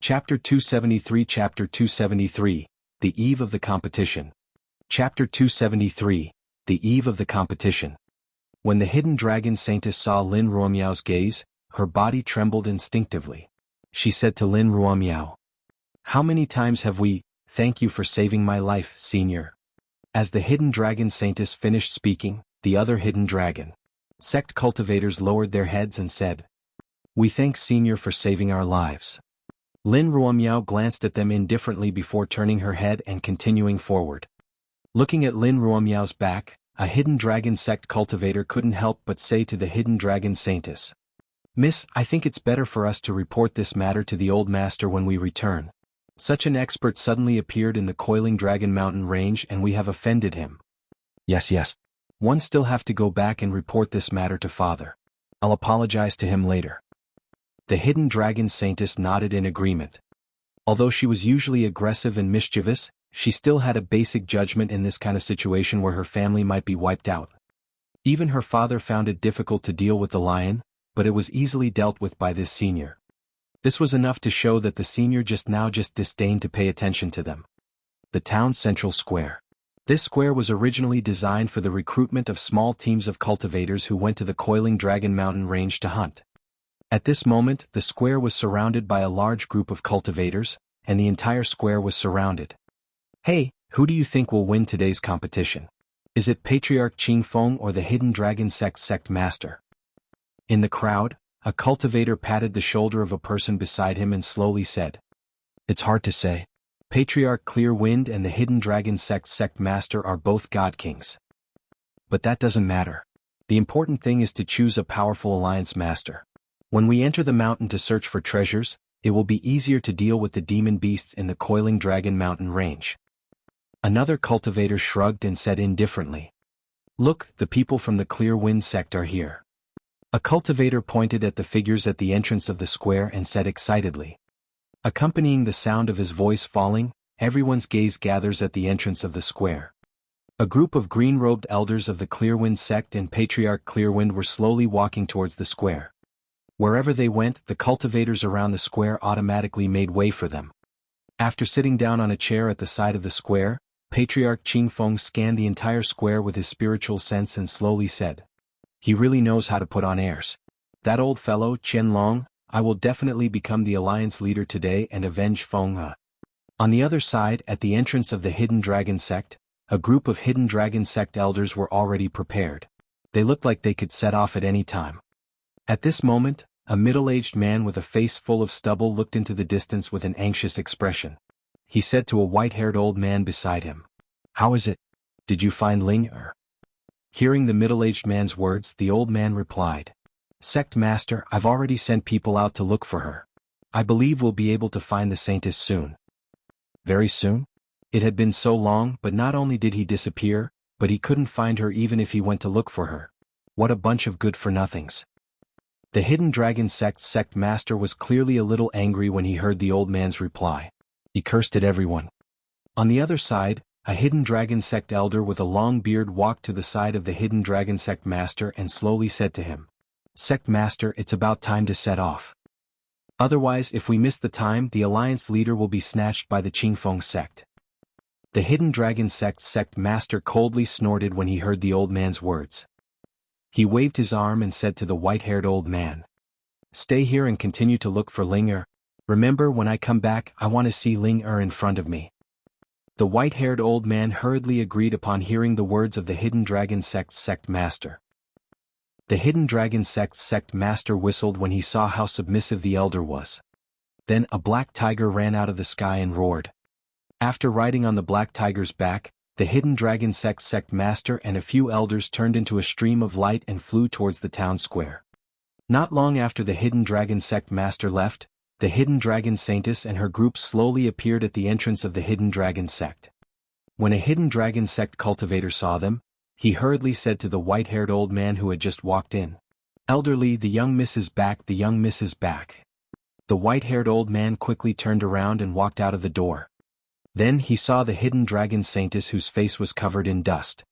Chapter 273 Chapter 273, The Eve of the Competition. Chapter 273, The Eve of the Competition. When the hidden dragon saintess saw Lin Ruomiao's gaze, her body trembled instinctively. She said to Lin Ruomiao, "How many times have we, thank you for saving my life, senior." As the hidden dragon saintess finished speaking, the other hidden dragon sect cultivators lowered their heads and said, "We thank senior for saving our lives." Lin Ruomiao glanced at them indifferently before turning her head and continuing forward. Looking at Lin Ruomiao's back, a hidden dragon sect cultivator couldn't help but say to the hidden dragon saintess, "Miss, I think it's better for us to report this matter to the old master when we return. Such an expert suddenly appeared in the Coiling Dragon Mountain range and we have offended him." Yes. One still have to go back and report this matter to father. I'll apologize to him later." The hidden dragon saintess nodded in agreement. Although she was usually aggressive and mischievous, she still had a basic judgment in this kind of situation where her family might be wiped out. Even her father found it difficult to deal with the lion, but it was easily dealt with by this senior. This was enough to show that the senior just disdained to pay attention to them. The town's central square. This square was originally designed for the recruitment of small teams of cultivators who went to the Coiling Dragon Mountain range to hunt. At this moment, the square was surrounded by a large group of cultivators, and the entire square was surrounded. "Hey, who do you think will win today's competition? Is it Patriarch Qingfeng or the Hidden Dragon sect master?" In the crowd, a cultivator patted the shoulder of a person beside him and slowly said, "It's hard to say. Patriarch Clear Wind and the Hidden Dragon sect master are both god kings. But that doesn't matter. The important thing is to choose a powerful alliance master. When we enter the mountain to search for treasures, it will be easier to deal with the demon beasts in the Coiling Dragon Mountain range." Another cultivator shrugged and said indifferently, "Look, the people from the Clear Wind sect are here." A cultivator pointed at the figures at the entrance of the square and said excitedly. Accompanying the sound of his voice falling, everyone's gaze gathers at the entrance of the square. A group of green-robed elders of the Clearwind sect and Patriarch Clearwind were slowly walking towards the square. Wherever they went, the cultivators around the square automatically made way for them. After sitting down on a chair at the side of the square, Patriarch Qingfeng scanned the entire square with his spiritual sense and slowly said, "He really knows how to put on airs. That old fellow, Qianlong, I will definitely become the alliance leader today and avenge Feng He." On the other side, at the entrance of the Hidden Dragon sect, a group of Hidden Dragon sect elders were already prepared. They looked like they could set off at any time. At this moment, a middle-aged man with a face full of stubble looked into the distance with an anxious expression. He said to a white-haired old man beside him, "How is it? Did you find Ling Er?" Hearing the middle-aged man's words, the old man replied, "Sect Master, I've already sent people out to look for her. I believe we'll be able to find the saintess soon." Very soon? It had been so long, but not only did he disappear, but he couldn't find her even if he went to look for her. What a bunch of good-for-nothings. The Hidden Dragon sect master was clearly a little angry when he heard the old man's reply. He cursed at everyone. On the other side, a Hidden Dragon sect elder with a long beard walked to the side of the Hidden Dragon sect master and slowly said to him, "Sect master, it's about time to set off. Otherwise, if we miss the time, the alliance leader will be snatched by the Qingfeng sect." The Hidden Dragon sect master coldly snorted when he heard the old man's words. He waved his arm and said to the white-haired old man, "Stay here and continue to look for Ling Er. Remember, when I come back, I want to see Ling Er in front of me." The white-haired old man hurriedly agreed upon hearing the words of the Hidden Dragon sect master. The Hidden Dragon sect master whistled when he saw how submissive the elder was. Then a black tiger ran out of the sky and roared. After riding on the black tiger's back, the Hidden Dragon sect master and a few elders turned into a stream of light and flew towards the town square. Not long after the Hidden Dragon sect master left, the Hidden Dragon saintess and her group slowly appeared at the entrance of the Hidden Dragon sect. When a Hidden Dragon sect cultivator saw them, he hurriedly said to the white-haired old man who had just walked in, "Elderly, the young miss is back, the young miss is back." The white-haired old man quickly turned around and walked out of the door. Then he saw the Hidden Dragon saintess whose face was covered in dust.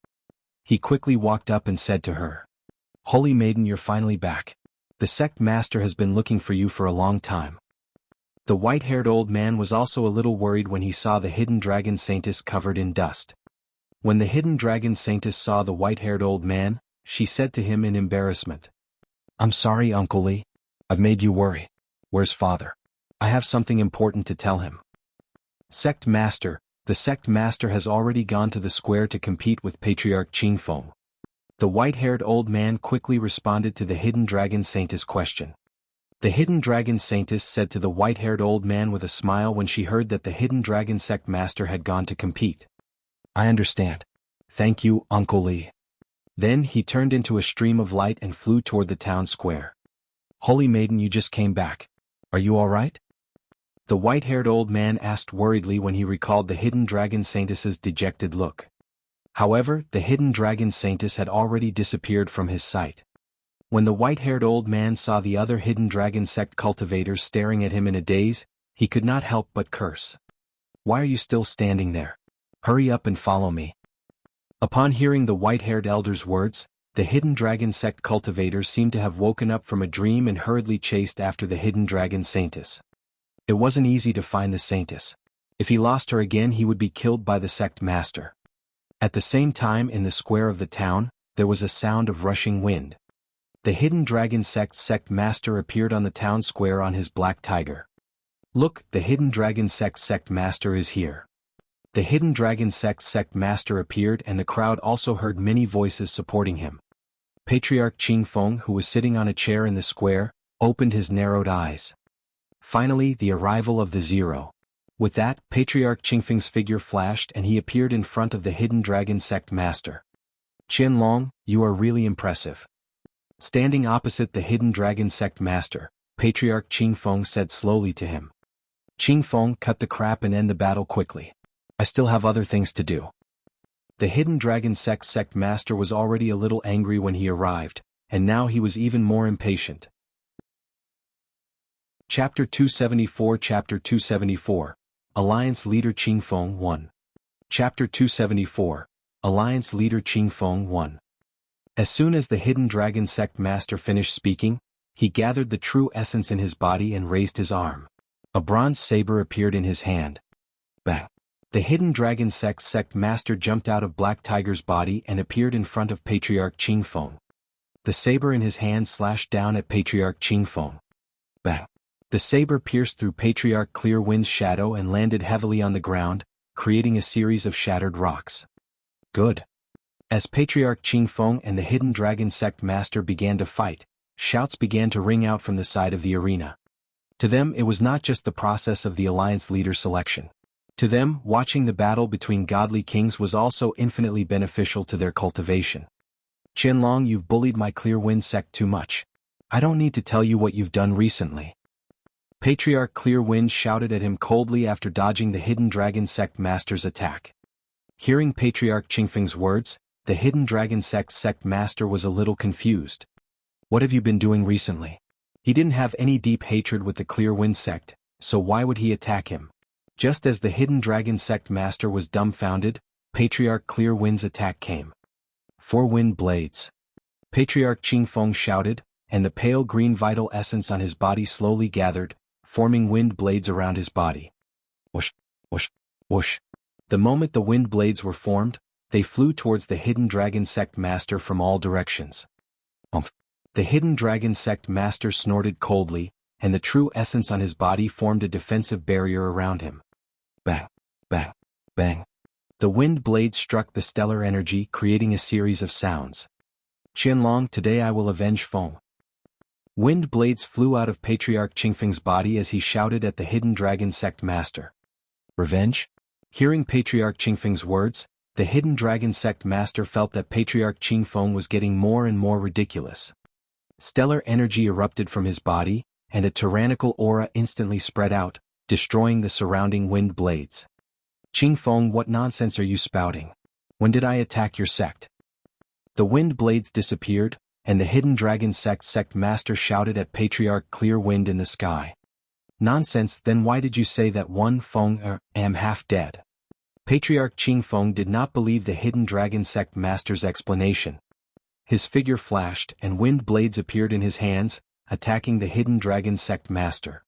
He quickly walked up and said to her, "Holy maiden, you're finally back. The sect master has been looking for you for a long time." The white-haired old man was also a little worried when he saw the hidden dragon saintess covered in dust. When the hidden dragon saintess saw the white-haired old man, she said to him in embarrassment, "I'm sorry, Uncle Lee. I've made you worry. Where's father? I have something important to tell him." Sect Master. The sect master has already gone to the square to compete with Patriarch Qingfeng. The white-haired old man quickly responded to the hidden dragon saintess question. The hidden dragon saintess said to the white-haired old man with a smile when she heard that the hidden dragon sect master had gone to compete. "I understand. Thank you, Uncle Lee." Then he turned into a stream of light and flew toward the town square. "Holy Maiden, you just came back. Are you all right?" The white-haired old man asked worriedly when he recalled the hidden dragon saintess's dejected look. However, the hidden dragon saintess had already disappeared from his sight. When the white-haired old man saw the other hidden dragon sect cultivators staring at him in a daze, he could not help but curse. "Why are you still standing there? Hurry up and follow me." Upon hearing the white-haired elder's words, the hidden dragon sect cultivators seemed to have woken up from a dream and hurriedly chased after the hidden dragon saintess. It wasn't easy to find the saintess. If he lost her again, he would be killed by the sect master. At the same time, in the square of the town, there was a sound of rushing wind. The hidden dragon sect master appeared on the town square on his black tiger. "Look, the hidden dragon sect master is here." The hidden dragon sect master appeared, and the crowd also heard many voices supporting him. Patriarch Qingfeng, who was sitting on a chair in the square, opened his narrowed eyes. Finally, the arrival of the Zero. With that, Patriarch Qingfeng's figure flashed and he appeared in front of the hidden dragon sect master. "Qianlong, you are really impressive." Standing opposite the hidden dragon sect master, Patriarch Qingfeng said slowly to him. "Qingfeng, cut the crap and end the battle quickly. I still have other things to do." The hidden dragon sect master was already a little angry when he arrived, and now he was even more impatient. Chapter 274 Chapter 274 Alliance Leader Qingfeng 1. Chapter 274 Alliance Leader Qingfeng 1. As soon as the hidden dragon sect master finished speaking, he gathered the true essence in his body and raised his arm. A bronze saber appeared in his hand. Bang! The hidden dragon sect master jumped out of Black Tiger's body and appeared in front of Patriarch Qingfeng. The saber in his hand slashed down at Patriarch Qingfeng. Bang! The saber pierced through Patriarch Clear Wind's shadow and landed heavily on the ground, creating a series of shattered rocks. Good. As Patriarch Qingfeng and the hidden dragon sect master began to fight, shouts began to ring out from the side of the arena. To them, it was not just the process of the alliance leader selection. To them, watching the battle between godly kings was also infinitely beneficial to their cultivation. "Qianlong, you've bullied my Clear Wind sect too much. I don't need to tell you what you've done recently." Patriarch Clear Wind shouted at him coldly after dodging the hidden dragon sect master's attack. Hearing Patriarch Qingfeng's words, the hidden dragon sect master was a little confused. What have you been doing recently? He didn't have any deep hatred with the Clear Wind sect, so why would he attack him? Just as the hidden dragon sect master was dumbfounded, Patriarch Clear Wind's attack came. 4 wind blades. Patriarch Qingfeng shouted, and the pale green vital essence on his body slowly gathered, forming wind blades around his body. Whoosh, whoosh, whoosh. The moment the wind blades were formed, they flew towards the hidden dragon sect master from all directions. Umph. The hidden dragon sect master snorted coldly, and the true essence on his body formed a defensive barrier around him. Bang, bang, bang. The wind blades struck the stellar energy, creating a series of sounds. "Qianlong, today I will avenge Feng." Wind blades flew out of Patriarch Qingfeng's body as he shouted at the hidden dragon sect master. "Revenge?" Hearing Patriarch Qingfeng's words, the hidden dragon sect master felt that Patriarch Qingfeng was getting more and more ridiculous. Stellar energy erupted from his body, and a tyrannical aura instantly spread out, destroying the surrounding wind blades. "Qingfeng, what nonsense are you spouting? When did I attack your sect?" The wind blades disappeared, and the hidden dragon sect master shouted at Patriarch Clear Wind in the sky. "Nonsense, then why did you say that one Feng am half dead?" Patriarch Qingfeng did not believe the hidden dragon sect master's explanation. His figure flashed and wind blades appeared in his hands, attacking the hidden dragon sect master.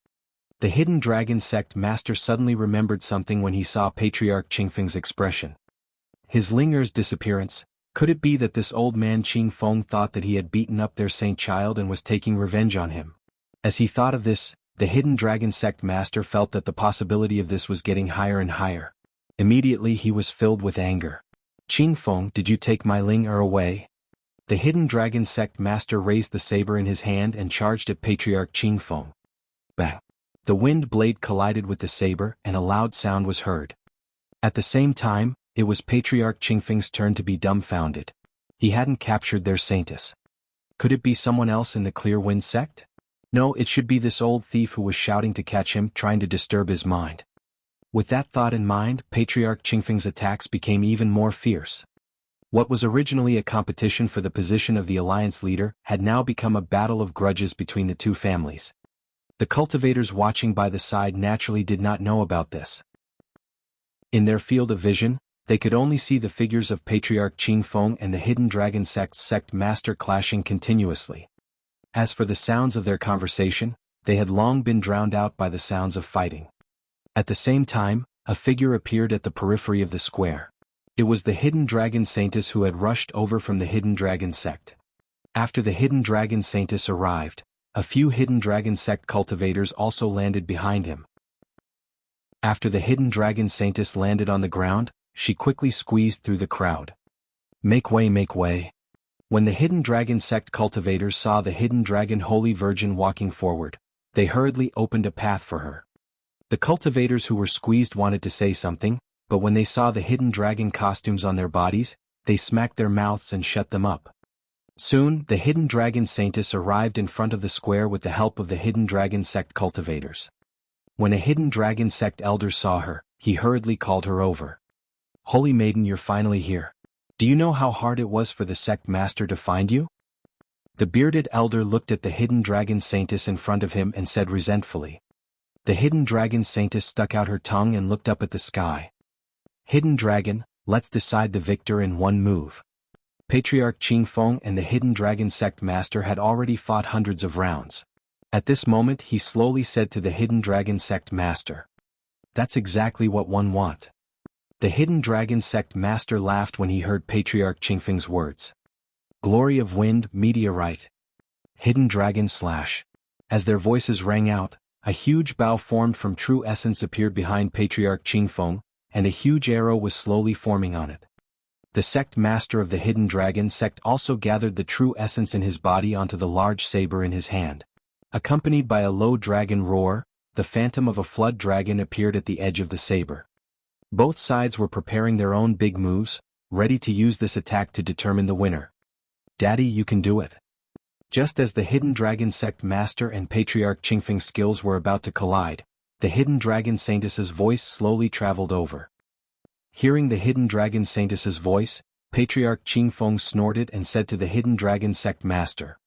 The Hidden Dragon Sect Master suddenly remembered something when he saw Patriarch Qingfeng's expression. His Linger's disappearance. Could it be that this old man Qingfeng thought that he had beaten up their saint child and was taking revenge on him? As he thought of this, the Hidden Dragon Sect Master felt that the possibility of this was getting higher and higher. Immediately he was filled with anger. Qingfeng, did you take my Linger away? The Hidden Dragon Sect Master raised the saber in his hand and charged at Patriarch Qingfeng. Bang! The wind blade collided with the saber and a loud sound was heard. At the same time, it was Patriarch Qingfeng's turn to be dumbfounded. He hadn't captured their saintess. Could it be someone else in the Clear Wind sect? No, it should be this old thief who was shouting to catch him, trying to disturb his mind. With that thought in mind, Patriarch Qingfeng's attacks became even more fierce. What was originally a competition for the position of the alliance leader had now become a battle of grudges between the two families. The cultivators watching by the side naturally did not know about this. In their field of vision, they could only see the figures of Patriarch Qingfeng and the Hidden Dragon Sect's sect master clashing continuously. As for the sounds of their conversation, they had long been drowned out by the sounds of fighting. At the same time, a figure appeared at the periphery of the square. It was the Hidden Dragon Saintess who had rushed over from the Hidden Dragon Sect. After the Hidden Dragon Saintess arrived, a few Hidden Dragon Sect cultivators also landed behind him. After the Hidden Dragon Saintess landed on the ground, she quickly squeezed through the crowd. Make way, make way. When the Hidden Dragon Sect cultivators saw the Hidden Dragon Holy Virgin walking forward, they hurriedly opened a path for her. The cultivators who were squeezed wanted to say something, but when they saw the Hidden Dragon costumes on their bodies, they smacked their mouths and shut them up. Soon, the Hidden Dragon Saintess arrived in front of the square with the help of the Hidden Dragon Sect cultivators. When a Hidden Dragon Sect elder saw her, he hurriedly called her over. Holy Maiden, you're finally here. Do you know how hard it was for the sect master to find you? The bearded elder looked at the Hidden Dragon Saintess in front of him and said resentfully. The Hidden Dragon Saintess stuck out her tongue and looked up at the sky. Hidden Dragon, let's decide the victor in one move. Patriarch Qingfeng and the Hidden Dragon Sect Master had already fought hundreds of rounds. At this moment he slowly said to the Hidden Dragon Sect Master. That's exactly what one want. The Hidden Dragon Sect Master laughed when he heard Patriarch Qingfeng's words. Glory of Wind, Meteorite. Hidden Dragon Slash. As their voices rang out, a huge bow formed from True Essence appeared behind Patriarch Qingfeng, and a huge arrow was slowly forming on it. The sect master of the Hidden Dragon Sect also gathered the True Essence in his body onto the large saber in his hand. Accompanied by a low dragon roar, the phantom of a flood dragon appeared at the edge of the saber. Both sides were preparing their own big moves, ready to use this attack to determine the winner. Daddy, you can do it. Just as the Hidden Dragon Sect Master and Patriarch Qingfeng's skills were about to collide, the Hidden Dragon Saintess's voice slowly traveled over. Hearing the Hidden Dragon Saintess's voice, Patriarch Qingfeng snorted and said to the Hidden Dragon Sect Master.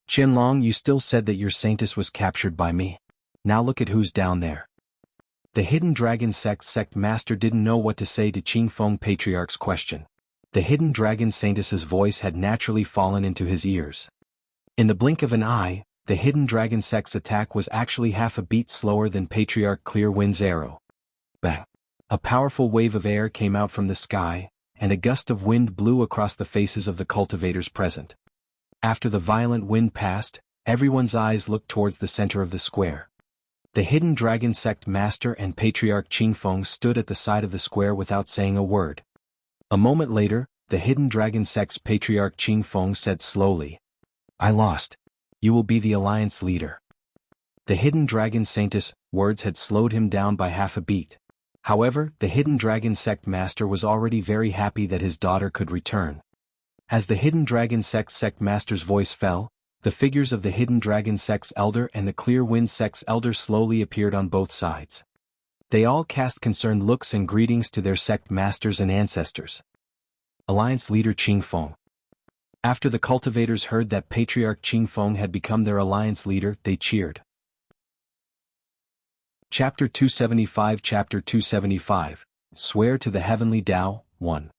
Qianlong, you still said that your saintess was captured by me. Now look at who's down there. The Hidden Dragon Sect Master didn't know what to say to Qingfeng Patriarch's question. The Hidden Dragon Saintess's voice had naturally fallen into his ears. In the blink of an eye, the Hidden Dragon Sect's attack was actually half a beat slower than Patriarch Clearwind's arrow. Bang! A powerful wave of air came out from the sky, and a gust of wind blew across the faces of the cultivators present. After the violent wind passed, everyone's eyes looked towards the center of the square. The Hidden Dragon Sect Master and Patriarch Qingfeng stood at the side of the square without saying a word. A moment later, the Hidden Dragon Sect's Patriarch Qingfeng said slowly, I lost. You will be the alliance leader. The Hidden Dragon Saintess' words had slowed him down by half a beat. However, the Hidden Dragon Sect Master was already very happy that his daughter could return. As the Hidden Dragon Sect Master's voice fell, the figures of the Hidden Dragon Sect's elder and the Clear Wind Sect's elder slowly appeared on both sides. They all cast concerned looks and greetings to their sect masters and ancestors. Alliance leader Qingfeng. After the cultivators heard that Patriarch Qingfeng had become their alliance leader, they cheered. Chapter 275 Chapter 275, Swear to the Heavenly Tao, 1.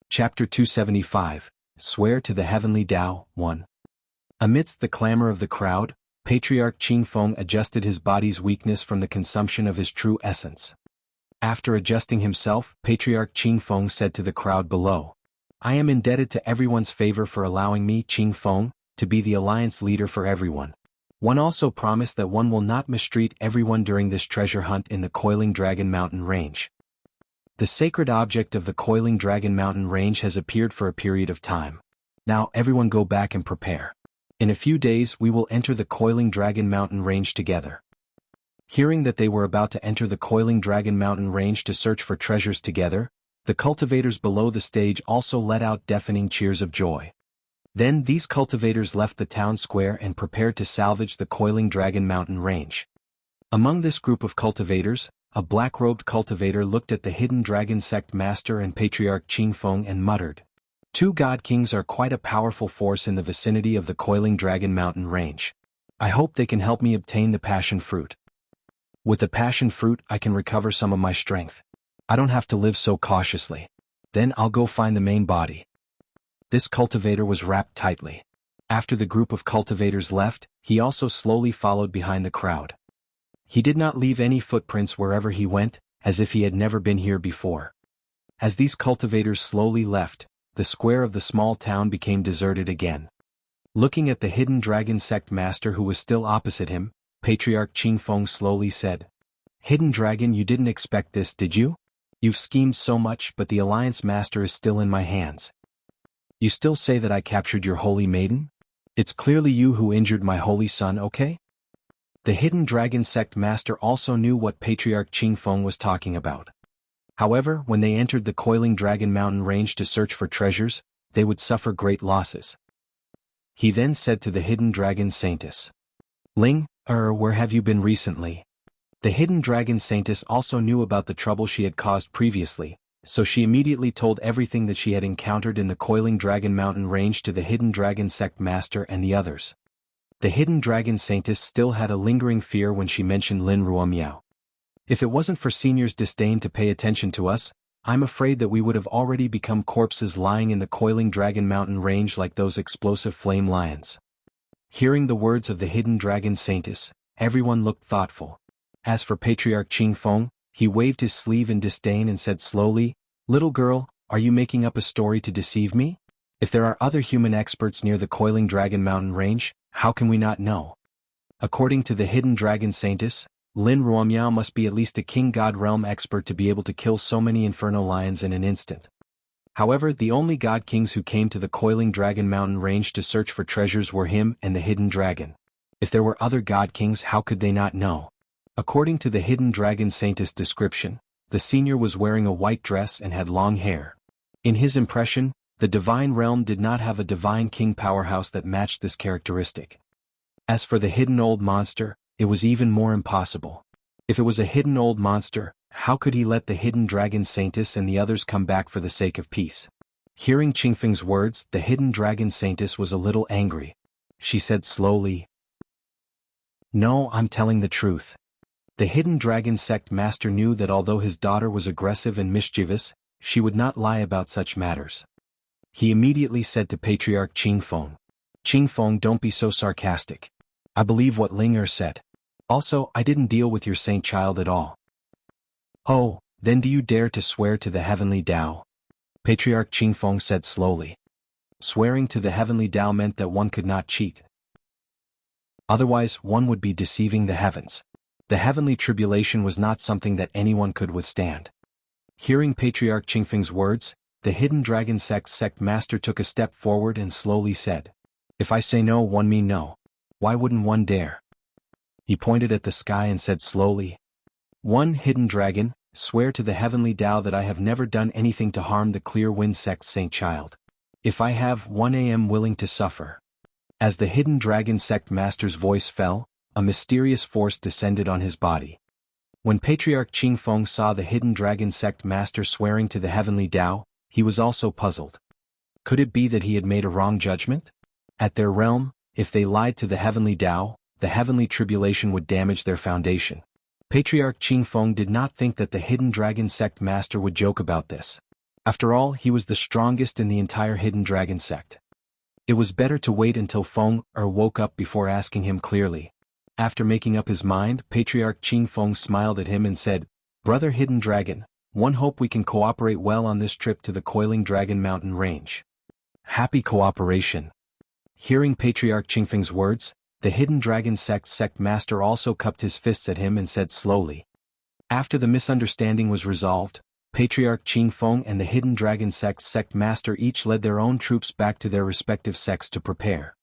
Chapter 275, Swear to the Heavenly Tao, 1. Amidst the clamor of the crowd, Patriarch Qing Feng adjusted his body's weakness from the consumption of his true essence. After adjusting himself, Patriarch Qing Feng said to the crowd below, "I am indebted to everyone's favor for allowing me, Qing Feng, to be the alliance leader for everyone. One also promised that one will not mistreat everyone during this treasure hunt in the Coiling Dragon Mountain Range. The sacred object of the Coiling Dragon Mountain Range has appeared for a period of time. Now everyone go back and prepare. In a few days we will enter the Coiling Dragon Mountain Range together." Hearing that they were about to enter the Coiling Dragon Mountain Range to search for treasures together, the cultivators below the stage also let out deafening cheers of joy. Then these cultivators left the town square and prepared to salvage the Coiling Dragon Mountain Range. Among this group of cultivators, a black-robed cultivator looked at the hidden dragon sect master and Patriarch Qing Feng and muttered, "Two God Kings are quite a powerful force in the vicinity of the Coiling Dragon Mountain Range. I hope they can help me obtain the passion fruit. With the passion fruit I can recover some of my strength. I don't have to live so cautiously. Then I'll go find the main body." This cultivator was wrapped tightly. After the group of cultivators left, he also slowly followed behind the crowd. He did not leave any footprints wherever he went, as if he had never been here before. As these cultivators slowly left, the square of the small town became deserted again. Looking at the hidden dragon sect master who was still opposite him, Patriarch Qing Feng slowly said, "Hidden dragon, you didn't expect this, did you? You've schemed so much, but the alliance master is still in my hands. You still say that I captured your holy maiden? It's clearly you who injured my holy son, okay?" The hidden dragon sect master also knew what Patriarch Qing Feng was talking about. However, when they entered the Coiling Dragon Mountain Range to search for treasures, they would suffer great losses. He then said to the hidden dragon saintess, "Ling, where have you been recently?" The hidden dragon saintess also knew about the trouble she had caused previously, so she immediately told everything that she had encountered in the Coiling Dragon Mountain Range to the hidden dragon sect master and the others. The hidden dragon saintess still had a lingering fear when she mentioned Lin Ruomiao. "If it wasn't for Senior's disdain to pay attention to us, I'm afraid that we would have already become corpses lying in the Coiling Dragon Mountain Range like those explosive flame lions." Hearing the words of the hidden dragon saintess, everyone looked thoughtful. As for Patriarch Qing Feng, he waved his sleeve in disdain and said slowly, "Little girl, are you making up a story to deceive me? If there are other human experts near the Coiling Dragon Mountain Range, how can we not know?" According to the hidden dragon saintess, Lin Ruomiao must be at least a king god realm expert to be able to kill so many inferno lions in an instant. However, the only god kings who came to the Coiling Dragon Mountain Range to search for treasures were him and the hidden dragon. If there were other god kings, how could they not know? According to the hidden dragon saintess description, the senior was wearing a white dress and had long hair. In his impression, the divine realm did not have a divine king powerhouse that matched this characteristic. As for the hidden old monster, it was even more impossible. If it was a hidden old monster, how could he let the hidden dragon saintess and the others come back for the sake of peace? Hearing Qingfeng's words, the hidden dragon saintess was a little angry. She said slowly, "No, I'm telling the truth." The hidden dragon sect master knew that although his daughter was aggressive and mischievous, she would not lie about such matters. He immediately said to Patriarch Qing Feng, "Qing Feng, don't be so sarcastic. I believe what Ling said. Also, I didn't deal with your saint child at all." "Oh, then do you dare to swear to the heavenly Tao?" Patriarch Qing Feng said slowly. Swearing to the heavenly Tao meant that one could not cheat. Otherwise, one would be deceiving the heavens. The heavenly tribulation was not something that anyone could withstand. Hearing Patriarch Qingfeng's words, the hidden dragon sect master took a step forward and slowly said, "If I say no, one mean no. Why wouldn't one dare?" He pointed at the sky and said slowly, "One hidden dragon, swear to the heavenly Tao that I have never done anything to harm the Clear Wind sect saint child. If I have, one am willing to suffer." As the hidden dragon sect master's voice fell, a mysterious force descended on his body. When Patriarch Qing Feng saw the hidden dragon sect master swearing to the heavenly Tao, he was also puzzled. Could it be that he had made a wrong judgment? At their realm, if they lied to the heavenly Tao, the heavenly tribulation would damage their foundation. Patriarch Qing Feng did not think that the hidden dragon sect master would joke about this. After all, he was the strongest in the entire hidden dragon sect. It was better to wait until Feng woke up before asking him clearly, After making up his mind, Patriarch Qing Feng smiled at him and said, "Brother Hidden Dragon, one hope we can cooperate well on this trip to the Coiling Dragon Mountain Range." Happy cooperation. Hearing Patriarch Qingfeng's words, the Hidden Dragon sect master also cupped his fists at him and said slowly. After the misunderstanding was resolved, Patriarch Qing Feng and the Hidden Dragon sect master each led their own troops back to their respective sects to prepare.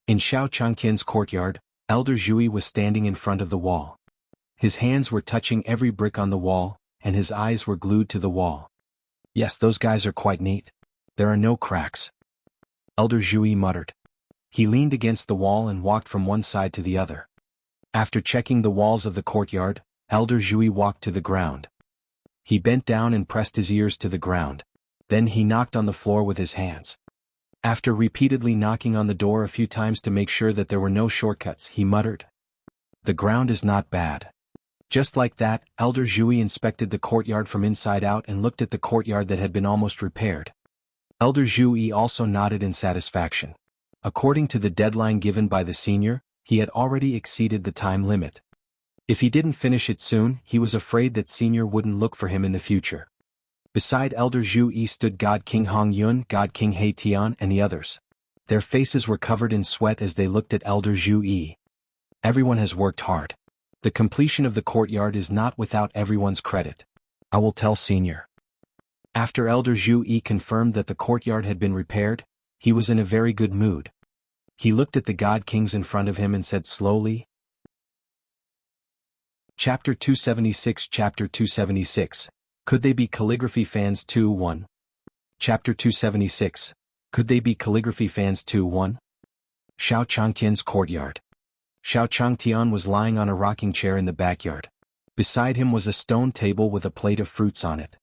In Xiao Changtian's courtyard, Elder Zhui was standing in front of the wall. His hands were touching every brick on the wall, and his eyes were glued to the wall. "Yes, those guys are quite neat. There are no cracks," Elder Zhui muttered. He leaned against the wall and walked from one side to the other. After checking the walls of the courtyard, Elder Zhui walked to the ground. He bent down and pressed his ears to the ground. Then he knocked on the floor with his hands. After repeatedly knocking on the door a few times to make sure that there were no shortcuts, he muttered, "The ground is not bad." Just like that, Elder Zhui inspected the courtyard from inside out and looked at the courtyard that had been almost repaired. Elder Zhui also nodded in satisfaction. According to the deadline given by the senior, he had already exceeded the time limit. If he didn't finish it soon, he was afraid that senior wouldn't look for him in the future. Beside Elder Zhui stood God King Hong Yun, God King He Tian, and the others. Their faces were covered in sweat as they looked at Elder Zhui. Everyone has worked hard. The completion of the courtyard is not without everyone's credit. I will tell senior. After Elder Zhui confirmed that the courtyard had been repaired, he was in a very good mood. He looked at the God Kings in front of him and said slowly. Chapter 276 Chapter 276. Could they be calligraphy fans 2-1? Chapter 276. Could they be calligraphy fans 2-1? Xiao Changtian's courtyard. Xiao Changtian was lying on a rocking chair in the backyard. Beside him was a stone table with a plate of fruits on it.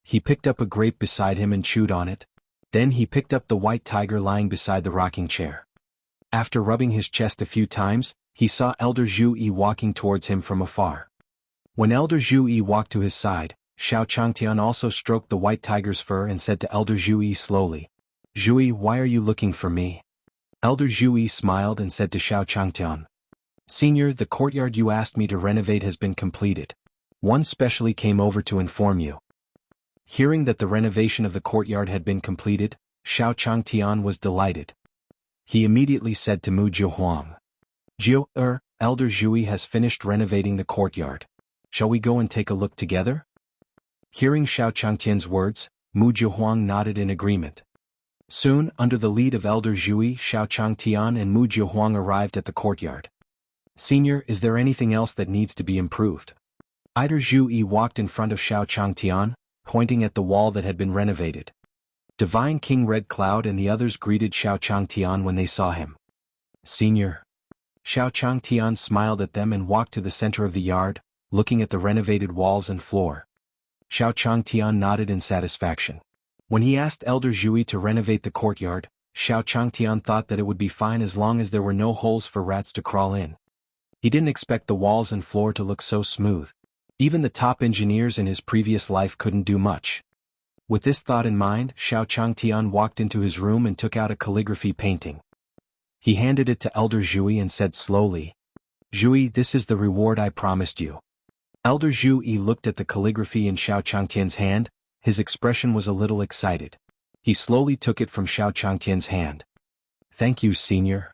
He picked up a grape beside him and chewed on it. Then he picked up the white tiger lying beside the rocking chair. After rubbing his chest a few times, he saw Elder Zhui walking towards him from afar. When Elder Zhui walked to his side, Xiao Changtian also stroked the white tiger's fur and said to Elder Zhui slowly, "Zhui, why are you looking for me?" Elder Zhui smiled and said to Xiao Changtian, "Senior, the courtyard you asked me to renovate has been completed. One specially came over to inform you." Hearing that the renovation of the courtyard had been completed, Xiao Changtian was delighted. He immediately said to Mu Jiuhuang, Elder Zhui has finished renovating the courtyard. Shall we go and take a look together?" Hearing Xiao Changtian's words, Mu Jiuhuang nodded in agreement. Soon, under the lead of Elder Zhui, Xiao Changtian and Mu Jiuhuang arrived at the courtyard. "Senior, is there anything else that needs to be improved?" Elder Zhui walked in front of Xiao Changtian, pointing at the wall that had been renovated. Divine King Red Cloud and the others greeted Xiao Changtian when they saw him. "Senior." Xiao Changtian smiled at them and walked to the center of the yard, looking at the renovated walls and floor. Xiao Changtian nodded in satisfaction. When he asked Elder Zhui to renovate the courtyard, Xiao Changtian thought that it would be fine as long as there were no holes for rats to crawl in. He didn't expect the walls and floor to look so smooth. Even the top engineers in his previous life couldn't do much. With this thought in mind, Xiao Changtian walked into his room and took out a calligraphy painting. He handed it to Elder Zhui and said slowly, "Zhui, this is the reward I promised you." Elder Zhui looked at the calligraphy in Xiao Changtian's hand. His expression was a little excited. He slowly took it from Xiao Changtian's hand. "Thank you, senior."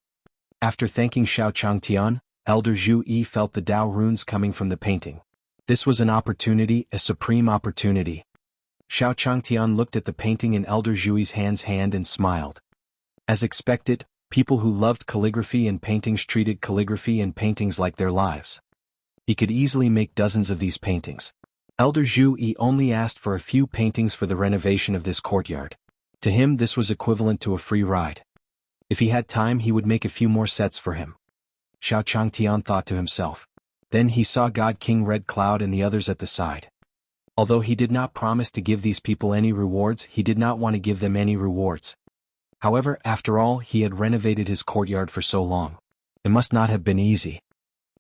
After thanking Xiao Changtian, Elder Zhui felt the Tao runes coming from the painting. This was an opportunity, a supreme opportunity. Xiao Changtian looked at the painting in Elder Zhui's hand and smiled. As expected, people who loved calligraphy and paintings treated calligraphy and paintings like their lives. He could easily make dozens of these paintings. Elder Zhui only asked for a few paintings for the renovation of this courtyard. To him this was equivalent to a free ride. If he had time he would make a few more sets for him. Xiao Changtian thought to himself. Then he saw God King Red Cloud and the others at the side. Although he did not promise to give these people any rewards, he did not want to give them any rewards. However, after all, he had renovated his courtyard for so long. It must not have been easy.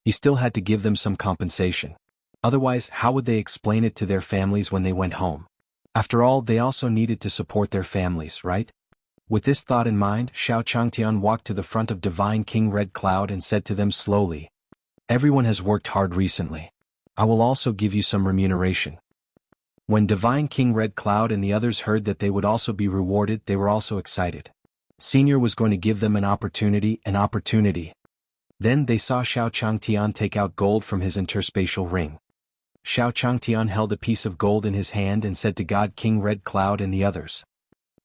He still had to give them some compensation. Otherwise, how would they explain it to their families when they went home? After all, they also needed to support their families, right? With this thought in mind, Xiao Changtian walked to the front of Divine King Red Cloud and said to them slowly, Everyone has worked hard recently. I will also give you some remuneration. When Divine King Red Cloud and the others heard that they would also be rewarded, they were also excited. Senior was going to give them an opportunity. Then they saw Xiao Changtian take out gold from his interspatial ring. Xiao Changtian held a piece of gold in his hand and said to God King Red Cloud and the others,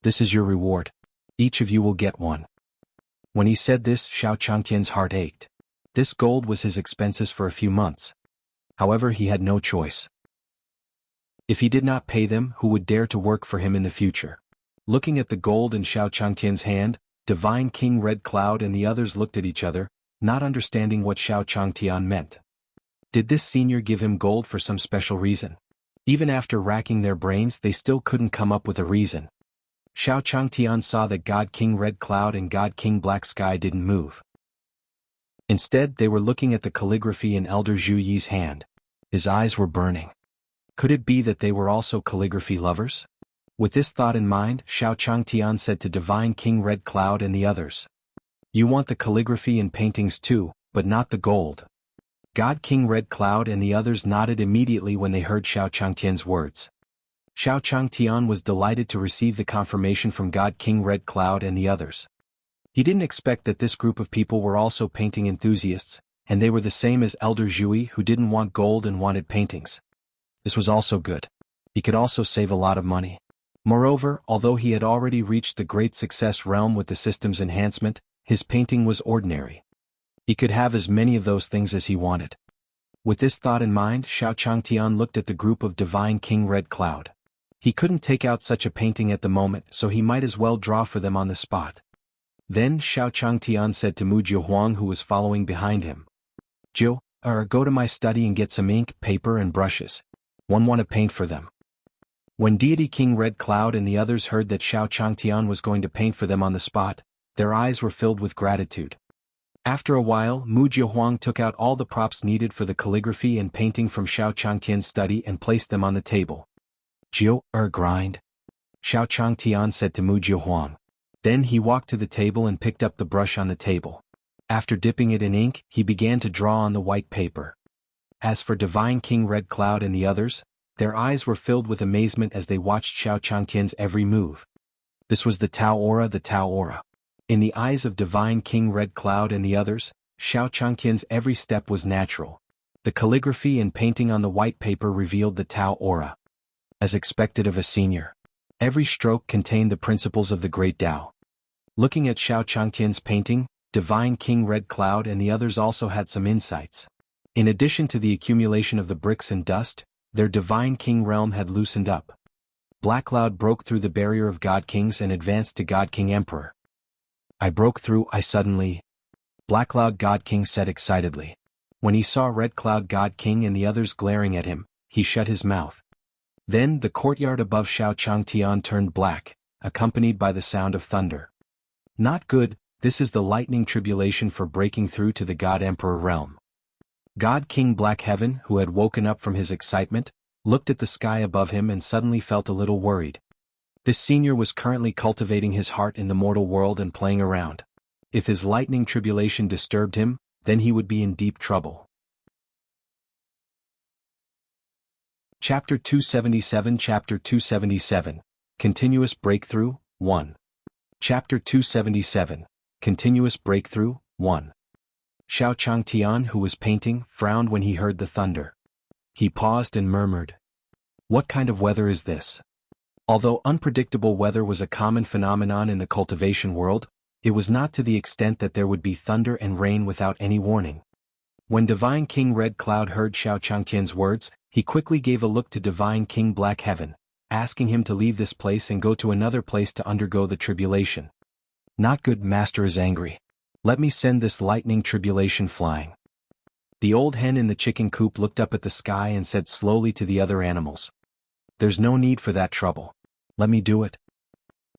"This is your reward. Each of you will get one." When he said this, Xiao Changtian's heart ached. This gold was his expenses for a few months. However, he had no choice. If he did not pay them, who would dare to work for him in the future? Looking at the gold in Xiao Changtian's hand, Divine King Red Cloud and the others looked at each other, not understanding what Xiao Changtian meant. Did this senior give him gold for some special reason? Even after racking their brains, they still couldn't come up with a reason. Xiao Changtian saw that God King Red Cloud and God King Black Sky didn't move. Instead, they were looking at the calligraphy in Elder Zhu Yi's hand. His eyes were burning. Could it be that they were also calligraphy lovers? With this thought in mind, Xiao Changtian said to Divine King Red Cloud and the others, "You want the calligraphy and paintings too, but not the gold." God King Red Cloud and the others nodded immediately when they heard Xiao Changtian's words. Xiao Changtian was delighted to receive the confirmation from God King Red Cloud and the others. He didn't expect that this group of people were also painting enthusiasts, and they were the same as Elder Zhu Yi, who didn't want gold and wanted paintings. This was also good. He could also save a lot of money. Moreover, although he had already reached the great success realm with the system's enhancement, his painting was ordinary. He could have as many of those things as he wanted. With this thought in mind, Xiao Changtian looked at the group of Divine King Red Cloud. He couldn't take out such a painting at the moment, so he might as well draw for them on the spot. Then Xiao Changtian said to Mu Jiahuang, who was following behind him, "Jiu, go to my study and get some ink, paper and brushes. One want to paint for them." When Deity King Red Cloud and the others heard that Xiao Changtian was going to paint for them on the spot, their eyes were filled with gratitude. After a while, Mu Jiahuang took out all the props needed for the calligraphy and painting from Xiao Changtian's study and placed them on the table. "Jiu, grind," Xiao Changtian said to Mu Jiahuang. Then he walked to the table and picked up the brush on the table. After dipping it in ink, he began to draw on the white paper. As for Divine King Red Cloud and the others, their eyes were filled with amazement as they watched Xiao Changtian's every move. This was the Tao Aura. In the eyes of Divine King Red Cloud and the others, Xiao Changtian's every step was natural. The calligraphy and painting on the white paper revealed the Tao Aura. As expected of a senior, every stroke contained the principles of the Great Tao. Looking at Xiao Changtian's painting, Divine King Red Cloud and the others also had some insights. In addition to the accumulation of the bricks and dust, their Divine King realm had loosened up. Black Cloud broke through the barrier of God Kings and advanced to God King Emperor. "I broke through, Black Cloud God King said excitedly. When he saw Red Cloud God King and the others glaring at him, he shut his mouth. Then the courtyard above Xiao Changtian turned black, accompanied by the sound of thunder. Not good, this is the lightning tribulation for breaking through to the God Emperor realm. God King Black Heaven, who had woken up from his excitement, looked at the sky above him and suddenly felt a little worried. This senior was currently cultivating his heart in the mortal world and playing around. If his lightning tribulation disturbed him, then he would be in deep trouble. Chapter 277 Continuous Breakthrough, 1. Chapter 277 Continuous Breakthrough, 1. Xiao Changtian, who was painting, frowned when he heard the thunder. He paused and murmured, "What kind of weather is this?" Although unpredictable weather was a common phenomenon in the cultivation world, it was not to the extent that there would be thunder and rain without any warning. When Divine King Red Cloud heard Xiao Changtian's words, he quickly gave a look to Divine King Black Heaven, asking him to leave this place and go to another place to undergo the tribulation. "Not good, Master is angry. Let me send this lightning tribulation flying." The old hen in the chicken coop looked up at the sky and said slowly to the other animals, "There's no need for that trouble. Let me do it."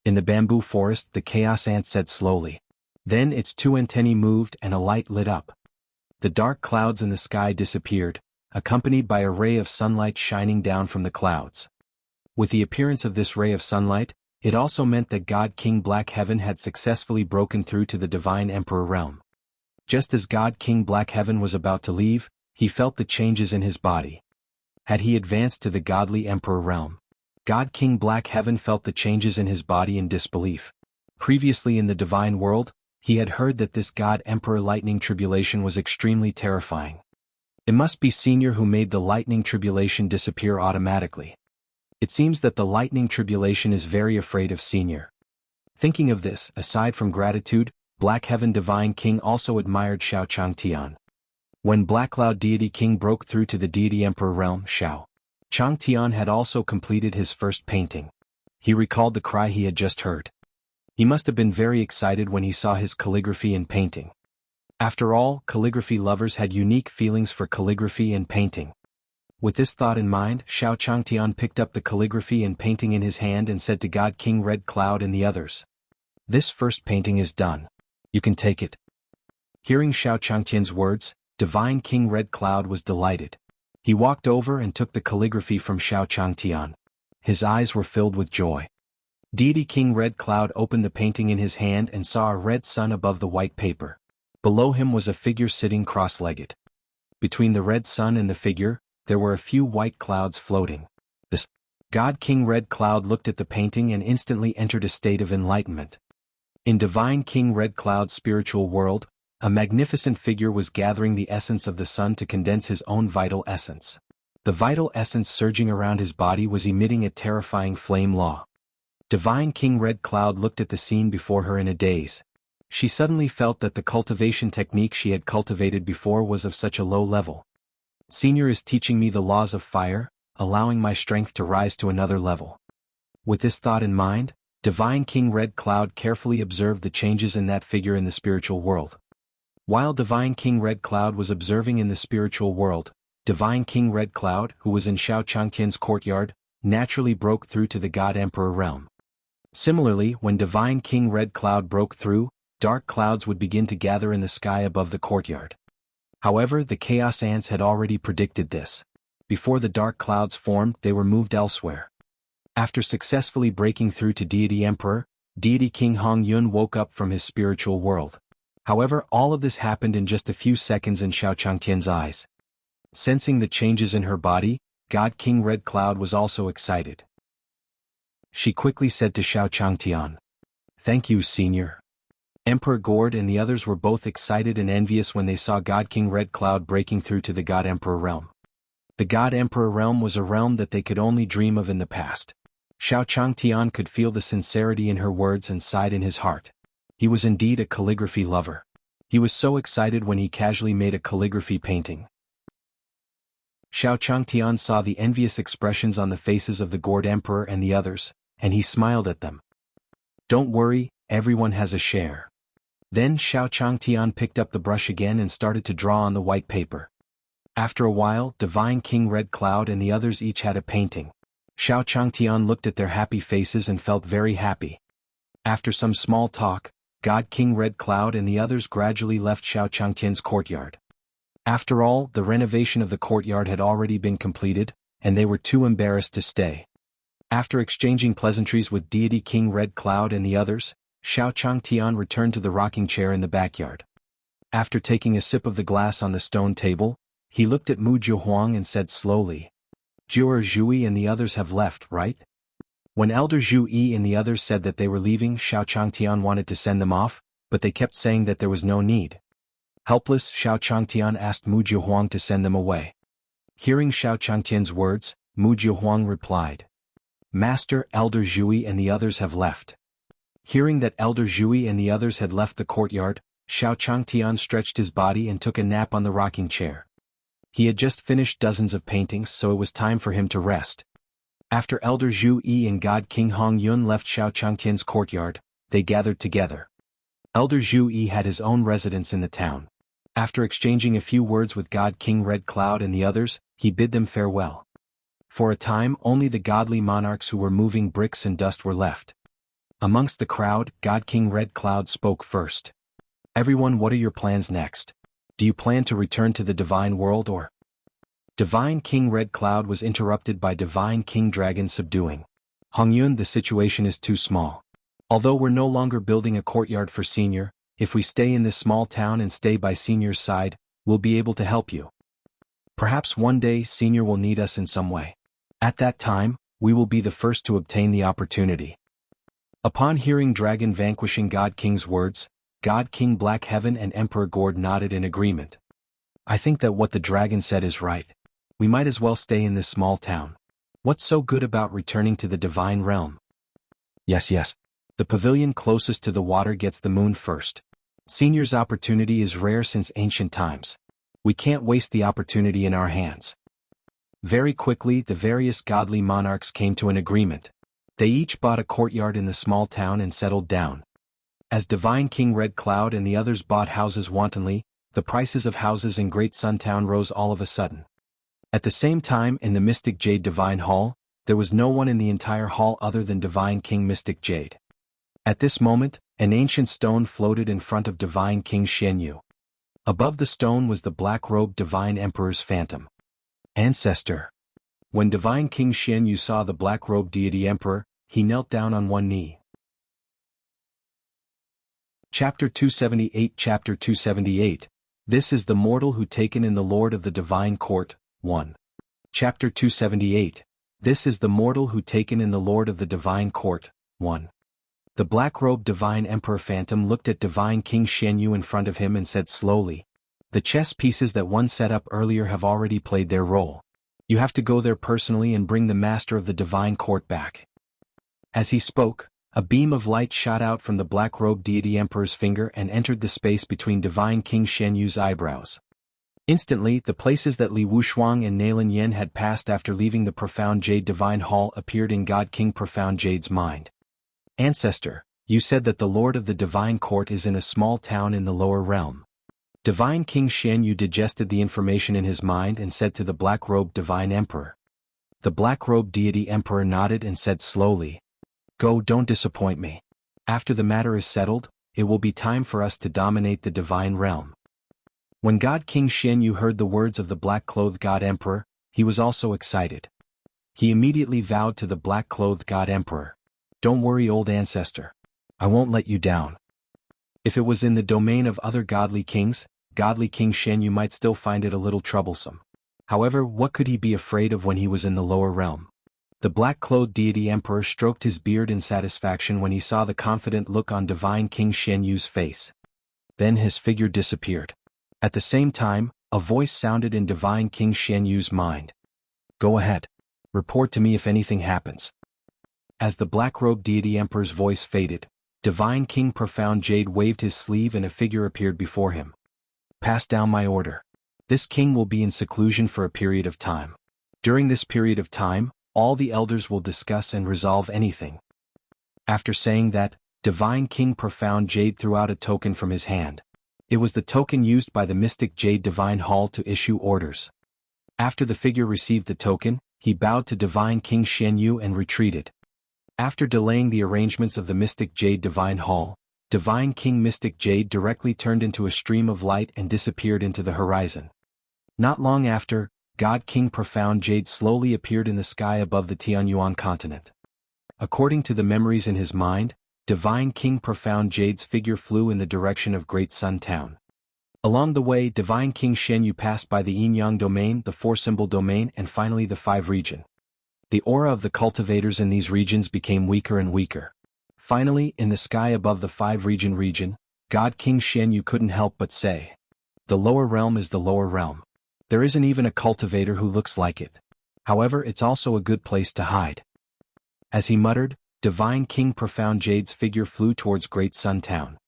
In the bamboo forest, the chaos ant said slowly. Then its two antennae moved and a light lit up. The dark clouds in the sky disappeared, accompanied by a ray of sunlight shining down from the clouds. With the appearance of this ray of sunlight, it also meant that God King Black Heaven had successfully broken through to the Divine Emperor realm. Just as God King Black Heaven was about to leave, he felt the changes in his body. Had he advanced to the godly Emperor realm? God King Black Heaven felt the changes in his body in disbelief. Previously in the divine world, he had heard that this God Emperor lightning tribulation was extremely terrifying. It must be Senior who made the lightning tribulation disappear automatically. It seems that the lightning tribulation is very afraid of Senior. Thinking of this, aside from gratitude, Black Heaven Divine King also admired Xiao Changtian. When Black Cloud Deity King broke through to the Deity Emperor realm, Xiao Changtian had also completed his first painting. He recalled the cry he had just heard. He must have been very excited when he saw his calligraphy and painting. After all, calligraphy lovers had unique feelings for calligraphy and painting. With this thought in mind, Xiao Changtian picked up the calligraphy and painting in his hand and said to God King Red Cloud and the others, "This first painting is done. You can take it." Hearing Xiao Changtian's words, Divine King Red Cloud was delighted. He walked over and took the calligraphy from Xiao Changtian. His eyes were filled with joy. Deity King Red Cloud opened the painting in his hand and saw a red sun above the white paper. Below him was a figure sitting cross-legged. Between the red sun and the figure, there were a few white clouds floating. This God King Red Cloud looked at the painting and instantly entered a state of enlightenment. In Divine King Red Cloud's spiritual world, a magnificent figure was gathering the essence of the sun to condense his own vital essence. The vital essence surging around his body was emitting a terrifying flame law. Divine King Red Cloud looked at the scene before her in a daze. She suddenly felt that the cultivation technique she had cultivated before was of such a low level. Senior is teaching me the laws of fire, allowing my strength to rise to another level. With this thought in mind, Divine King Red Cloud carefully observed the changes in that figure in the spiritual world. While Divine King Red Cloud was observing in the spiritual world, Divine King Red Cloud, who was in Xiao Changtian's courtyard, naturally broke through to the God Emperor realm. Similarly, when Divine King Red Cloud broke through, dark clouds would begin to gather in the sky above the courtyard. However, the Chaos Ants had already predicted this. Before the dark clouds formed, they were moved elsewhere. After successfully breaking through to Deity Emperor, Deity King Hong Yun woke up from his spiritual world. However, all of this happened in just a few seconds in Xiao Changtian's eyes. Sensing the changes in her body, God King Red Cloud was also excited. She quickly said to Xiao Changtian, "Thank you, Senior." Emperor Gord and the others were both excited and envious when they saw God King Red Cloud breaking through to the God Emperor realm. The God Emperor realm was a realm that they could only dream of in the past. Xiao Changtian could feel the sincerity in her words and sighed in his heart. He was indeed a calligraphy lover. He was so excited when he casually made a calligraphy painting. Xiao Changtian saw the envious expressions on the faces of the Gord Emperor and the others, and he smiled at them. "Don't worry, everyone has a share." Then Xiao Changtian picked up the brush again and started to draw on the white paper. After a while, Divine King Red Cloud and the others each had a painting. Xiao Changtian looked at their happy faces and felt very happy. After some small talk, God King Red Cloud and the others gradually left Xiao Changtian's courtyard. After all, the renovation of the courtyard had already been completed, and they were too embarrassed to stay. After exchanging pleasantries with Deity King Red Cloud and the others, Xiao Changtian returned to the rocking chair in the backyard. After taking a sip of the glass on the stone table, he looked at Mu Jiuhuang and said slowly, "Jiu'er Zhui and the others have left, right?" When Elder Zhu Yi and the others said that they were leaving, Xiao Changtian wanted to send them off, but they kept saying that there was no need. Helpless, Xiao Changtian asked Mu Jiuhuang to send them away. Hearing Xiao Changtian's words, Mu Jiuhuang replied, "Master, Elder Zhui and the others have left." Hearing that Elder Zhui and the others had left the courtyard, Xiao Changtian stretched his body and took a nap on the rocking chair. He had just finished dozens of paintings, so it was time for him to rest. After Elder Zhu Yi and God King Hong Yun left Xiao Changtian's courtyard, they gathered together. Elder Zhu Yi had his own residence in the town. After exchanging a few words with God King Red Cloud and the others, he bid them farewell. For a time, only the godly monarchs who were moving bricks and dust were left. Amongst the crowd, God King Red Cloud spoke first. "Everyone, what are your plans next? Do you plan to return to the divine world or?" Divine King Red Cloud was interrupted by Divine King Dragon subduing. "Hong Yun, the situation is too small. Although we're no longer building a courtyard for Senior, if we stay in this small town and stay by Senior's side, we'll be able to help you. Perhaps one day Senior will need us in some way. At that time, we will be the first to obtain the opportunity." Upon hearing Dragon vanquishing God King's words, God King Black Heaven and Emperor Gord nodded in agreement. "I think that what the dragon said is right. We might as well stay in this small town. What's so good about returning to the divine realm?" Yes. The pavilion closest to the water gets the moon first. Senior's opportunity is rare since ancient times. We can't waste the opportunity in our hands." Very quickly the various godly monarchs came to an agreement. They each bought a courtyard in the small town and settled down. As Divine King Red Cloud and the others bought houses wantonly, the prices of houses in Great Sun Town rose all of a sudden. At the same time in the Mystic Jade Divine Hall, there was no one in the entire hall other than Divine King Mystic Jade. At this moment, an ancient stone floated in front of Divine King Xianyu. Above the stone was the black-robed Divine Emperor's phantom. Ancestor. When Divine King Xianyu saw the black-robed deity emperor, he knelt down on one knee. Chapter 278. This is the mortal who taken in the Lord of the Divine Court, 1. Chapter 278. This is the mortal who taken in the Lord of the Divine Court, 1. The black-robed Divine Emperor Phantom looked at Divine King Xianyu in front of him and said slowly, "The chess pieces that one set up earlier have already played their role. You have to go there personally and bring the Master of the Divine Court back." As he spoke, a beam of light shot out from the black-robed deity Emperor's finger and entered the space between Divine King Xianyu's eyebrows. Instantly, the places that Li Wushuang and Nalin Yen had passed after leaving the Profound Jade Divine Hall appeared in God King Profound Jade's mind. "Ancestor, you said that the Lord of the Divine Court is in a small town in the lower realm." Divine King Xianyu digested the information in his mind and said to the black-robed Divine Emperor. The black-robed deity Emperor nodded and said slowly, "Go, don't disappoint me. After the matter is settled, it will be time for us to dominate the divine realm." When God King Xianyu heard the words of the black-clothed God Emperor, he was also excited. He immediately vowed to the black-clothed God Emperor, "Don't worry, old ancestor. I won't let you down." If it was in the domain of other godly kings, godly King Xianyu might still find it a little troublesome. However, what could he be afraid of when he was in the lower realm? The black-clothed deity Emperor stroked his beard in satisfaction when he saw the confident look on Divine King Xianyu's face. Then his figure disappeared. At the same time, a voice sounded in Divine King Xianyu's mind. "Go ahead. Report to me if anything happens." As the black-robed deity Emperor's voice faded, Divine King Profound Jade waved his sleeve and a figure appeared before him. "Pass down my order. This king will be in seclusion for a period of time. During this period of time, all the elders will discuss and resolve anything." After saying that, Divine King Profound Jade threw out a token from his hand. It was the token used by the Mystic Jade Divine Hall to issue orders. After the figure received the token, he bowed to Divine King Xianyu and retreated. After delaying the arrangements of the Mystic Jade Divine Hall, Divine King Mystic Jade directly turned into a stream of light and disappeared into the horizon. Not long after, God King Profound Jade slowly appeared in the sky above the Tianyuan continent. According to the memories in his mind, Divine King Profound Jade's figure flew in the direction of Great Sun Town. Along the way, Divine King Xianyu passed by the Yin-Yang domain, the four-symbol domain, and finally the five region. The aura of the cultivators in these regions became weaker and weaker. Finally, in the sky above the five-region, God King Xianyu couldn't help but say, "The lower realm is the lower realm. There isn't even a cultivator who looks like it. However, it's also a good place to hide." As he muttered, Divine King Profound Jade's figure flew towards Great Sun Town.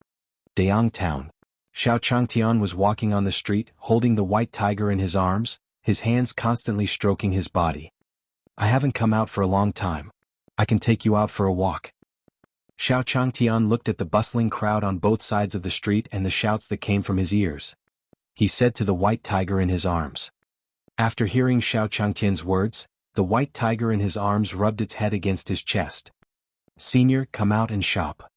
Dayang Town. Xiao Changtian was walking on the street, holding the white tiger in his arms, his hands constantly stroking his body. "I haven't come out for a long time. I can take you out for a walk." Xiao Changtian looked at the bustling crowd on both sides of the street and the shouts that came from his ears. He said to the white tiger in his arms. After hearing Xiao Changtian's words, the white tiger in his arms rubbed its head against his chest. "Senior, come out and shop."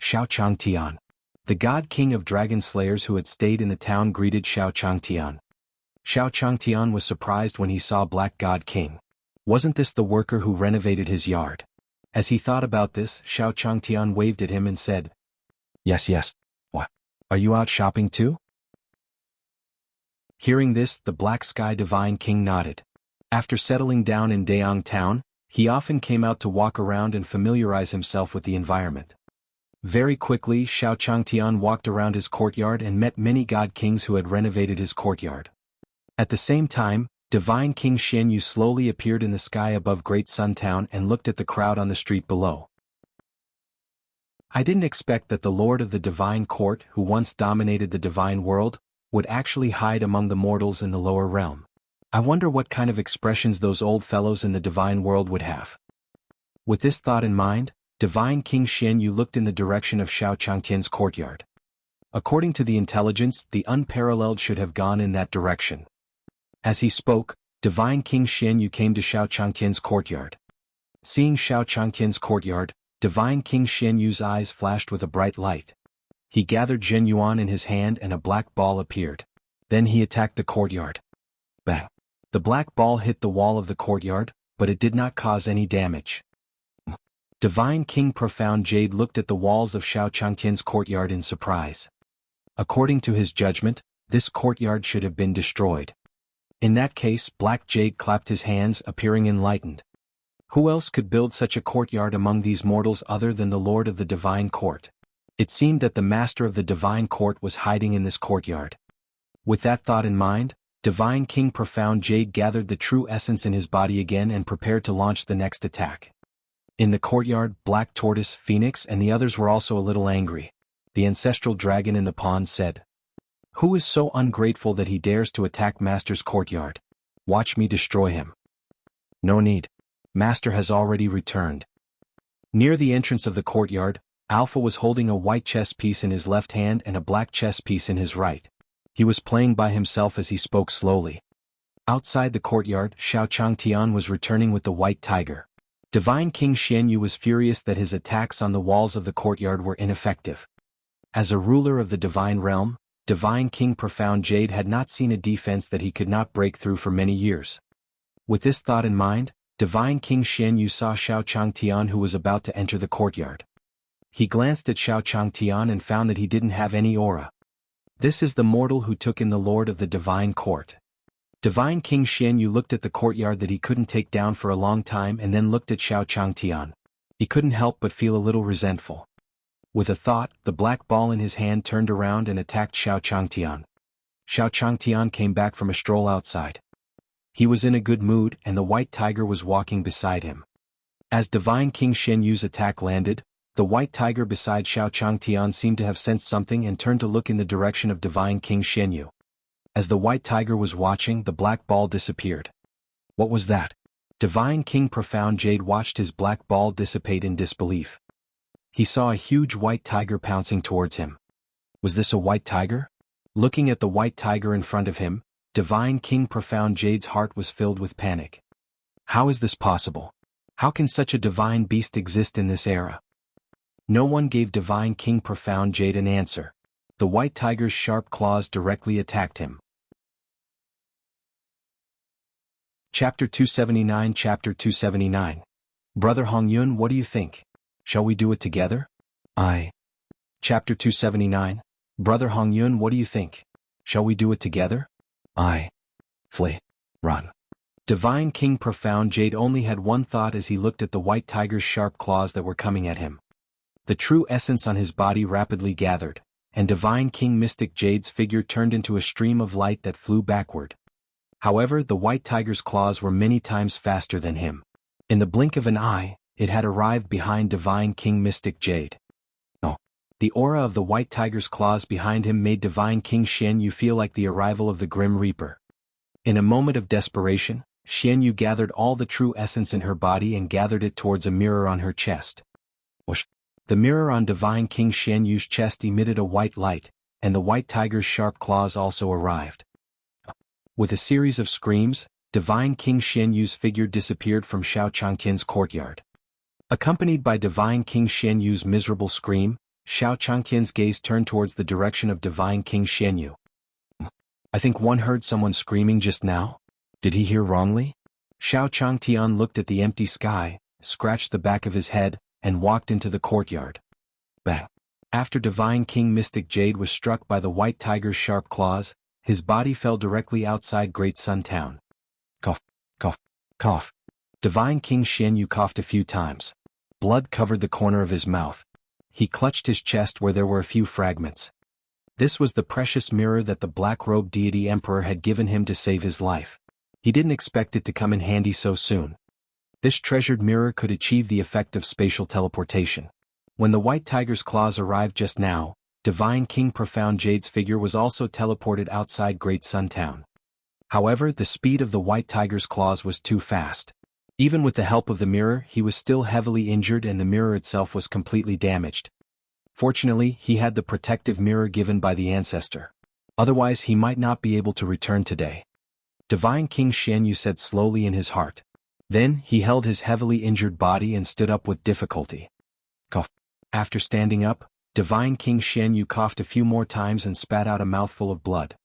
Xiao Changtian. The god king of dragon slayers who had stayed in the town greeted Xiao Changtian. Xiao Changtian was surprised when he saw Black God King. Wasn't this the worker who renovated his yard? As he thought about this, Xiao Changtian waved at him and said, Yes. What? Are you out shopping too? Hearing this, the Black Sky Divine King nodded. After settling down in Daeong town, he often came out to walk around and familiarize himself with the environment. Very quickly, Xiao Changtian walked around his courtyard and met many god kings who had renovated his courtyard. At the same time, Divine King Xianyu slowly appeared in the sky above Great Sun Town and looked at the crowd on the street below. I didn't expect that the Lord of the Divine Court, who once dominated the divine world, would actually hide among the mortals in the lower realm. I wonder what kind of expressions those old fellows in the divine world would have. With this thought in mind, Divine King Xianyu looked in the direction of Xiao Changtian's courtyard. According to the intelligence, the unparalleled should have gone in that direction. As he spoke, Divine King Xianyu came to Xiao Changtian's courtyard. Seeing Xiao Changtian's courtyard, Divine King Xianyu's eyes flashed with a bright light. He gathered Zhen Yuan in his hand and a black ball appeared. Then he attacked the courtyard. Bang! The black ball hit the wall of the courtyard, but it did not cause any damage. Divine King Profound Jade looked at the walls of Xiao Changtian's courtyard in surprise. According to his judgment, this courtyard should have been destroyed. In that case, Black Jade clapped his hands, appearing enlightened. Who else could build such a courtyard among these mortals other than the Lord of the Divine Court? It seemed that the Master of the Divine Court was hiding in this courtyard. With that thought in mind, Divine King Profound Jade gathered the true essence in his body again and prepared to launch the next attack. In the courtyard, Black Tortoise, Phoenix and the others were also a little angry. The ancestral dragon in the pond said, "Who is so ungrateful that he dares to attack Master's courtyard? Watch me destroy him." "No need. Master has already returned." Near the entrance of the courtyard, Alpha was holding a white chess piece in his left hand and a black chess piece in his right. He was playing by himself as he spoke slowly. Outside the courtyard, Xiao Changtian was returning with the white tiger. Divine King Xianyu was furious that his attacks on the walls of the courtyard were ineffective. As a ruler of the divine realm, Divine King Profound Jade had not seen a defense that he could not break through for many years. With this thought in mind, Divine King Xianyu saw Xiao Changtian who was about to enter the courtyard. He glanced at Xiao Changtian and found that he didn't have any aura. This is the mortal who took in the Lord of the Divine Court. Divine King Xianyu looked at the courtyard that he couldn't take down for a long time and then looked at Xiao Changtian. He couldn't help but feel a little resentful. With a thought, the black ball in his hand turned around and attacked Xiao Changtian. Xiao Changtian came back from a stroll outside. He was in a good mood and the white tiger was walking beside him. As Divine King Xianyu's attack landed, the white tiger beside Xiao Changtian seemed to have sensed something and turned to look in the direction of Divine King Xianyu. As the white tiger was watching, the black ball disappeared. What was that? Divine King Profound Jade watched his black ball dissipate in disbelief. He saw a huge white tiger pouncing towards him. Was this a white tiger? Looking at the white tiger in front of him, Divine King Profound Jade's heart was filled with panic. How is this possible? How can such a divine beast exist in this era? No one gave Divine King Profound Jade an answer. The white tiger's sharp claws directly attacked him. Chapter 279 Chapter 279 Brother Hongyun, what do you think? Shall we do it together? I. Chapter 279 Brother Hongyun, what do you think? Shall we do it together? I. Flee. Run. Divine King Profound Jade only had one thought as he looked at the white tiger's sharp claws that were coming at him. The true essence on his body rapidly gathered, and Divine King Mystic Jade's figure turned into a stream of light that flew backward. However, the white tiger's claws were many times faster than him. In the blink of an eye, it had arrived behind Divine King Mystic Jade. Oh! The aura of the white tiger's claws behind him made Divine King Xianyu feel like the arrival of the Grim Reaper. In a moment of desperation, Xianyu gathered all the true essence in her body and gathered it towards a mirror on her chest. Whoosh! The mirror on Divine King Xianyu's chest emitted a white light, and the white tiger's sharp claws also arrived. With a series of screams, Divine King Xianyu's figure disappeared from Xiao Changtian's courtyard. Accompanied by Divine King Xianyu's miserable scream, Xiao Changtian's gaze turned towards the direction of Divine King Xianyu. I think one heard someone screaming just now. Did he hear wrongly? Xiao Changtian looked at the empty sky, scratched the back of his head, and walked into the courtyard. Bang! After Divine King Mystic Jade was struck by the white tiger's sharp claws, his body fell directly outside Great Sun Town. Cough, cough, cough. Divine King Xianyu coughed a few times. Blood covered the corner of his mouth. He clutched his chest where there were a few fragments. This was the precious mirror that the black-robed deity emperor had given him to save his life. He didn't expect it to come in handy so soon. This treasured mirror could achieve the effect of spatial teleportation. When the white tiger's claws arrived just now, Divine King Profound Jade's figure was also teleported outside Great Sun Town. However, the speed of the white tiger's claws was too fast. Even with the help of the mirror, he was still heavily injured and the mirror itself was completely damaged. Fortunately, he had the protective mirror given by the ancestor. Otherwise he might not be able to return today. Divine King Xianyu said slowly in his heart. Then, he held his heavily injured body and stood up with difficulty. Cough. After standing up, Divine King Xianyu coughed a few more times and spat out a mouthful of blood.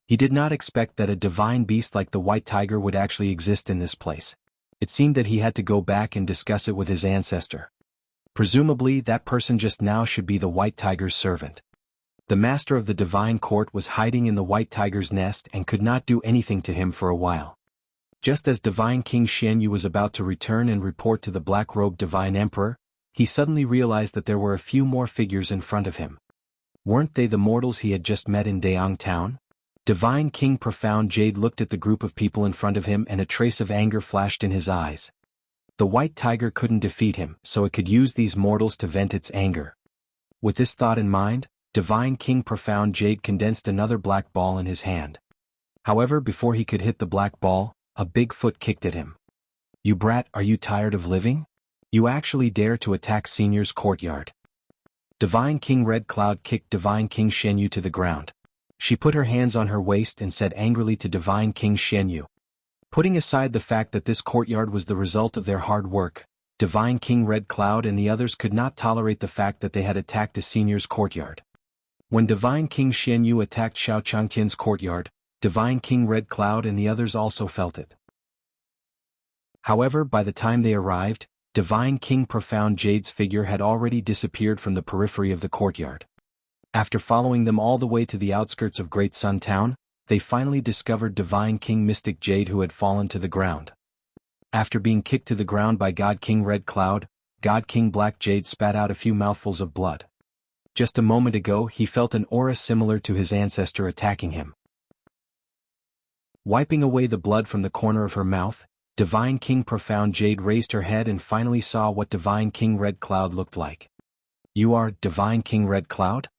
He did not expect that a divine beast like the white tiger would actually exist in this place. It seemed that he had to go back and discuss it with his ancestor. Presumably, that person just now should be the white tiger's servant. The master of the divine court was hiding in the white tiger's nest and could not do anything to him for a while. Just as Divine King Xianyu was about to return and report to the black-robed divine emperor, he suddenly realized that there were a few more figures in front of him. Weren't they the mortals he had just met in Daong Town? Divine King Profound Jade looked at the group of people in front of him and a trace of anger flashed in his eyes. The white tiger couldn't defeat him, so it could use these mortals to vent its anger. With this thought in mind, Divine King Profound Jade condensed another black ball in his hand. However, before he could hit the black ball, a big foot kicked at him. "You brat, are you tired of living? You actually dare to attack Senior's courtyard." Divine King Red Cloud kicked Divine King Xianyu to the ground. She put her hands on her waist and said angrily to Divine King Xianyu. Putting aside the fact that this courtyard was the result of their hard work, Divine King Red Cloud and the others could not tolerate the fact that they had attacked a senior's courtyard. When Divine King Xianyu attacked Xiao Changtian's courtyard, Divine King Red Cloud and the others also felt it. However, by the time they arrived, Divine King Profound Jade's figure had already disappeared from the periphery of the courtyard. After following them all the way to the outskirts of Great Sun Town, they finally discovered Divine King Mystic Jade who had fallen to the ground. After being kicked to the ground by God King Red Cloud, God King Black Jade spat out a few mouthfuls of blood. Just a moment ago he felt an aura similar to his ancestor attacking him. Wiping away the blood from the corner of her mouth, Divine King Profound Jade raised her head and finally saw what Divine King Red Cloud looked like. "You are Divine King Red Cloud?"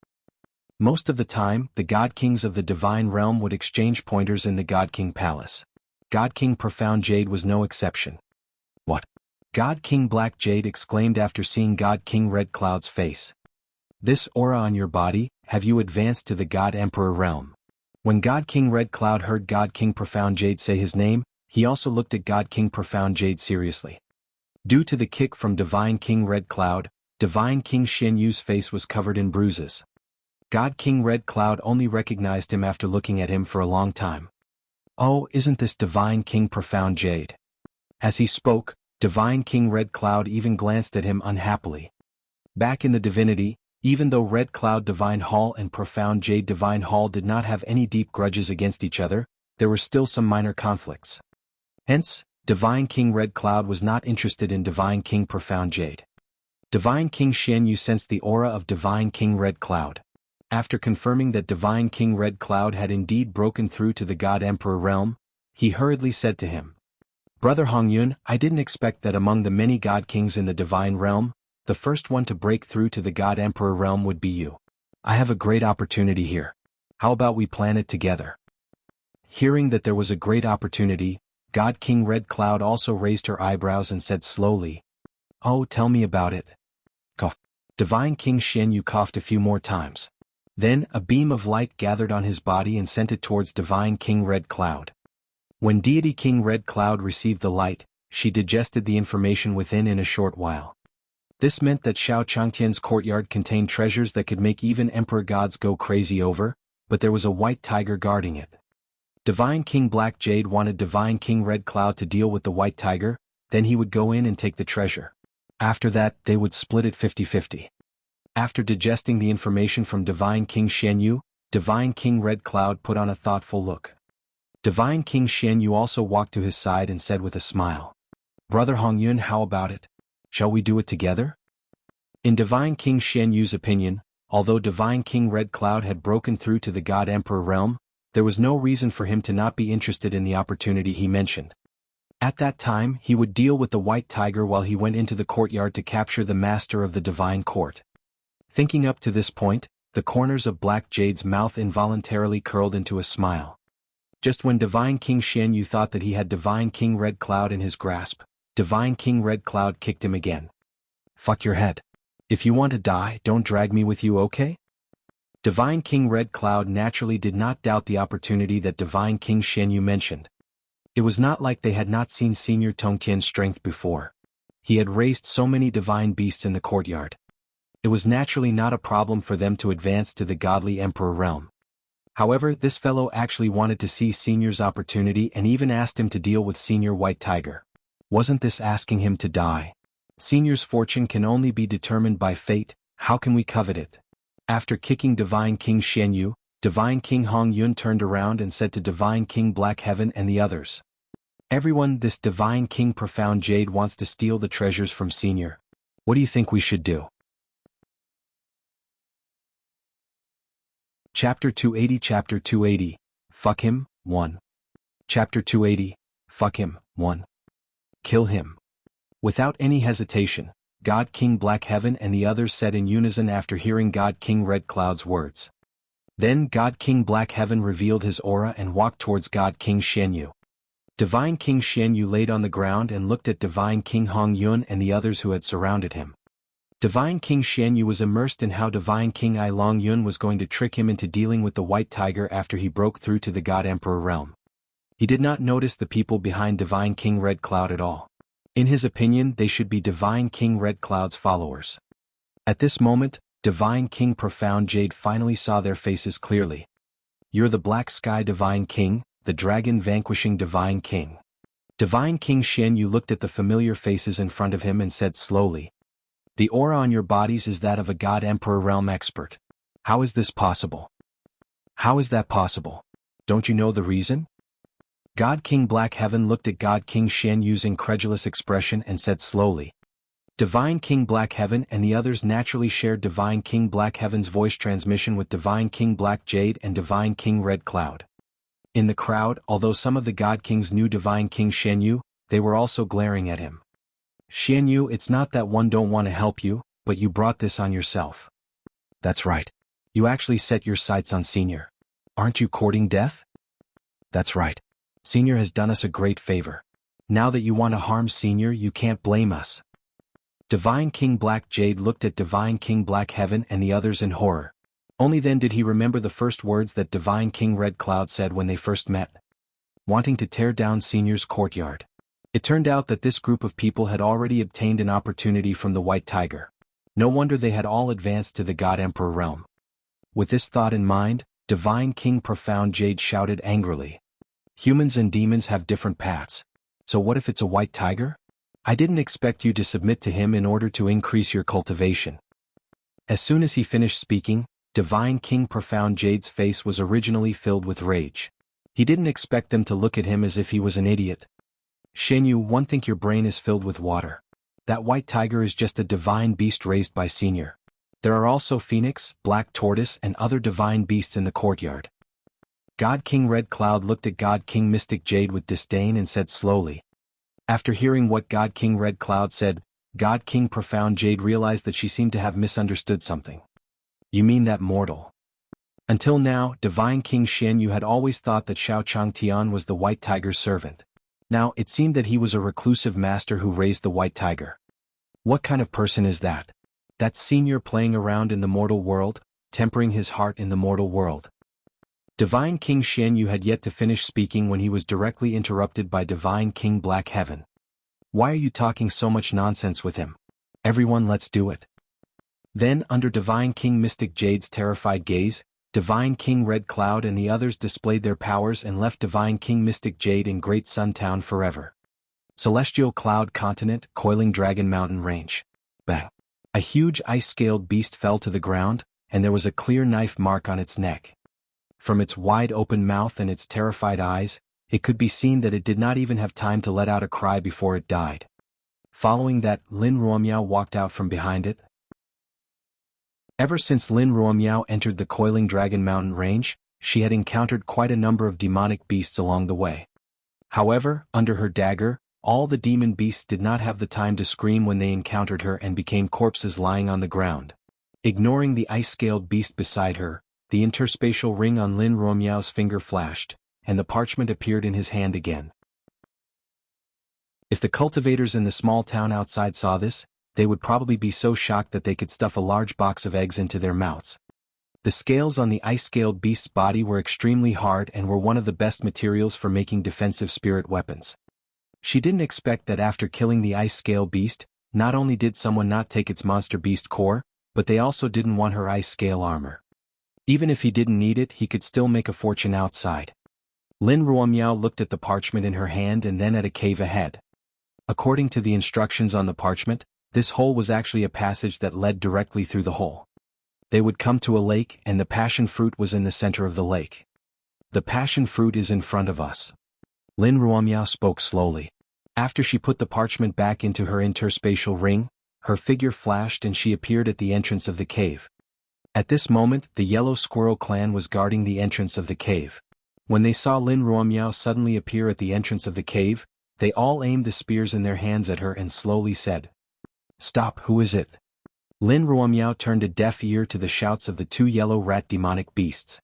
Most of the time, the God Kings of the Divine Realm would exchange pointers in the God King Palace. God King Profound Jade was no exception. "What?" God King Black Jade exclaimed after seeing God King Red Cloud's face. "This aura on your body, have you advanced to the God Emperor realm?" When God King Red Cloud heard God King Profound Jade say his name, he also looked at God King Profound Jade seriously. Due to the kick from Divine King Red Cloud, Divine King Xianyu's face was covered in bruises. God King Red Cloud only recognized him after looking at him for a long time. "Oh, isn't this Divine King Profound Jade?" As he spoke, Divine King Red Cloud even glanced at him unhappily. Back in the divinity, even though Red Cloud Divine Hall and Profound Jade Divine Hall did not have any deep grudges against each other, there were still some minor conflicts. Hence, Divine King Red Cloud was not interested in Divine King Profound Jade. Divine King Xianyu sensed the aura of Divine King Red Cloud. After confirming that Divine King Red Cloud had indeed broken through to the God Emperor realm, he hurriedly said to him, "Brother Hongyun, I didn't expect that among the many God Kings in the Divine Realm, the first one to break through to the God Emperor realm would be you. I have a great opportunity here. How about we plan it together?" Hearing that there was a great opportunity, God King Red Cloud also raised her eyebrows and said slowly, "Oh, tell me about it." Cough. Divine King Xianyu coughed a few more times. Then, a beam of light gathered on his body and sent it towards Divine King Red Cloud. When Deity King Red Cloud received the light, she digested the information within in a short while. This meant that Xiao Changtian's courtyard contained treasures that could make even Emperor gods go crazy over, but there was a white tiger guarding it. Divine King Black Jade wanted Divine King Red Cloud to deal with the white tiger, then he would go in and take the treasure. After that, they would split it 50-50. After digesting the information from Divine King Xianyu, Divine King Red Cloud put on a thoughtful look. Divine King Xianyu also walked to his side and said with a smile, "Brother Hongyun, how about it? Shall we do it together?" In Divine King Xianyu's opinion, although Divine King Red Cloud had broken through to the God Emperor realm, there was no reason for him to not be interested in the opportunity he mentioned. At that time, he would deal with the White Tiger while he went into the courtyard to capture the master of the Divine Court. Thinking up to this point, the corners of Black Jade's mouth involuntarily curled into a smile. Just when Divine King Xianyu thought that he had Divine King Red Cloud in his grasp, Divine King Red Cloud kicked him again. "Fuck your head. If you want to die, don't drag me with you, okay?" Divine King Red Cloud naturally did not doubt the opportunity that Divine King Xianyu mentioned. It was not like they had not seen Senior Tongtian's strength before. He had raised so many divine beasts in the courtyard. It was naturally not a problem for them to advance to the godly Emperor realm. However, this fellow actually wanted to see Senior's opportunity and even asked him to deal with Senior White Tiger. Wasn't this asking him to die? Senior's fortune can only be determined by fate, how can we covet it? After kicking Divine King Xianyu, Divine King Hongyun turned around and said to Divine King Black Heaven and the others, "Everyone, this Divine King Profound Jade wants to steal the treasures from Senior. What do you think we should do?" Chapter 280 Fuck Him, 1. Chapter 280, Fuck Him, 1. Kill him. Without any hesitation, God King Black Heaven and the others said in unison after hearing God King Red Cloud's words. Then God King Black Heaven revealed his aura and walked towards God King Xianyu. Divine King Xianyu laid on the ground and looked at Divine King Hongyun and the others who had surrounded him. Divine King Xianyu was immersed in how Divine King I Long Yun was going to trick him into dealing with the White Tiger after he broke through to the God Emperor realm. He did not notice the people behind Divine King Red Cloud at all. In his opinion, they should be Divine King Red Cloud's followers. At this moment, Divine King Profound Jade finally saw their faces clearly. "You're the Black Sky Divine King, the dragon vanquishing Divine King." Divine King Xianyu looked at the familiar faces in front of him and said slowly, "The aura on your bodies is that of a God Emperor realm expert. How is this possible? How is that possible? Don't you know the reason?" God King Black Heaven looked at God King Xianyu's incredulous expression and said slowly. Divine King Black Heaven and the others naturally shared Divine King Black Heaven's voice transmission with Divine King Black Jade and Divine King Red Cloud. In the crowd, although some of the God Kings knew Divine King Xianyu, they were also glaring at him. "Xianyu, it's not that one don't want to help you, but you brought this on yourself." "That's right. You actually set your sights on Senior. Aren't you courting death?" "That's right. Senior has done us a great favor. Now that you want to harm Senior, you can't blame us." Divine King Black Jade looked at Divine King Black Heaven and the others in horror. Only then did he remember the first words that Divine King Red Cloud said when they first met. Wanting to tear down Senior's courtyard. It turned out that this group of people had already obtained an opportunity from the White Tiger. No wonder they had all advanced to the God Emperor realm. With this thought in mind, Divine King Profound Jade shouted angrily. "Humans and demons have different paths. So what if it's a White Tiger? I didn't expect you to submit to him in order to increase your cultivation." As soon as he finished speaking, Divine King Profound Jade's face was originally filled with rage. He didn't expect them to look at him as if he was an idiot. "Xianyu, one think your brain is filled with water. That White Tiger is just a divine beast raised by Senior. There are also Phoenix, Black Tortoise and other divine beasts in the courtyard." God King Red Cloud looked at God King Mystic Jade with disdain and said slowly. After hearing what God King Red Cloud said, God King Profound Jade realized that she seemed to have misunderstood something. "You mean that mortal?" Until now, Divine King Xianyu had always thought that Xiao Changtian was the White Tiger's servant. Now, it seemed that he was a reclusive master who raised the White Tiger. What kind of person is that? That Senior playing around in the mortal world, tempering his heart in the mortal world. Divine King Xianyu had yet to finish speaking when he was directly interrupted by Divine King Black Heaven. "Why are you talking so much nonsense with him? Everyone, let's do it." Then, under Divine King Mystic Jade's terrified gaze, Divine King Red Cloud and the others displayed their powers and left Divine King Mystic Jade in Great Sun Town forever. Celestial Cloud Continent, Coiling Dragon Mountain Range. Bang. A huge ice-scaled beast fell to the ground, and there was a clear knife mark on its neck. From its wide-open mouth and its terrified eyes, it could be seen that it did not even have time to let out a cry before it died. Following that, Lin Ruomiao walked out from behind it. Ever since Lin Ruomiao entered the Coiling Dragon Mountain range, she had encountered quite a number of demonic beasts along the way. However, under her dagger, all the demon beasts did not have the time to scream when they encountered her and became corpses lying on the ground. Ignoring the ice-scaled beast beside her, the interspatial ring on Lin Ruomiao's finger flashed, and the parchment appeared in his hand again. If the cultivators in the small town outside saw this, they would probably be so shocked that they could stuff a large box of eggs into their mouths. The scales on the ice-scaled beast's body were extremely hard and were one of the best materials for making defensive spirit weapons. She didn't expect that after killing the ice-scale beast, not only did someone not take its monster beast core, but they also didn't want her ice-scale armor. Even if he didn't need it, he could still make a fortune outside. Lin Ruomiao looked at the parchment in her hand and then at a cave ahead. According to the instructions on the parchment, this hole was actually a passage that led directly through the hole. They would come to a lake, and the passion fruit was in the center of the lake. The passion fruit is in front of us. Lin Ruomiao spoke slowly. After she put the parchment back into her interspatial ring, her figure flashed and she appeared at the entrance of the cave. At this moment, the Yellow Squirrel clan was guarding the entrance of the cave. When they saw Lin Ruomiao suddenly appear at the entrance of the cave, they all aimed the spears in their hands at her and slowly said, "Stop, who is it?" Lin Ruomiao turned a deaf ear to the shouts of the two yellow rat demonic beasts.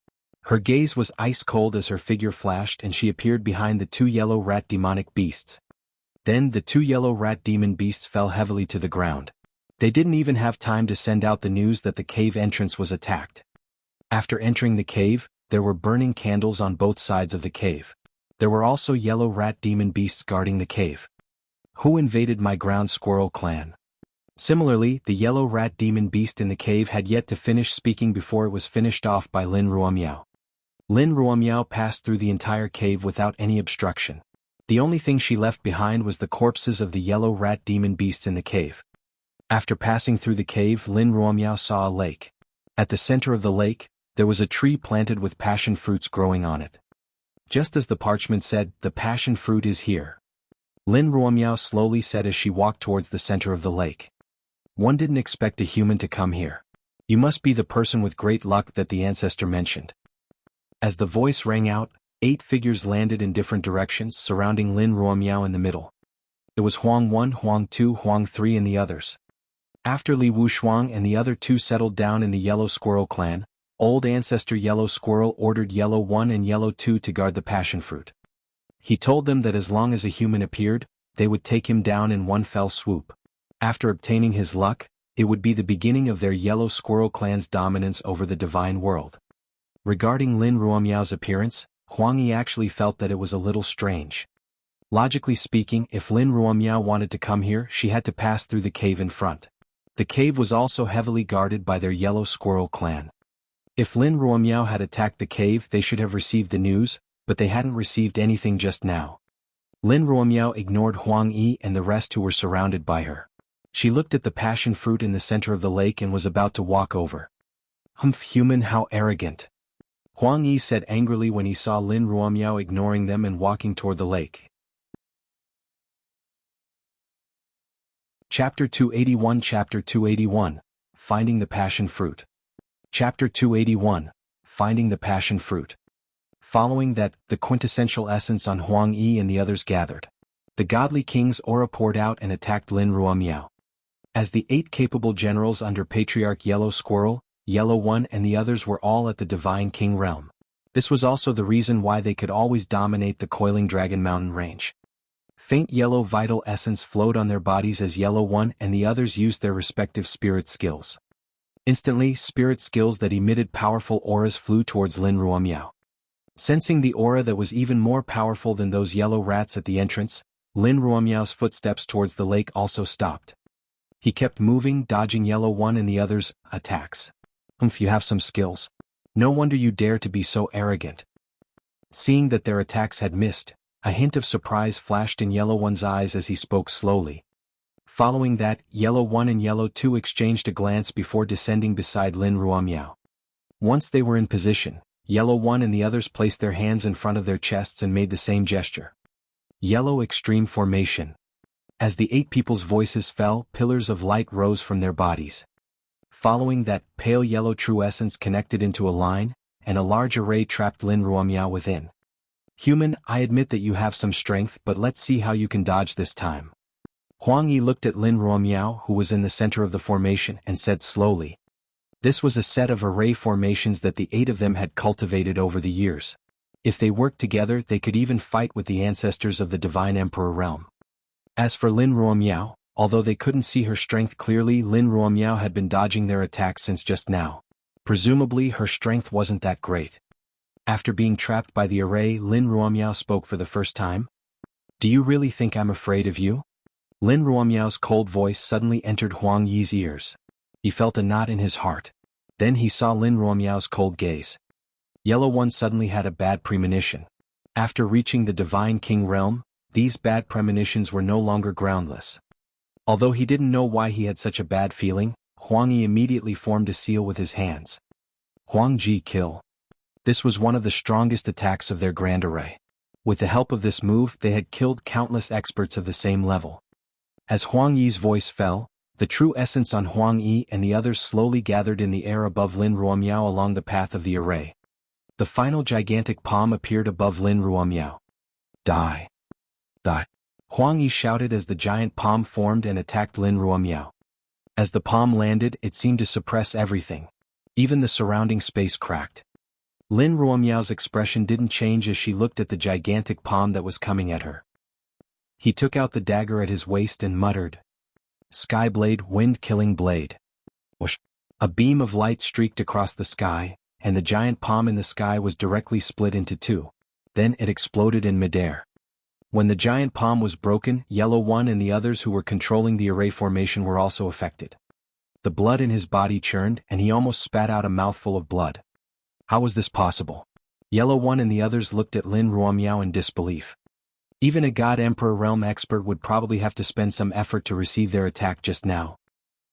Her gaze was ice-cold as her figure flashed and she appeared behind the two yellow rat demonic beasts. Then the two yellow rat demon beasts fell heavily to the ground. They didn't even have time to send out the news that the cave entrance was attacked. After entering the cave, there were burning candles on both sides of the cave. There were also yellow rat demon beasts guarding the cave. Who invaded my ground squirrel clan? Similarly, the yellow rat demon beast in the cave had yet to finish speaking before it was finished off by Lin Ruomiao. Lin Ruomiao passed through the entire cave without any obstruction. The only thing she left behind was the corpses of the yellow rat demon beasts in the cave. After passing through the cave, Lin Ruomiao saw a lake. At the center of the lake, there was a tree planted with passion fruits growing on it. Just as the parchment said, the passion fruit is here. Lin Ruomiao slowly said as she walked towards the center of the lake. One didn't expect a human to come here. You must be the person with great luck that the ancestor mentioned. As the voice rang out, 8 figures landed in different directions, surrounding Lin Ruomiao in the middle. It was Huang 1, Huang 2, Huang 3 and the others. After Li Wushuang and the other 2 settled down in the Yellow Squirrel clan, Old Ancestor Yellow Squirrel ordered Yellow 1 and Yellow 2 to guard the passion fruit. He told them that as long as a human appeared, they would take him down in one fell swoop. After obtaining his luck, it would be the beginning of their Yellow Squirrel clan's dominance over the divine world. Regarding Lin Ruomiao's appearance, Huang Yi actually felt that it was a little strange. Logically speaking, if Lin Ruomiao wanted to come here, she had to pass through the cave in front. The cave was also heavily guarded by their Yellow Squirrel clan. If Lin Ruomiao had attacked the cave, they should have received the news, but they hadn't received anything just now. Lin Ruomiao ignored Huang Yi and the rest who were surrounded by her. She looked at the passion fruit in the center of the lake and was about to walk over. "Humph, human, how arrogant!" Huang Yi said angrily when he saw Lin Ruomiao ignoring them and walking toward the lake. Chapter 281 Finding the Passion Fruit. Chapter 281 Finding the Passion Fruit. Following that, the quintessential essence on Huang Yi and the others gathered. The godly king's aura poured out and attacked Lin Ruomiao. As the 8 capable generals under Patriarch Yellow Squirrel, Yellow 1 and the others were all at the Divine King realm. This was also the reason why they could always dominate the Coiling Dragon Mountain range. Faint yellow vital essence flowed on their bodies as Yellow 1 and the others used their respective spirit skills. Instantly, spirit skills that emitted powerful auras flew towards Lin Ruomiao. Sensing the aura that was even more powerful than those yellow rats at the entrance, Lin Ruomiao's footsteps towards the lake also stopped. He kept moving, dodging Yellow 1 and the others' attacks. "Humph, you have some skills. No wonder you dare to be so arrogant." Seeing that their attacks had missed, a hint of surprise flashed in Yellow 1's eyes as he spoke slowly. Following that, Yellow 1 and Yellow 2 exchanged a glance before descending beside Lin Ruomiao. Once they were in position, Yellow 1 and the others placed their hands in front of their chests and made the same gesture. Yellow Extreme Formation. As the 8 people's voices fell, pillars of light rose from their bodies. Following that, pale yellow true essence connected into a line, and a large array trapped Lin Ruomiao within. Human, I admit that you have some strength, but let's see how you can dodge this time. Huang Yi looked at Lin Ruomiao, who was in the center of the formation, and said slowly. This was a set of array formations that the 8 of them had cultivated over the years. If they worked together, they could even fight with the ancestors of the Divine Emperor realm. As for Lin Ruomiao, although they couldn't see her strength clearly, Lin Ruomiao had been dodging their attacks since just now. Presumably her strength wasn't that great. After being trapped by the array, Lin Ruomiao spoke for the first time. Do you really think I'm afraid of you? Lin Ruomiao's cold voice suddenly entered Huang Yi's ears. He felt a knot in his heart. Then he saw Lin Ruomiao's cold gaze. Yellow 1 suddenly had a bad premonition. After reaching the Divine King realm, these bad premonitions were no longer groundless. Although he didn't know why he had such a bad feeling, Huang Yi immediately formed a seal with his hands. Huang Ji kill. This was one of the strongest attacks of their grand array. With the help of this move, they had killed countless experts of the same level. As Huang Yi's voice fell, the true essence on Huang Yi and the others slowly gathered in the air above Lin Ruomiao along the path of the array. The final gigantic palm appeared above Lin Ruomiao. Die. Die. Huang Yi shouted as the giant palm formed and attacked Lin Ruomiao. As the palm landed, it seemed to suppress everything. Even the surrounding space cracked. Lin Ruomiao's expression didn't change as she looked at the gigantic palm that was coming at her. He took out the dagger at his waist and muttered. Sky blade, wind-killing blade. Whoosh. A beam of light streaked across the sky, and the giant palm in the sky was directly split into 2. Then it exploded in midair. When the giant palm was broken, Yellow 1 and the others who were controlling the array formation were also affected. The blood in his body churned, and he almost spat out a mouthful of blood. How was this possible? Yellow 1 and the others looked at Lin Ruomiao in disbelief. Even a God Emperor realm expert would probably have to spend some effort to receive their attack just now.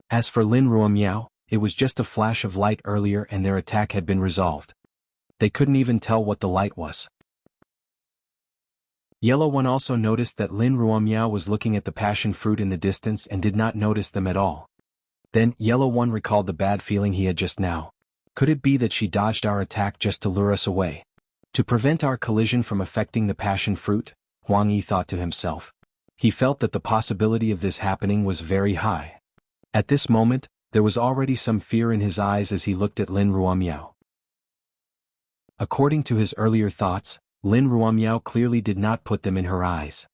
As for Lin Ruomiao, it was just a flash of light earlier and their attack had been resolved. They couldn't even tell what the light was. Yellow 1 also noticed that Lin Ruomiao was looking at the passion fruit in the distance and did not notice them at all. Then, Yellow 1 recalled the bad feeling he had just now. Could it be that she dodged our attack just to lure us away? To prevent our collision from affecting the passion fruit? Huang Yi thought to himself. He felt that the possibility of this happening was very high. At this moment, there was already some fear in his eyes as he looked at Lin Ruomiao. According to his earlier thoughts, Lin Ruomiao clearly did not put them in her eyes.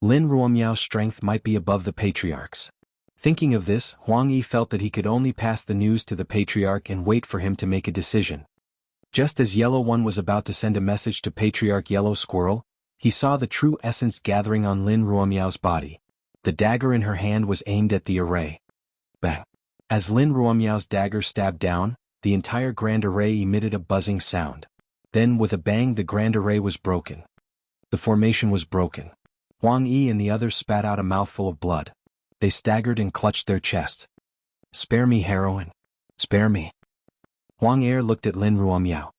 Lin Ruomiao's strength might be above the patriarch's. Thinking of this, Huang Yi felt that he could only pass the news to the patriarch and wait for him to make a decision. Just as Yellow 1 was about to send a message to Patriarch Yellow Squirrel, he saw the true essence gathering on Lin Ruomiao's body. The dagger in her hand was aimed at the array. Bang! As Lin Ruomiao's dagger stabbed down, the entire grand array emitted a buzzing sound. Then with a bang the grand array was broken. The formation was broken. Huang Yi and the others spat out a mouthful of blood. They staggered and clutched their chests. Spare me, heroine. Spare me. Huang Yi looked at Lin Ruomiao.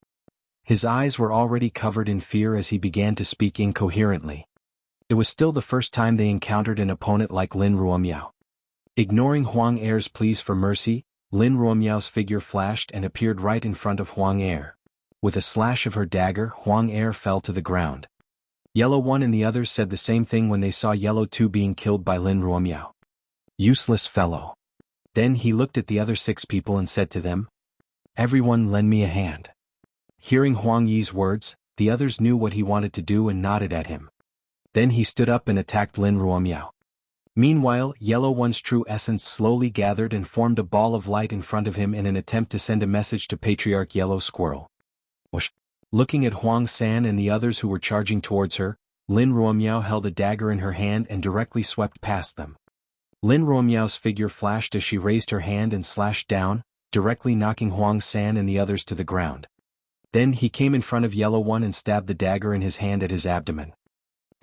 His eyes were already covered in fear as he began to speak incoherently. It was still the first time they encountered an opponent like Lin Ruomiao. Ignoring Huang Yi's pleas for mercy, Lin Ruomiao's figure flashed and appeared right in front of Huang Yi. With a slash of her dagger, Huang Yi fell to the ground. Yellow 1 and the others said the same thing when they saw Yellow 2 being killed by Lin Ruomiao. Useless fellow. Then he looked at the other 6 people and said to them, Everyone lend me a hand. Hearing Huang Yi's words, the others knew what he wanted to do and nodded at him. Then he stood up and attacked Lin Ruomiao. Meanwhile, Yellow 1's true essence slowly gathered and formed a ball of light in front of him in an attempt to send a message to Patriarch Yellow Squirrel. Whoosh. Looking at Huang San and the others who were charging towards her, Lin Ruomiao held a dagger in her hand and directly swept past them. Lin Ruomiao's figure flashed as she raised her hand and slashed down, directly knocking Huang San and the others to the ground. Then he came in front of Yellow 1 and stabbed the dagger in his hand at his abdomen.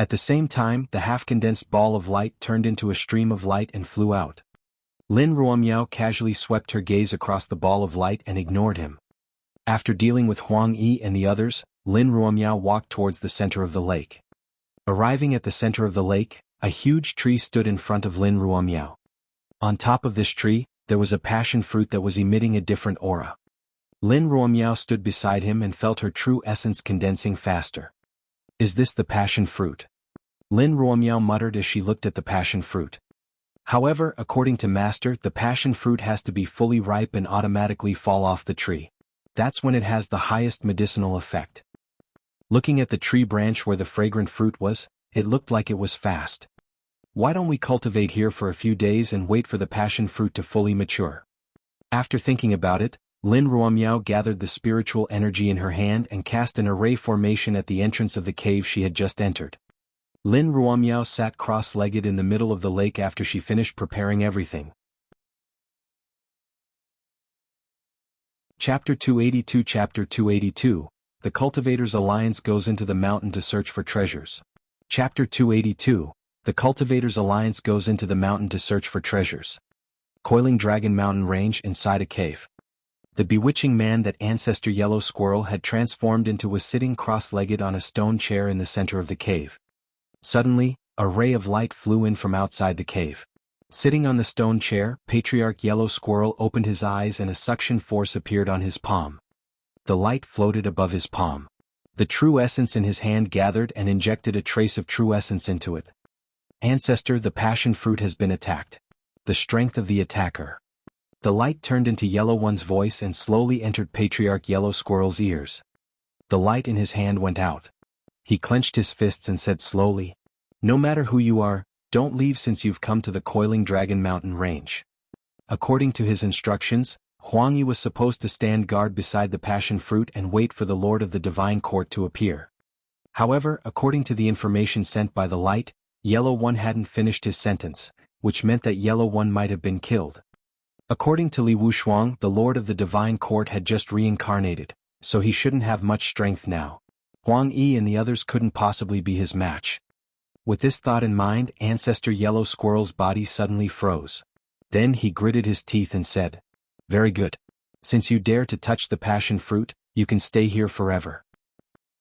At the same time, the half-condensed ball of light turned into a stream of light and flew out. Lin Ruomiao casually swept her gaze across the ball of light and ignored him. After dealing with Huang Yi and the others, Lin Ruomiao walked towards the center of the lake. Arriving at the center of the lake, a huge tree stood in front of Lin Ruomiao. On top of this tree, there was a passion fruit that was emitting a different aura. Lin Ruomiao stood beside him and felt her true essence condensing faster. Is this the passion fruit? Lin Ruomiao muttered as she looked at the passion fruit. However, according to Master, the passion fruit has to be fully ripe and automatically fall off the tree. That's when it has the highest medicinal effect. Looking at the tree branch where the fragrant fruit was, it looked like it was fast. Why don't we cultivate here for a few days and wait for the passion fruit to fully mature? After thinking about it, Lin Ruomiao gathered the spiritual energy in her hand and cast an array formation at the entrance of the cave she had just entered. Lin Ruomiao sat cross-legged in the middle of the lake after she finished preparing everything. Chapter 282 Chapter 282, The Cultivators' Alliance goes into the mountain to search for treasures. Chapter 282, The Cultivators' Alliance goes into the mountain to search for treasures. Coiling Dragon Mountain Range inside a cave. The bewitching man that Ancestor Yellow Squirrel had transformed into was sitting cross-legged on a stone chair in the center of the cave. Suddenly, a ray of light flew in from outside the cave. Sitting on the stone chair, Patriarch Yellow Squirrel opened his eyes and a suction force appeared on his palm. The light floated above his palm. The true essence in his hand gathered and injected a trace of true essence into it. Ancestor, the passion fruit has been attacked. The strength of the attacker. The light turned into Yellow One's voice and slowly entered Patriarch Yellow Squirrel's ears. The light in his hand went out. He clenched his fists and said slowly, "No matter who you are, don't leave since you've come to the Coiling Dragon Mountain Range." According to his instructions, Huang Yi was supposed to stand guard beside the passion fruit and wait for the Lord of the Divine Court to appear. However, according to the information sent by the light, Yellow One hadn't finished his sentence, which meant that Yellow One might have been killed. According to Li Wushuang, the Lord of the Divine Court had just reincarnated, so he shouldn't have much strength now. Huang Yi and the others couldn't possibly be his match. With this thought in mind, Ancestor Yellow Squirrel's body suddenly froze. Then he gritted his teeth and said, "Very good. Since you dare to touch the passion fruit, you can stay here forever."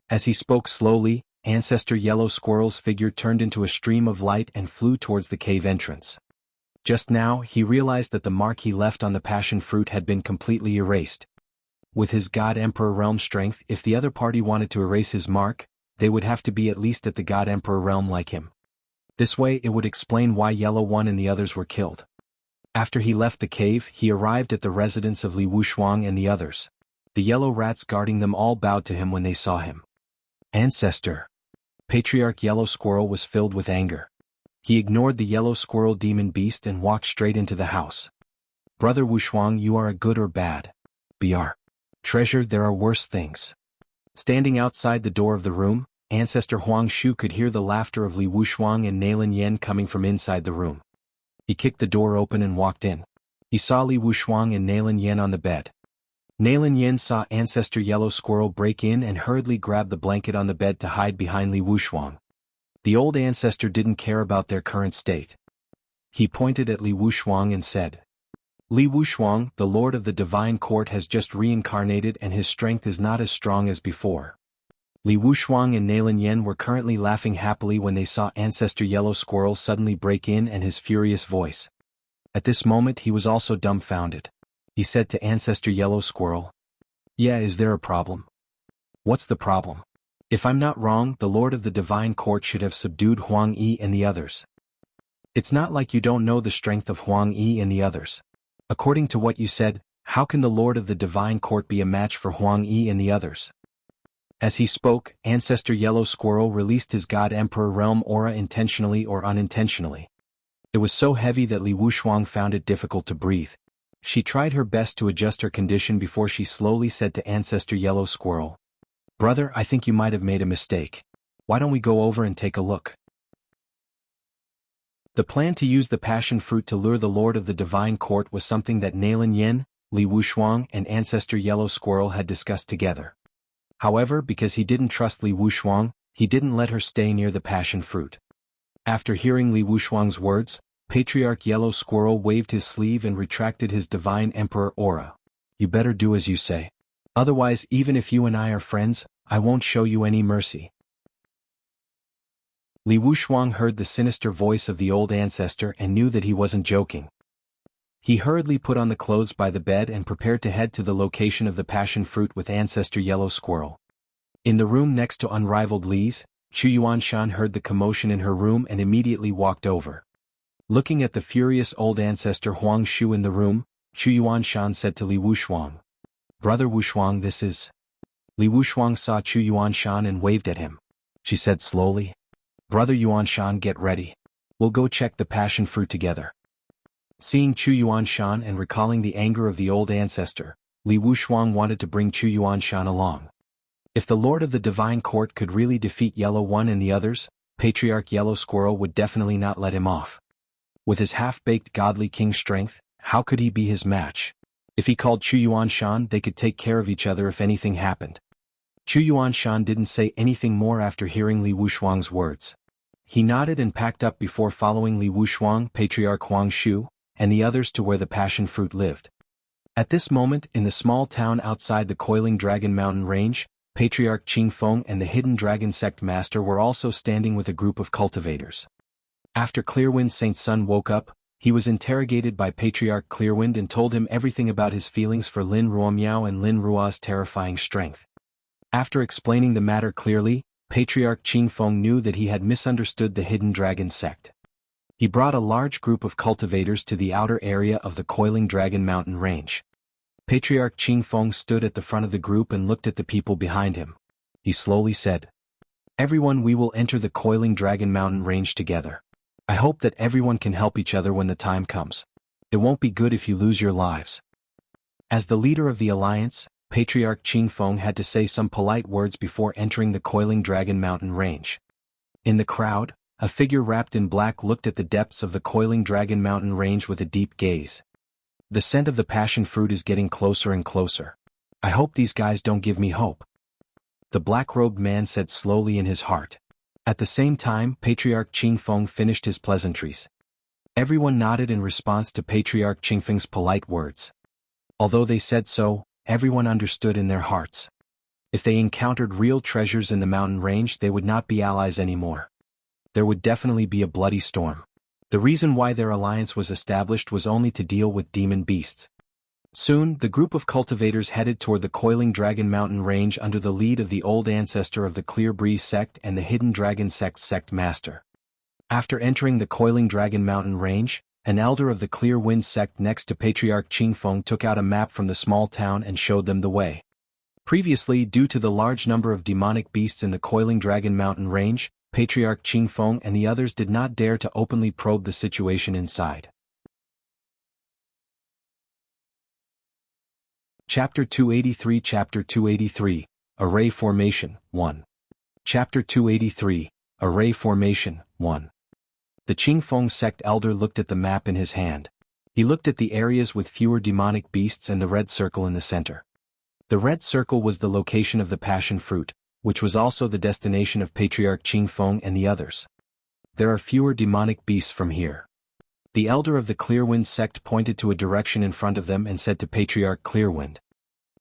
As he spoke slowly, Ancestor Yellow Squirrel's figure turned into a stream of light and flew towards the cave entrance. Just now, he realized that the mark he left on the passion fruit had been completely erased. With his God Emperor realm strength, if the other party wanted to erase his mark, they would have to be at least at the God Emperor realm like him. This way it would explain why Yellow One and the others were killed. After he left the cave, he arrived at the residence of Li Wushuang and the others. The yellow rats guarding them all bowed to him when they saw him. Ancestor. Patriarch Yellow Squirrel was filled with anger. He ignored the yellow squirrel demon beast and walked straight into the house. "Brother Wushuang, you are a good or bad? Br. Treasure, there are worse things." Standing outside the door of the room, Ancestor Huang Shu could hear the laughter of Li Wushuang and Nailin Yen coming from inside the room. He kicked the door open and walked in. He saw Li Wushuang and Nailin Yen on the bed. Nailin Yen saw Ancestor Yellow Squirrel break in and hurriedly grabbed the blanket on the bed to hide behind Li Wushuang. The old ancestor didn't care about their current state. He pointed at Li Wushuang and said, "Li Wushuang, the Lord of the Divine Court has just reincarnated and his strength is not as strong as before." Li Wushuang and Nailin Yen were currently laughing happily when they saw Ancestor Yellow Squirrel suddenly break in and his furious voice. At this moment he was also dumbfounded. He said to Ancestor Yellow Squirrel, "Yeah, is there a problem?" "What's the problem?" "If I'm not wrong, the Lord of the Divine Court should have subdued Huang Yi and the others." "It's not like you don't know the strength of Huang Yi and the others. According to what you said, how can the Lord of the Divine Court be a match for Huang Yi and the others?" As he spoke, Ancestor Yellow Squirrel released his God Emperor realm aura intentionally or unintentionally. It was so heavy that Li Wushuang found it difficult to breathe. She tried her best to adjust her condition before she slowly said to Ancestor Yellow Squirrel, "Brother, I think you might have made a mistake. Why don't we go over and take a look?" The plan to use the passion fruit to lure the Lord of the Divine Court was something that Nailin Yen, Li Wushuang and Ancestor Yellow Squirrel had discussed together. However, because he didn't trust Li Wushuang, he didn't let her stay near the passion fruit. After hearing Li Wushuang's words, Patriarch Yellow Squirrel waved his sleeve and retracted his divine emperor aura. You better do as you say. Otherwise, even if you and I are friends, I won't show you any mercy. Li Wushuang heard the sinister voice of the old ancestor and knew that he wasn't joking. He hurriedly put on the clothes by the bed and prepared to head to the location of the passion fruit with Ancestor Yellow Squirrel. In the room next to Unrivaled Li's, Chu Yuanshan heard the commotion in her room and immediately walked over. Looking at the furious old ancestor Huang Shu in the room, Chu Yuanshan said to Li Wushuang, "Brother Wushuang, this is..." Li Wushuang saw Chu Yuanshan and waved at him. She said slowly, "Brother Yuanshan, get ready. We'll go check the passion fruit together." Seeing Chu Yuanshan and recalling the anger of the old ancestor, Li Wushuang wanted to bring Chu Yuanshan along. If the Lord of the Divine Court could really defeat Yellow One and the others, Patriarch Yellow Squirrel would definitely not let him off. With his half-baked godly king strength, how could he be his match? If he called Chu Yuanshan, they could take care of each other if anything happened. Chu Yuanshan didn't say anything more after hearing Li Wushuang's words. He nodded and packed up before following Li Wushuang, Patriarch Huang Shu, and the others to where the passion fruit lived. At this moment, in the small town outside the Coiling Dragon Mountain Range, Patriarch Qingfeng and the Hidden Dragon Sect Master were also standing with a group of cultivators. After Clearwind Saint Sun woke up, he was interrogated by Patriarch Clearwind and told him everything about his feelings for Lin Ruomiao and Lin Rua's terrifying strength. After explaining the matter clearly, Patriarch Qingfeng knew that he had misunderstood the Hidden Dragon Sect. He brought a large group of cultivators to the outer area of the Coiling Dragon Mountain Range. Patriarch Qingfeng stood at the front of the group and looked at the people behind him. He slowly said, "Everyone, we will enter the Coiling Dragon Mountain Range together. I hope that everyone can help each other when the time comes. It won't be good if you lose your lives." As the leader of the alliance, Patriarch Qingfeng had to say some polite words before entering the Coiling Dragon Mountain Range. In the crowd, a figure wrapped in black looked at the depths of the Coiling Dragon Mountain Range with a deep gaze. "The scent of the passion fruit is getting closer and closer. I hope these guys don't give me hope," the black-robed man said slowly in his heart. At the same time, Patriarch Qingfeng finished his pleasantries. Everyone nodded in response to Patriarch Qingfeng's polite words. Although they said so, everyone understood in their hearts. If they encountered real treasures in the mountain range, they would not be allies anymore. There would definitely be a bloody storm. The reason why their alliance was established was only to deal with demon beasts. Soon, the group of cultivators headed toward the Coiling Dragon Mountain Range under the lead of the old ancestor of the Clear Breeze sect and the Hidden Dragon Sect's sect master. After entering the Coiling Dragon Mountain Range, an elder of the Clear Wind sect next to Patriarch Qingfeng took out a map from the small town and showed them the way. Previously, due to the large number of demonic beasts in the Coiling Dragon Mountain Range, Patriarch Qingfeng and the others did not dare to openly probe the situation inside. Chapter 283 Chapter 283, Array Formation, 1. Chapter 283, Array Formation, 1. The Qingfeng sect elder looked at the map in his hand. He looked at the areas with fewer demonic beasts and the red circle in the center. The red circle was the location of the passion fruit, which was also the destination of Patriarch Qingfeng and the others. There are fewer demonic beasts from here. The elder of the Clearwind sect pointed to a direction in front of them and said to Patriarch Clearwind.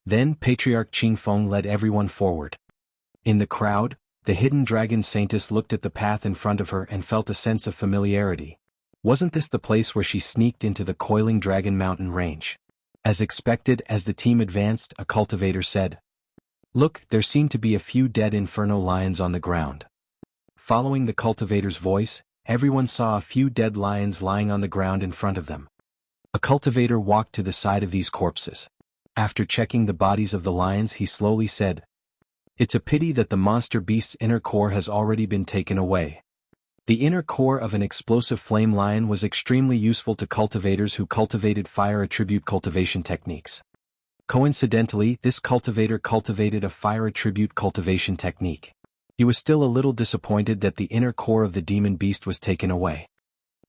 Then Patriarch Qingfeng led everyone forward. In the crowd, the Hidden Dragon Saintess looked at the path in front of her and felt a sense of familiarity. Wasn't this the place where she sneaked into the Coiling Dragon Mountain Range? As expected, as the team advanced, a cultivator said, "Look, there seem to be a few dead inferno lions on the ground." Following the cultivator's voice, everyone saw a few dead lions lying on the ground in front of them. A cultivator walked to the side of these corpses. After checking the bodies of the lions, he slowly said, "It's a pity that the monster beast's inner core has already been taken away." The inner core of an explosive flame lion was extremely useful to cultivators who cultivated fire attribute cultivation techniques. Coincidentally, this cultivator cultivated a fire attribute cultivation technique. He was still a little disappointed that the inner core of the demon beast was taken away.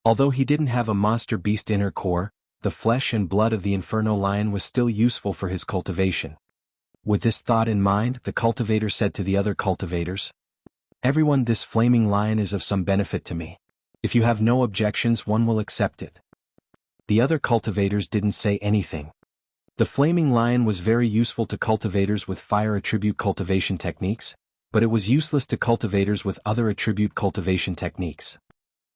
Although he didn't have a monster beast inner core, the flesh and blood of the inferno lion was still useful for his cultivation. With this thought in mind, the cultivator said to the other cultivators, Everyone, this flaming lion is of some benefit to me. If you have no objections, one will accept it. The other cultivators didn't say anything. The flaming lion was very useful to cultivators with fire attribute cultivation techniques, but it was useless to cultivators with other attribute cultivation techniques.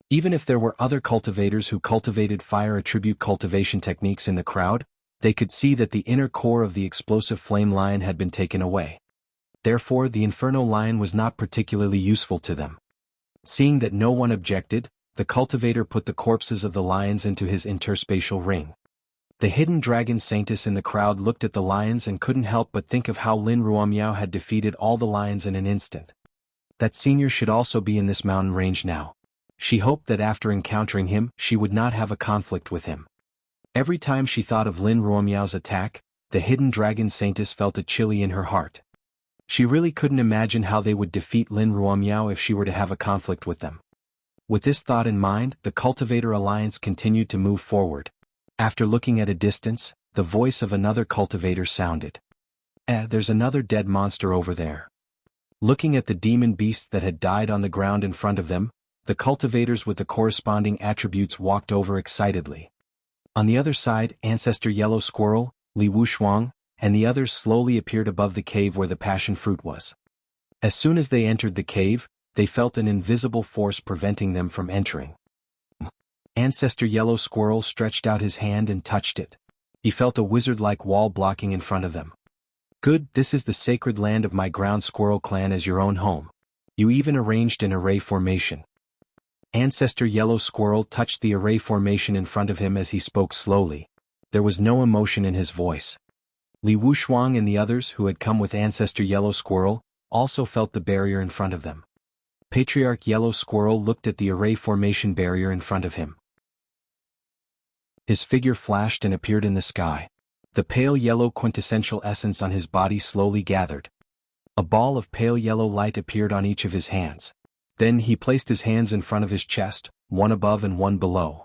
Even if there were other cultivators who cultivated fire attribute cultivation techniques in the crowd, they could see that the inner core of the explosive flame lion had been taken away. Therefore, the inferno lion was not particularly useful to them. Seeing that no one objected, the cultivator put the corpses of the lions into his interspatial ring. The hidden dragon Saintis in the crowd looked at the lions and couldn't help but think of how Lin Ruomiao had defeated all the lions in an instant. That senior should also be in this mountain range now. She hoped that after encountering him, she would not have a conflict with him. Every time she thought of Lin Ruomiao's attack, the hidden dragon Saintis felt a chilly in her heart. She really couldn't imagine how they would defeat Lin Ruomiao if she were to have a conflict with them. With this thought in mind, the Cultivator Alliance continued to move forward. After looking at a distance, the voice of another cultivator sounded. There's another dead monster over there. Looking at the demon beast that had died on the ground in front of them, the cultivators with the corresponding attributes walked over excitedly. On the other side, Ancestor Yellow Squirrel, Li Wushuang, and the others slowly appeared above the cave where the passion fruit was. As soon as they entered the cave, they felt an invisible force preventing them from entering. Ancestor Yellow Squirrel stretched out his hand and touched it. He felt a wizard-like wall blocking in front of them. Good, this is the sacred land of my ground squirrel clan as your own home. You even arranged an array formation. Ancestor Yellow Squirrel touched the array formation in front of him as he spoke slowly. There was no emotion in his voice. Li Wushuang and the others who had come with Ancestor Yellow Squirrel also felt the barrier in front of them. Patriarch Yellow Squirrel looked at the array formation barrier in front of him. His figure flashed and appeared in the sky. The pale yellow quintessential essence on his body slowly gathered. A ball of pale yellow light appeared on each of his hands. Then he placed his hands in front of his chest, one above and one below.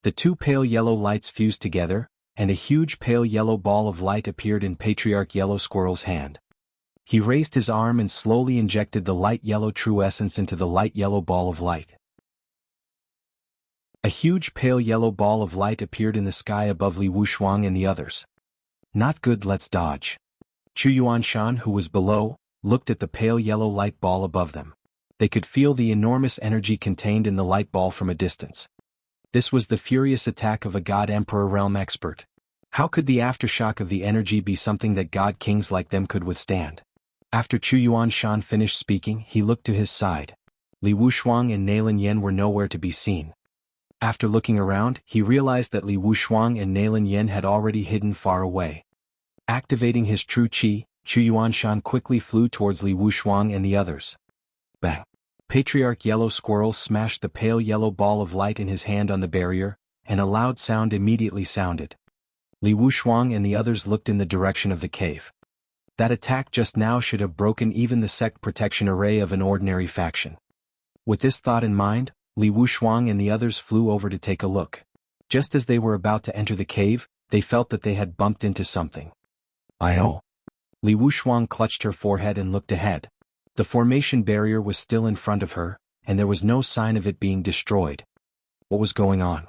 The two pale yellow lights fused together, and a huge pale yellow ball of light appeared in Patriarch Yellow Squirrel's hand. He raised his arm and slowly injected the light yellow true essence into the light yellow ball of light. A huge pale yellow ball of light appeared in the sky above Li Wushuang and the others. Not good, let's dodge. Chu Yuanshan, who was below, looked at the pale yellow light ball above them. They could feel the enormous energy contained in the light ball from a distance. This was the furious attack of a God Emperor realm expert. How could the aftershock of the energy be something that God kings like them could withstand? After Chu Yuanshan finished speaking, he looked to his side. Li Wushuang and Nalin Yen were nowhere to be seen. After looking around, he realized that Li Wushuang and Nalin Yen had already hidden far away. Activating his true qi, Chu Yuanshan quickly flew towards Li Wushuang and the others. Bang! Patriarch Yellow Squirrel smashed the pale yellow ball of light in his hand on the barrier, and a loud sound immediately sounded. Li Wushuang and the others looked in the direction of the cave. That attack just now should have broken even the sect protection array of an ordinary faction. With this thought in mind, Li Wushuang and the others flew over to take a look. Just as they were about to enter the cave, they felt that they had bumped into something. "Oh!" Li Wushuang clutched her forehead and looked ahead. The formation barrier was still in front of her, and there was no sign of it being destroyed. What was going on?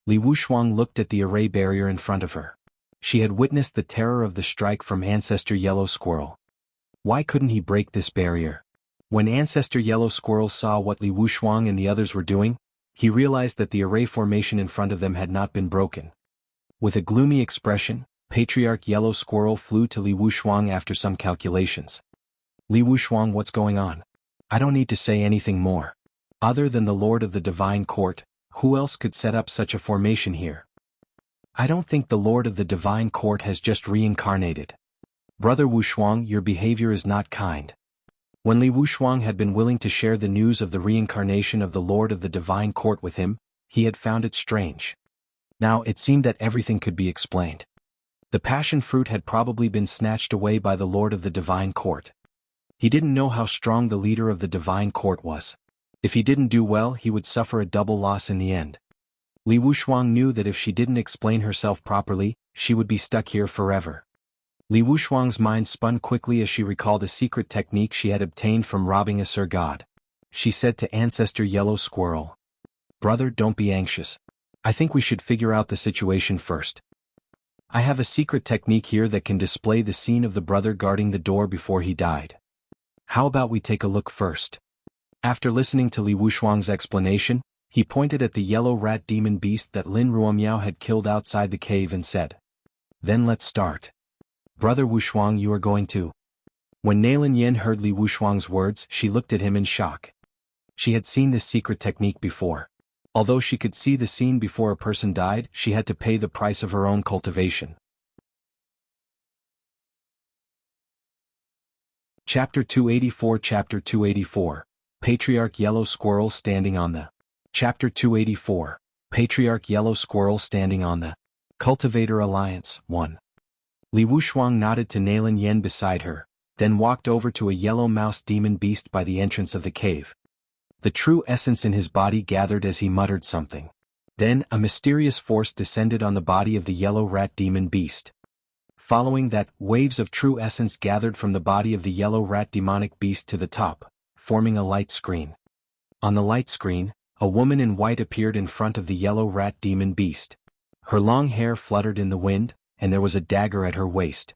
Li Wushuang looked at the array barrier in front of her. She had witnessed the terror of the strike from Ancestor Yellow Squirrel. Why couldn't he break this barrier? When Ancestor Yellow Squirrel saw what Li Wushuang and the others were doing, he realized that the array formation in front of them had not been broken. With a gloomy expression, Patriarch Yellow Squirrel flew to Li Wushuang after some calculations. Li Wushuang, what's going on? I don't need to say anything more. Other than the Lord of the Divine Court, who else could set up such a formation here? I don't think the Lord of the Divine Court has just reincarnated. Brother Wushuang, your behavior is not kind. When Li Wushuang had been willing to share the news of the reincarnation of the Lord of the Divine Court with him, he had found it strange. Now it seemed that everything could be explained. The passion fruit had probably been snatched away by the Lord of the Divine Court. He didn't know how strong the leader of the Divine Court was. If he didn't do well, he would suffer a double loss in the end. Li Wushuang knew that if she didn't explain herself properly, she would be stuck here forever. Li Wushuang's mind spun quickly as she recalled a secret technique she had obtained from robbing a Sir God. She said to Ancestor Yellow Squirrel, "Brother, don't be anxious. I think we should figure out the situation first. I have a secret technique here that can display the scene of the brother guarding the door before he died. How about we take a look first?" After listening to Li Wushuang's explanation, he pointed at the yellow rat demon beast that Lin Ruomiao had killed outside the cave and said, "Then let's start. Brother Wushuang, you are going to..." When Nalin Yin heard Li Wushuang's words, she looked at him in shock. She had seen this secret technique before. Although she could see the scene before a person died, she had to pay the price of her own cultivation. Chapter 284 Chapter 284, Patriarch Yellow Squirrel Standing on the... Chapter 284, Patriarch Yellow Squirrel Standing on the... Cultivator Alliance, 1. Li Wushuang nodded to Nalin Yen beside her, then walked over to a yellow mouse demon beast by the entrance of the cave. The true essence in his body gathered as he muttered something. Then, a mysterious force descended on the body of the yellow rat demon beast. Following that, waves of true essence gathered from the body of the yellow rat demonic beast to the top, forming a light screen. On the light screen, a woman in white appeared in front of the yellow rat demon beast. Her long hair fluttered in the wind, and there was a dagger at her waist.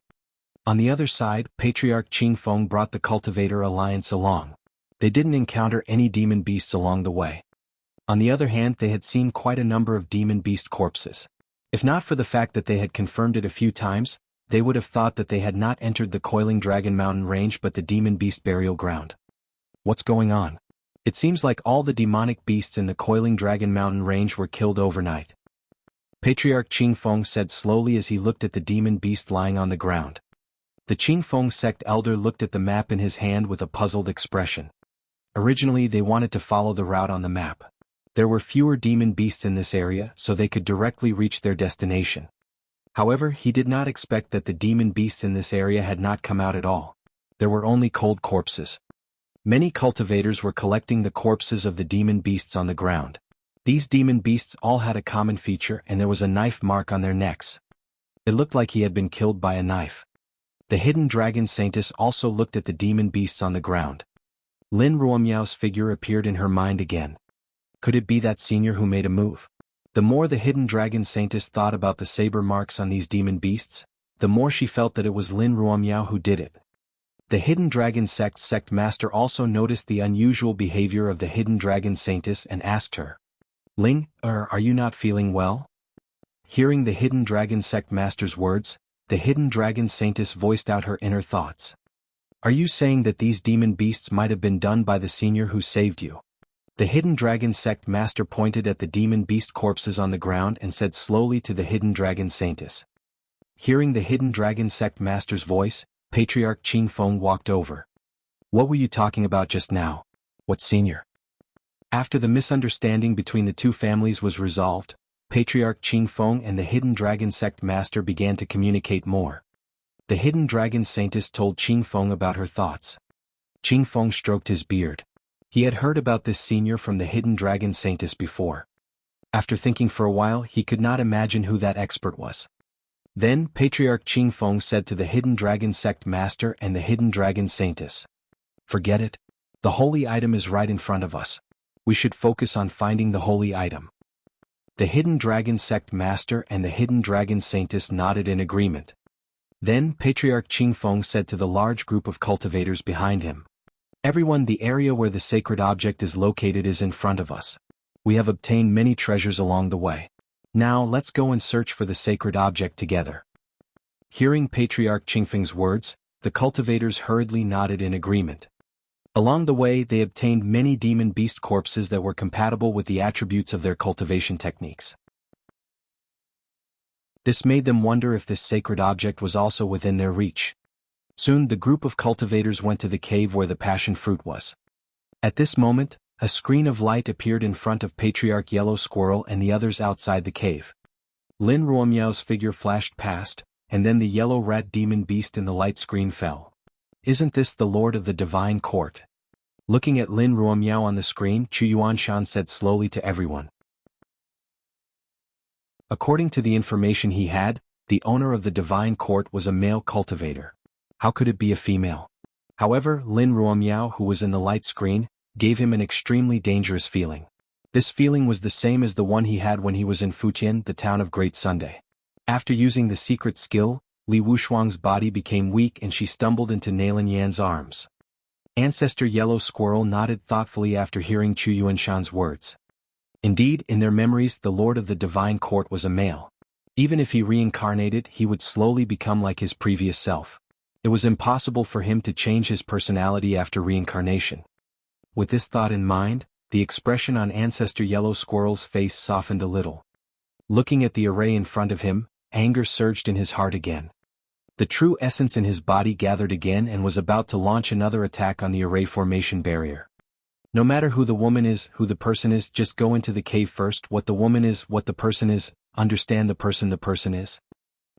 On the other side, Patriarch Qingfeng brought the Cultivator Alliance along. They didn't encounter any demon beasts along the way. On the other hand, they had seen quite a number of demon beast corpses. If not for the fact that they had confirmed it a few times, they would have thought that they had not entered the Coiling Dragon Mountain range but the demon beast burial ground. What's going on? It seems like all the demonic beasts in the Coiling Dragon Mountain range were killed overnight. Patriarch Qingfeng said slowly as he looked at the demon beast lying on the ground. The Qingfeng sect elder looked at the map in his hand with a puzzled expression. Originally they wanted to follow the route on the map. There were fewer demon beasts in this area, so they could directly reach their destination. However, he did not expect that the demon beasts in this area had not come out at all. There were only cold corpses. Many cultivators were collecting the corpses of the demon beasts on the ground. These demon beasts all had a common feature, and there was a knife mark on their necks. It looked like he had been killed by a knife. The hidden dragon saintess also looked at the demon beasts on the ground. Lin Ruomiao's figure appeared in her mind again. Could it be that senior who made a move? The more the hidden dragon saintess thought about the saber marks on these demon beasts, the more she felt that it was Lin Ruomiao who did it. The hidden dragon sect master also noticed the unusual behavior of the hidden dragon saintess and asked her, "Ling, are you not feeling well?" Hearing the hidden dragon sect master's words, the hidden dragon saintess voiced out her inner thoughts. "Are you saying that these demon beasts might have been done by the senior who saved you?" The hidden dragon sect master pointed at the demon beast corpses on the ground and said slowly to the hidden dragon saintess. Hearing the hidden dragon sect master's voice, Patriarch Qingfeng walked over. "What were you talking about just now? What senior?" After the misunderstanding between the two families was resolved, Patriarch Qingfeng and the hidden dragon sect master began to communicate more. The hidden dragon saintess told Qingfeng about her thoughts. Qingfeng stroked his beard. He had heard about this senior from the hidden dragon saintess before. After thinking for a while, he could not imagine who that expert was. Then Patriarch Qingfeng said to the hidden dragon sect master and the hidden dragon saintess, "Forget it. The holy item is right in front of us. We should focus on finding the holy item." The hidden dragon sect master and the hidden dragon saintess nodded in agreement. Then Patriarch Qingfeng said to the large group of cultivators behind him, "Everyone, the area where the sacred object is located is in front of us. We have obtained many treasures along the way. Now let's go and search for the sacred object together." Hearing Patriarch Qingfeng's words, the cultivators hurriedly nodded in agreement. Along the way they obtained many demon beast corpses that were compatible with the attributes of their cultivation techniques. This made them wonder if this sacred object was also within their reach. Soon the group of cultivators went to the cave where the passion fruit was. At this moment, a screen of light appeared in front of Patriarch Yellow Squirrel and the others outside the cave. Lin Ruomiao's figure flashed past, and then the yellow rat demon beast in the light screen fell. "Isn't this the Lord of the Divine Court?" Looking at Lin Ruomiao on the screen, Chu Yuanshan said slowly to everyone. According to the information he had, the owner of the divine court was a male cultivator. How could it be a female? However, Lin Ruomiao, who was in the light screen, gave him an extremely dangerous feeling. This feeling was the same as the one he had when he was in Futian, the town of Great Sunday. After using the secret skill, Li Wushuang's body became weak and she stumbled into Nailin Yan's arms. Ancestor Yellow Squirrel nodded thoughtfully after hearing Chu Yuanshan's words. Indeed, in their memories the Lord of the Divine Court was a male. Even if he reincarnated, he would slowly become like his previous self. It was impossible for him to change his personality after reincarnation. With this thought in mind, the expression on Ancestor Yellow Squirrel's face softened a little. Looking at the array in front of him, anger surged in his heart again. The true essence in his body gathered again and was about to launch another attack on the array formation barrier. No matter who the woman is, who the person is, just go into the cave first. What the woman is, what the person is, understand the person is.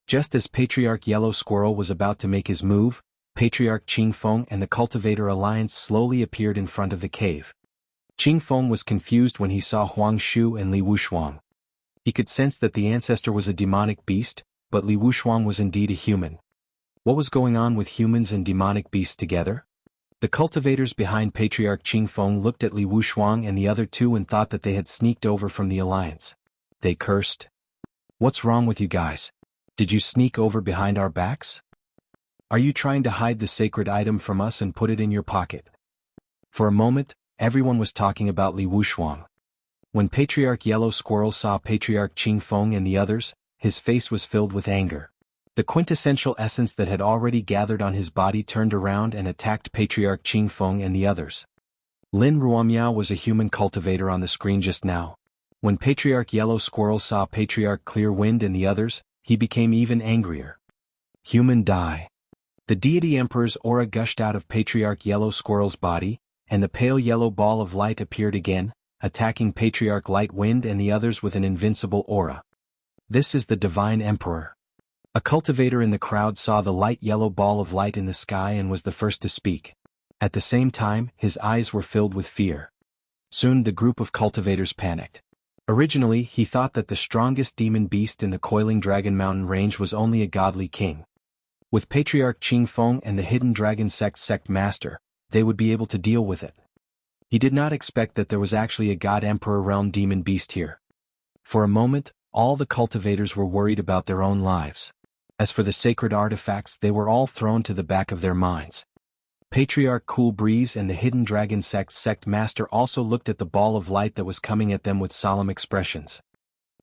Just as Patriarch Yellow Squirrel was about to make his move, Patriarch Qingfeng and the Cultivator Alliance slowly appeared in front of the cave. Qingfeng was confused when he saw Huang Shu and Li Wushuang. He could sense that the ancestor was a demonic beast, but Li Wushuang was indeed a human. What was going on with humans and demonic beasts together? The cultivators behind Patriarch Qingfeng looked at Li Wushuang and the other two and thought that they had sneaked over from the alliance. They cursed. What's wrong with you guys? Did you sneak over behind our backs? Are you trying to hide the sacred item from us and put it in your pocket? For a moment, everyone was talking about Li Wushuang. When Patriarch Yellow Squirrel saw Patriarch Qingfeng and the others, his face was filled with anger. The quintessential essence that had already gathered on his body turned around and attacked Patriarch Qingfeng and the others. Lin Ruomiao was a human cultivator on the screen just now. When Patriarch Yellow Squirrel saw Patriarch Clear Wind and the others, he became even angrier. Human die. The deity Emperor's aura gushed out of Patriarch Yellow Squirrel's body, and the pale yellow ball of light appeared again, attacking Patriarch Light Wind and the others with an invincible aura. This is the Divine Emperor. A cultivator in the crowd saw the light yellow ball of light in the sky and was the first to speak. At the same time, his eyes were filled with fear. Soon the group of cultivators panicked. Originally, he thought that the strongest demon beast in the Coiling Dragon Mountain range was only a godly king. With Patriarch Qingfeng and the Hidden Dragon Sect Master, they would be able to deal with it. He did not expect that there was actually a God Emperor realm demon beast here. For a moment, all the cultivators were worried about their own lives. As for the sacred artifacts, they were all thrown to the back of their minds. Patriarch Cool Breeze and the Hidden Dragon Sect Master also looked at the ball of light that was coming at them with solemn expressions.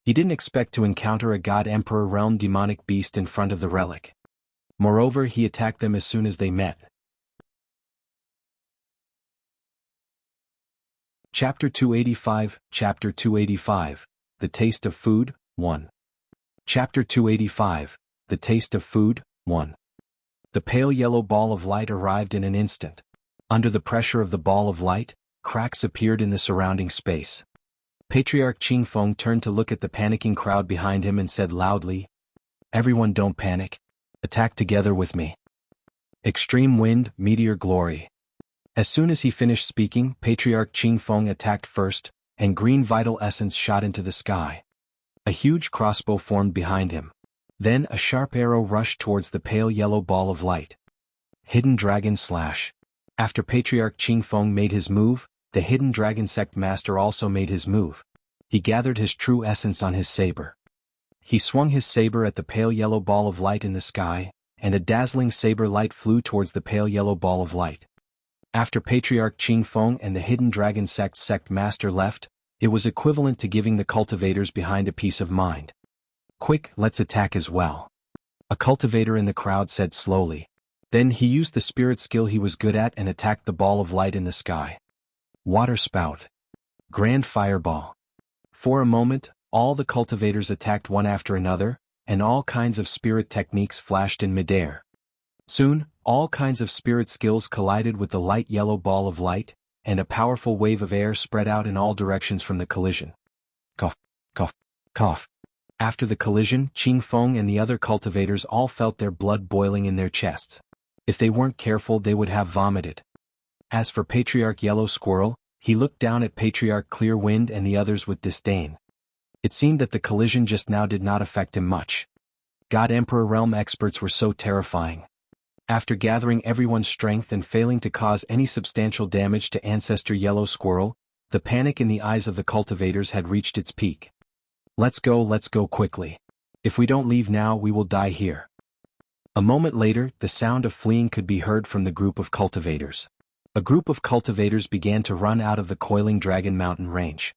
He didn't expect to encounter a God Emperor realm demonic beast in front of the relic. Moreover, he attacked them as soon as they met. Chapter 285, Chapter 285, The Taste of Food, 1. Chapter 285, The Taste of Food, 1. The pale yellow ball of light arrived in an instant. Under the pressure of the ball of light, cracks appeared in the surrounding space. Patriarch Qingfeng turned to look at the panicking crowd behind him and said loudly, "Everyone don't panic. Attack together with me. Extreme Wind, Meteor Glory." As soon as he finished speaking, Patriarch Qingfeng attacked first, and green vital essence shot into the sky. A huge crossbow formed behind him. Then a sharp arrow rushed towards the pale yellow ball of light. Hidden Dragon Slash. After Patriarch Qingfeng made his move, the Hidden Dragon Sect Master also made his move. He gathered his true essence on his saber. He swung his saber at the pale yellow ball of light in the sky, and a dazzling saber light flew towards the pale yellow ball of light. After Patriarch Qingfeng and the Hidden Dragon Sect Master left, it was equivalent to giving the cultivators behind a peace of mind. "Quick, let's attack as well," a cultivator in the crowd said slowly. Then he used the spirit skill he was good at and attacked the ball of light in the sky. Water Spout. Grand Fireball. For a moment, all the cultivators attacked one after another, and all kinds of spirit techniques flashed in midair. Soon, all kinds of spirit skills collided with the light yellow ball of light, and a powerful wave of air spread out in all directions from the collision. Cough, cough, cough. After the collision, Qingfeng and the other cultivators all felt their blood boiling in their chests. If they weren't careful, they would have vomited. As for Patriarch Yellow Squirrel, he looked down at Patriarch Clear Wind and the others with disdain. It seemed that the collision just now did not affect him much. God Emperor Realm experts were so terrifying. After gathering everyone's strength and failing to cause any substantial damage to Ancestor Yellow Squirrel, the panic in the eyes of the cultivators had reached its peak. Let's go quickly. If we don't leave now, we will die here. A moment later, the sound of fleeing could be heard from the group of cultivators. A group of cultivators began to run out of the Coiling Dragon Mountain range.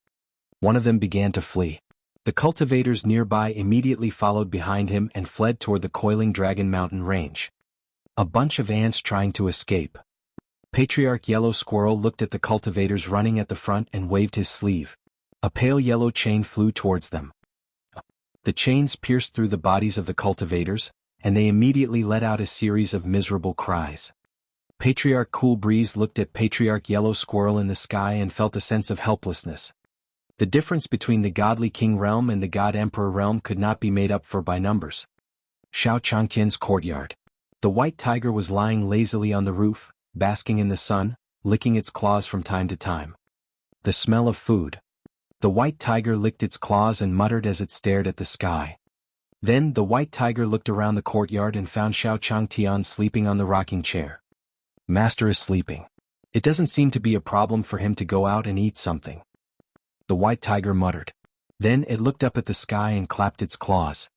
One of them began to flee. The cultivators nearby immediately followed behind him and fled toward the Coiling Dragon Mountain range. A bunch of ants trying to escape. Patriarch Yellow Squirrel looked at the cultivators running at the front and waved his sleeve. A pale yellow chain flew towards them. The chains pierced through the bodies of the cultivators, and they immediately let out a series of miserable cries. Patriarch Cool Breeze looked at Patriarch Yellow Squirrel in the sky and felt a sense of helplessness. The difference between the Godly King Realm and the God Emperor Realm could not be made up for by numbers. Xiao Changqian's courtyard. The white tiger was lying lazily on the roof, basking in the sun, licking its claws from time to time. The smell of food. The white tiger licked its claws and muttered as it stared at the sky. Then the white tiger looked around the courtyard and found Xiao Changtian sleeping on the rocking chair. Master is sleeping. It doesn't seem to be a problem for him to go out and eat something. The white tiger muttered. Then it looked up at the sky and clapped its claws.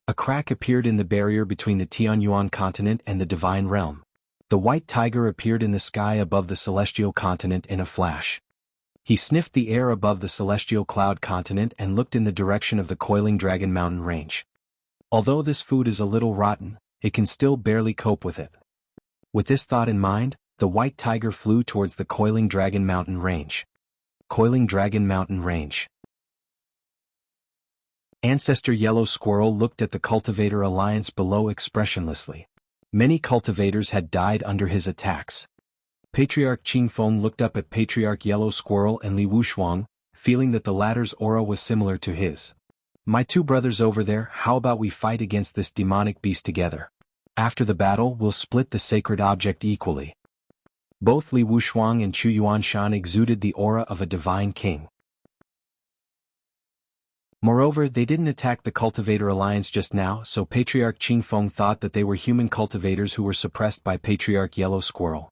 A crack appeared in the barrier between the Tianyuan continent and the divine realm. The white tiger appeared in the sky above the celestial continent in a flash. He sniffed the air above the celestial cloud continent and looked in the direction of the Coiling Dragon Mountain range. Although this food is a little rotten, it can still barely cope with it. With this thought in mind, the white tiger flew towards the Coiling Dragon Mountain range. Coiling Dragon Mountain range. Ancestor Yellow Squirrel looked at the cultivator alliance below expressionlessly. Many cultivators had died under his attacks. Patriarch Qingfeng looked up at Patriarch Yellow Squirrel and Li Wushuang, feeling that the latter's aura was similar to his. My two brothers over there, how about we fight against this demonic beast together? After the battle, we'll split the sacred object equally. Both Li Wushuang and Chu Yuanshan exuded the aura of a divine king. Moreover, they didn't attack the cultivator alliance just now, so Patriarch Qingfeng thought that they were human cultivators who were suppressed by Patriarch Yellow Squirrel.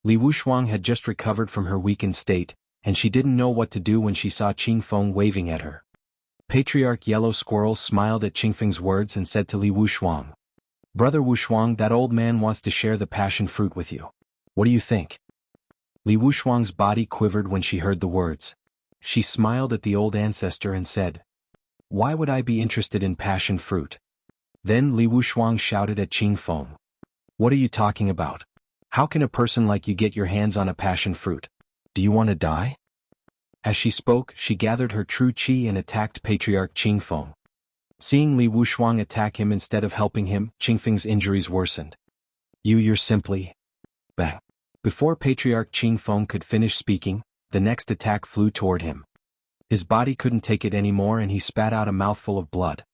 Li Wushuang had just recovered from her weakened state, and she didn't know what to do when she saw Qingfeng waving at her. Patriarch Yellow Squirrel smiled at Qingfeng's words and said to Li Wushuang, "Brother Wushuang, that old man wants to share the passion fruit with you. What do you think?" Li Wushuang's body quivered when she heard the words. She smiled at the old ancestor and said, "Why would I be interested in passion fruit?" Then Li Wushuang shouted at Qingfeng, "What are you talking about? How can a person like you get your hands on a passion fruit? Do you want to die?" As she spoke, she gathered her true qi and attacked Patriarch Qingfeng. Seeing Li Wushuang attack him instead of helping him, Qingfeng's injuries worsened. You're simply... Bang. Before Patriarch Qingfeng could finish speaking, the next attack flew toward him. His body couldn't take it anymore and he spat out a mouthful of blood.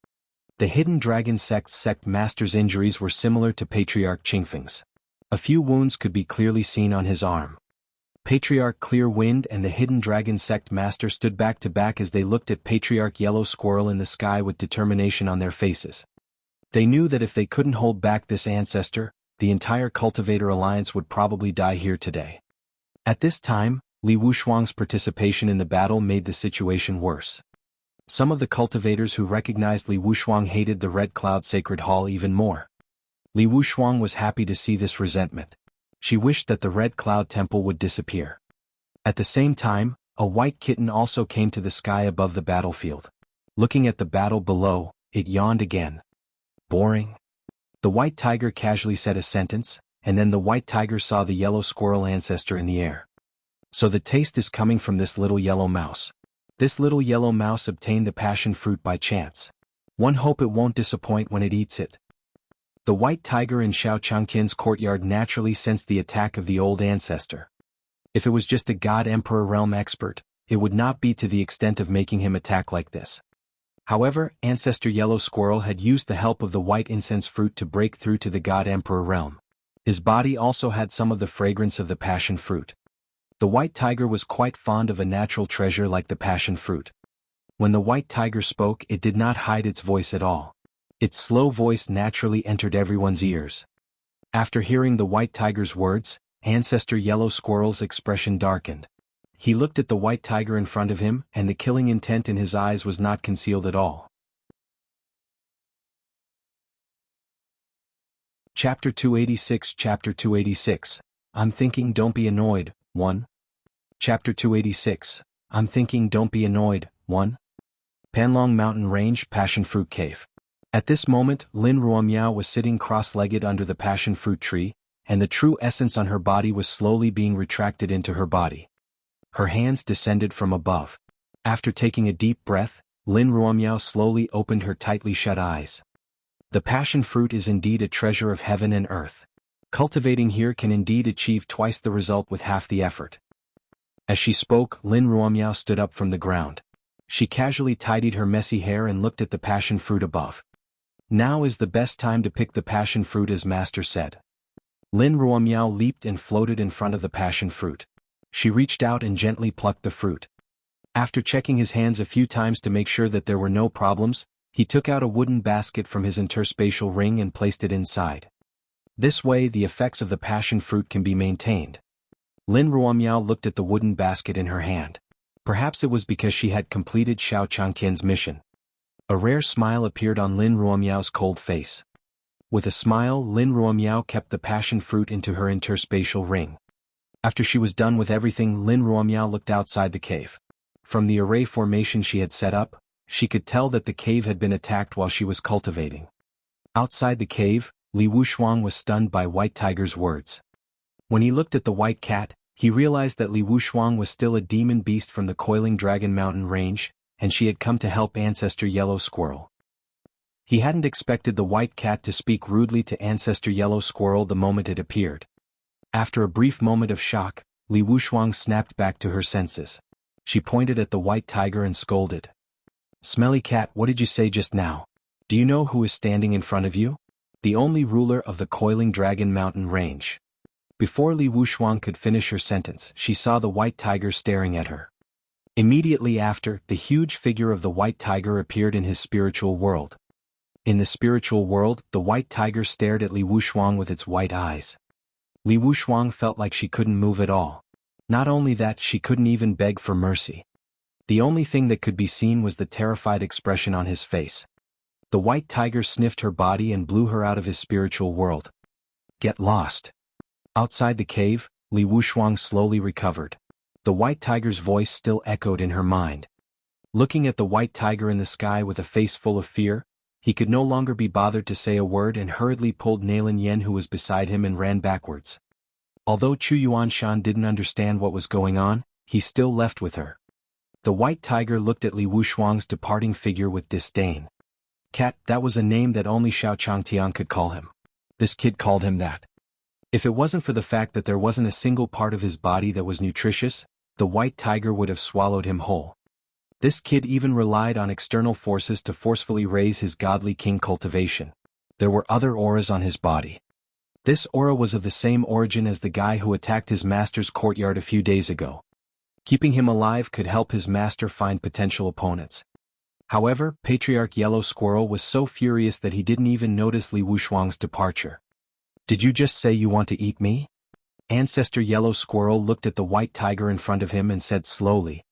The Hidden Dragon Sect's sect master's injuries were similar to Patriarch Qingfeng's. A few wounds could be clearly seen on his arm. Patriarch Clear Wind and the Hidden Dragon Sect Master stood back to back as they looked at Patriarch Yellow Squirrel in the sky with determination on their faces. They knew that if they couldn't hold back this ancestor, the entire Cultivator Alliance would probably die here today. At this time, Li Wushuang's participation in the battle made the situation worse. Some of the cultivators who recognized Li Wushuang hated the Red Cloud Sacred Hall even more. Li Wushuang was happy to see this resentment. She wished that the Red Cloud Temple would disappear. At the same time, a white kitten also came to the sky above the battlefield. Looking at the battle below, it yawned again. Boring. The white tiger casually said a sentence, and then the white tiger saw the yellow squirrel ancestor in the air. So the taste is coming from this little yellow mouse. This little yellow mouse obtained the passion fruit by chance. One hope it won't disappoint when it eats it. The white tiger in Xiao Changqian's courtyard naturally sensed the attack of the old ancestor. If it was just a God Emperor realm expert, it would not be to the extent of making him attack like this. However, Ancestor Yellow Squirrel had used the help of the white incense fruit to break through to the God Emperor realm. His body also had some of the fragrance of the passion fruit. The white tiger was quite fond of a natural treasure like the passion fruit. When the white tiger spoke, it did not hide its voice at all. Its slow voice naturally entered everyone's ears. After hearing the white tiger's words, Ancestor Yellow Squirrel's expression darkened. He looked at the white tiger in front of him, and the killing intent in his eyes was not concealed at all. Chapter 286 Chapter 286, I'm thinking don't be annoyed, 1. Chapter 286, I'm thinking don't be annoyed, 1. Panlong Mountain Range Passion Fruit Cave. At this moment, Lin Ruomiao was sitting cross-legged under the passion fruit tree, and the true essence on her body was slowly being retracted into her body. Her hands descended from above. After taking a deep breath, Lin Ruomiao slowly opened her tightly shut eyes. The passion fruit is indeed a treasure of heaven and earth. Cultivating here can indeed achieve twice the result with half the effort. As she spoke, Lin Ruomiao stood up from the ground. She casually tidied her messy hair and looked at the passion fruit above. Now is the best time to pick the passion fruit, as Master said. Lin Ruomiao leaped and floated in front of the passion fruit. She reached out and gently plucked the fruit. After checking his hands a few times to make sure that there were no problems, he took out a wooden basket from his interspatial ring and placed it inside. This way the effects of the passion fruit can be maintained. Lin Ruomiao looked at the wooden basket in her hand. Perhaps it was because she had completed Xiao Changtian's mission. A rare smile appeared on Lin Ruomiao's cold face. With a smile, Lin Ruomiao kept the passion fruit into her interspatial ring. After she was done with everything, Lin Ruomiao looked outside the cave. From the array formation she had set up, she could tell that the cave had been attacked while she was cultivating. Outside the cave, Li Wushuang was stunned by White Tiger's words. When he looked at the white cat, he realized that Li Wushuang was still a demon beast from the Coiling Dragon Mountain range, and she had come to help Ancestor Yellow Squirrel. He hadn't expected the white cat to speak rudely to Ancestor Yellow Squirrel the moment it appeared. After a brief moment of shock, Li Wushuang snapped back to her senses. She pointed at the white tiger and scolded. "Smelly cat, what did you say just now? Do you know who is standing in front of you? The only ruler of the Coiling Dragon Mountain range." Before Li Wushuang could finish her sentence, she saw the white tiger staring at her. Immediately after, the huge figure of the white tiger appeared in his spiritual world. In the spiritual world, the white tiger stared at Li Wushuang with its white eyes. Li Wushuang felt like she couldn't move at all. Not only that, she couldn't even beg for mercy. The only thing that could be seen was the terrified expression on his face. The white tiger sniffed her body and blew her out of his spiritual world. "Get lost." Outside the cave, Li Wushuang slowly recovered. The white tiger's voice still echoed in her mind. Looking at the white tiger in the sky with a face full of fear, he could no longer be bothered to say a word and hurriedly pulled Nailin Yen, who was beside him, and ran backwards. Although Chu Yuanshan didn't understand what was going on, he still left with her. The white tiger looked at Li Wushuang's departing figure with disdain. "Cat, that was a name that only Xiao Changtian could call him. This kid called him that." If it wasn't for the fact that there wasn't a single part of his body that was nutritious, the white tiger would have swallowed him whole. This kid even relied on external forces to forcefully raise his godly king cultivation. There were other auras on his body. This aura was of the same origin as the guy who attacked his master's courtyard a few days ago. Keeping him alive could help his master find potential opponents. However, Patriarch Yellow Squirrel was so furious that he didn't even notice Li Wushuang's departure. "Did you just say you want to eat me?" Ancestor Yellow Squirrel looked at the white tiger in front of him and said slowly.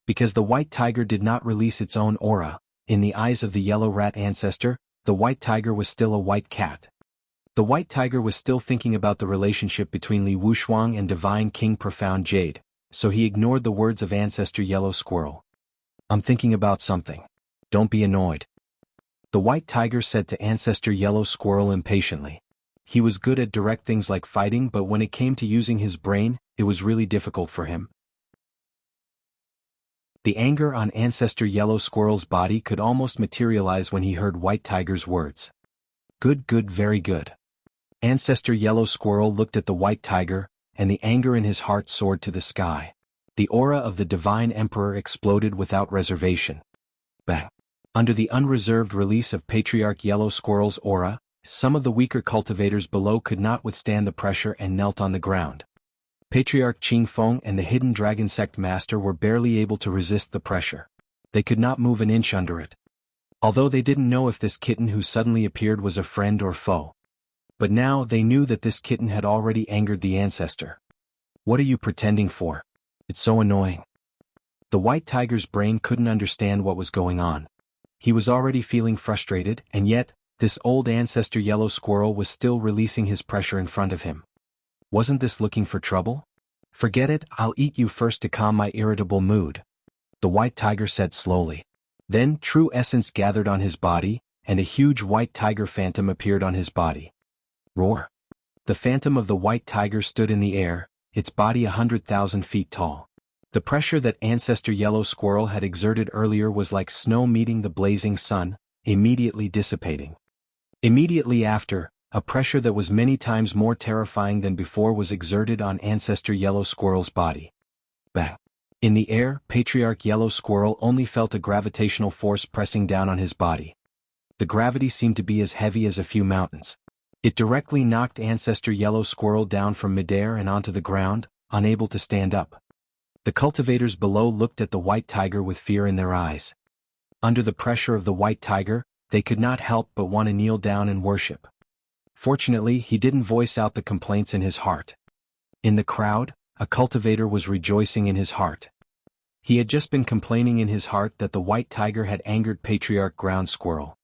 Because the white tiger did not release its own aura, in the eyes of the yellow rat ancestor, the white tiger was still a white cat. The white tiger was still thinking about the relationship between Li Wushuang and Divine King Profound Jade, so he ignored the words of Ancestor Yellow Squirrel. "I'm thinking about something. Don't be annoyed," the white tiger said to Ancestor Yellow Squirrel impatiently. He was good at direct things like fighting, but when it came to using his brain, it was really difficult for him. The anger on Ancestor Yellow Squirrel's body could almost materialize when he heard White Tiger's words. "Good, good, very good." Ancestor Yellow Squirrel looked at the White Tiger, and the anger in his heart soared to the sky. The aura of the Divine Emperor exploded without reservation. Bang! Under the unreserved release of Patriarch Yellow Squirrel's aura, some of the weaker cultivators below could not withstand the pressure and knelt on the ground. Patriarch Qing Feng and the Hidden Dragon Sect Master were barely able to resist the pressure. They could not move an inch under it. Although they didn't know if this kitten who suddenly appeared was a friend or foe. But now they knew that this kitten had already angered the ancestor. What are you pretending for? It's so annoying. The white tiger's brain couldn't understand what was going on. He was already feeling frustrated, and yet, this old ancestor yellow squirrel was still releasing his pressure in front of him. Wasn't this looking for trouble? Forget it, I'll eat you first to calm my irritable mood, the white tiger said slowly. Then true essence gathered on his body, and a huge white tiger phantom appeared on his body. Roar! The phantom of the white tiger stood in the air, its body 100,000 feet tall. The pressure that ancestor yellow squirrel had exerted earlier was like snow meeting the blazing sun, immediately dissipating. Immediately after, a pressure that was many times more terrifying than before was exerted on ancestor yellow squirrel's body. Bang! In the air, patriarch yellow squirrel only felt a gravitational force pressing down on his body. The gravity seemed to be as heavy as a few mountains. It directly knocked ancestor yellow squirrel down from midair and onto the ground, unable to stand up. The cultivators below looked at the white tiger with fear in their eyes. Under the pressure of the white tiger, they could not help but want to kneel down and worship. Fortunately, he didn't voice out the complaints in his heart. In the crowd, a cultivator was rejoicing in his heart. He had just been complaining in his heart that the white tiger had angered Patriarch Ground Squirrel.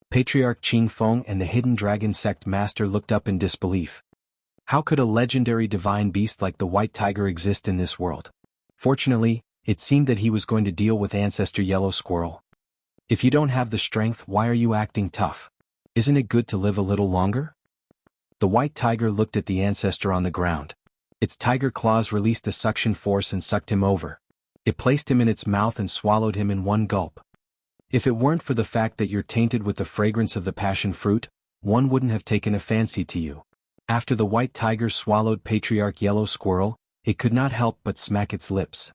Patriarch Qing Feng and the Hidden Dragon Sect Master looked up in disbelief. How could a legendary divine beast like the white tiger exist in this world? Fortunately, it seemed that he was going to deal with Ancestor Yellow Squirrel. If you don't have the strength, why are you acting tough? Isn't it good to live a little longer? The white tiger looked at the ancestor on the ground. Its tiger claws released a suction force and sucked him over. It placed him in its mouth and swallowed him in one gulp. If it weren't for the fact that you're tainted with the fragrance of the passion fruit, one wouldn't have taken a fancy to you. After the white tiger swallowed Patriarch Yellow Squirrel, it could not help but smack its lips.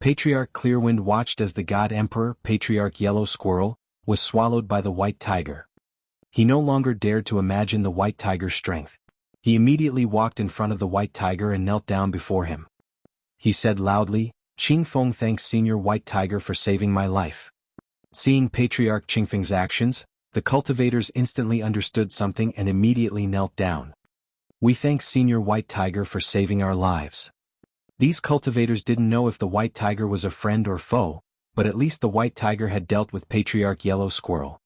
Patriarch Clearwind watched as the God Emperor, Patriarch Yellow Squirrel, was swallowed by the white tiger. He no longer dared to imagine the white tiger's strength. He immediately walked in front of the white tiger and knelt down before him. He said loudly, "Qing Feng thanks Senior White Tiger for saving my life." Seeing Patriarch Qingfeng's actions, the cultivators instantly understood something and immediately knelt down. "We thank Senior White Tiger for saving our lives." These cultivators didn't know if the white tiger was a friend or foe, but at least the white tiger had dealt with Patriarch Yellow Squirrel.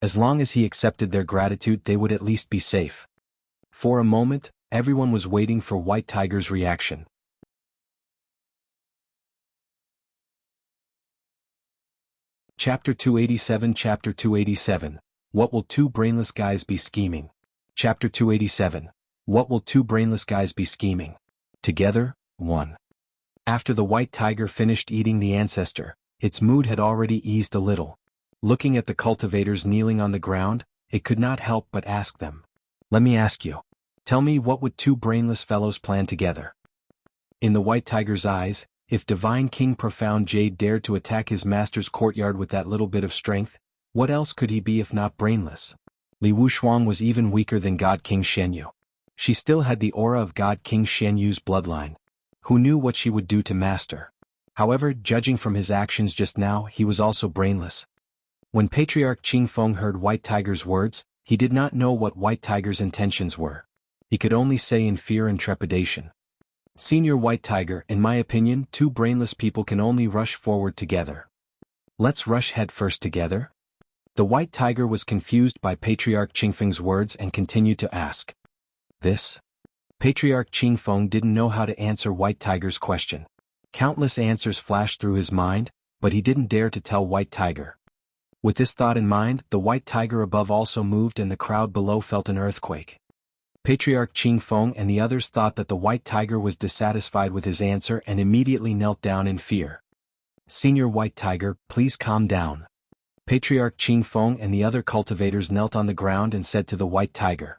As long as he accepted their gratitude, they would at least be safe. For a moment, everyone was waiting for White Tiger's reaction. Chapter 287 Chapter 287, What will two brainless guys be scheming? Chapter 287, What will two brainless guys be scheming? Together, 1. After the white tiger finished eating the ancestor, its mood had already eased a little. Looking at the cultivators kneeling on the ground, it could not help but ask them. "Let me ask you. Tell me, what would two brainless fellows plan together?" In the white tiger's eyes, if Divine King Profound Jade dared to attack his master's courtyard with that little bit of strength, what else could he be if not brainless? Li Wushuang was even weaker than God King Shenyu. She still had the aura of God King Shenyu's bloodline. Who knew what she would do to master? However, judging from his actions just now, he was also brainless. When Patriarch Qing Feng heard White Tiger's words, he did not know what White Tiger's intentions were. He could only say in fear and trepidation, "Senior White Tiger, in my opinion, two brainless people can only rush forward together. Let's rush headfirst together?" The white tiger was confused by Patriarch Qingfeng's words and continued to ask. "This?" Patriarch Qingfeng didn't know how to answer White Tiger's question. Countless answers flashed through his mind, but he didn't dare to tell White Tiger. With this thought in mind, the white tiger above also moved and the crowd below felt an earthquake. Patriarch Qingfeng and the others thought that the white tiger was dissatisfied with his answer and immediately knelt down in fear. "Senior White Tiger, please calm down." Patriarch Qingfeng and the other cultivators knelt on the ground and said to the white tiger.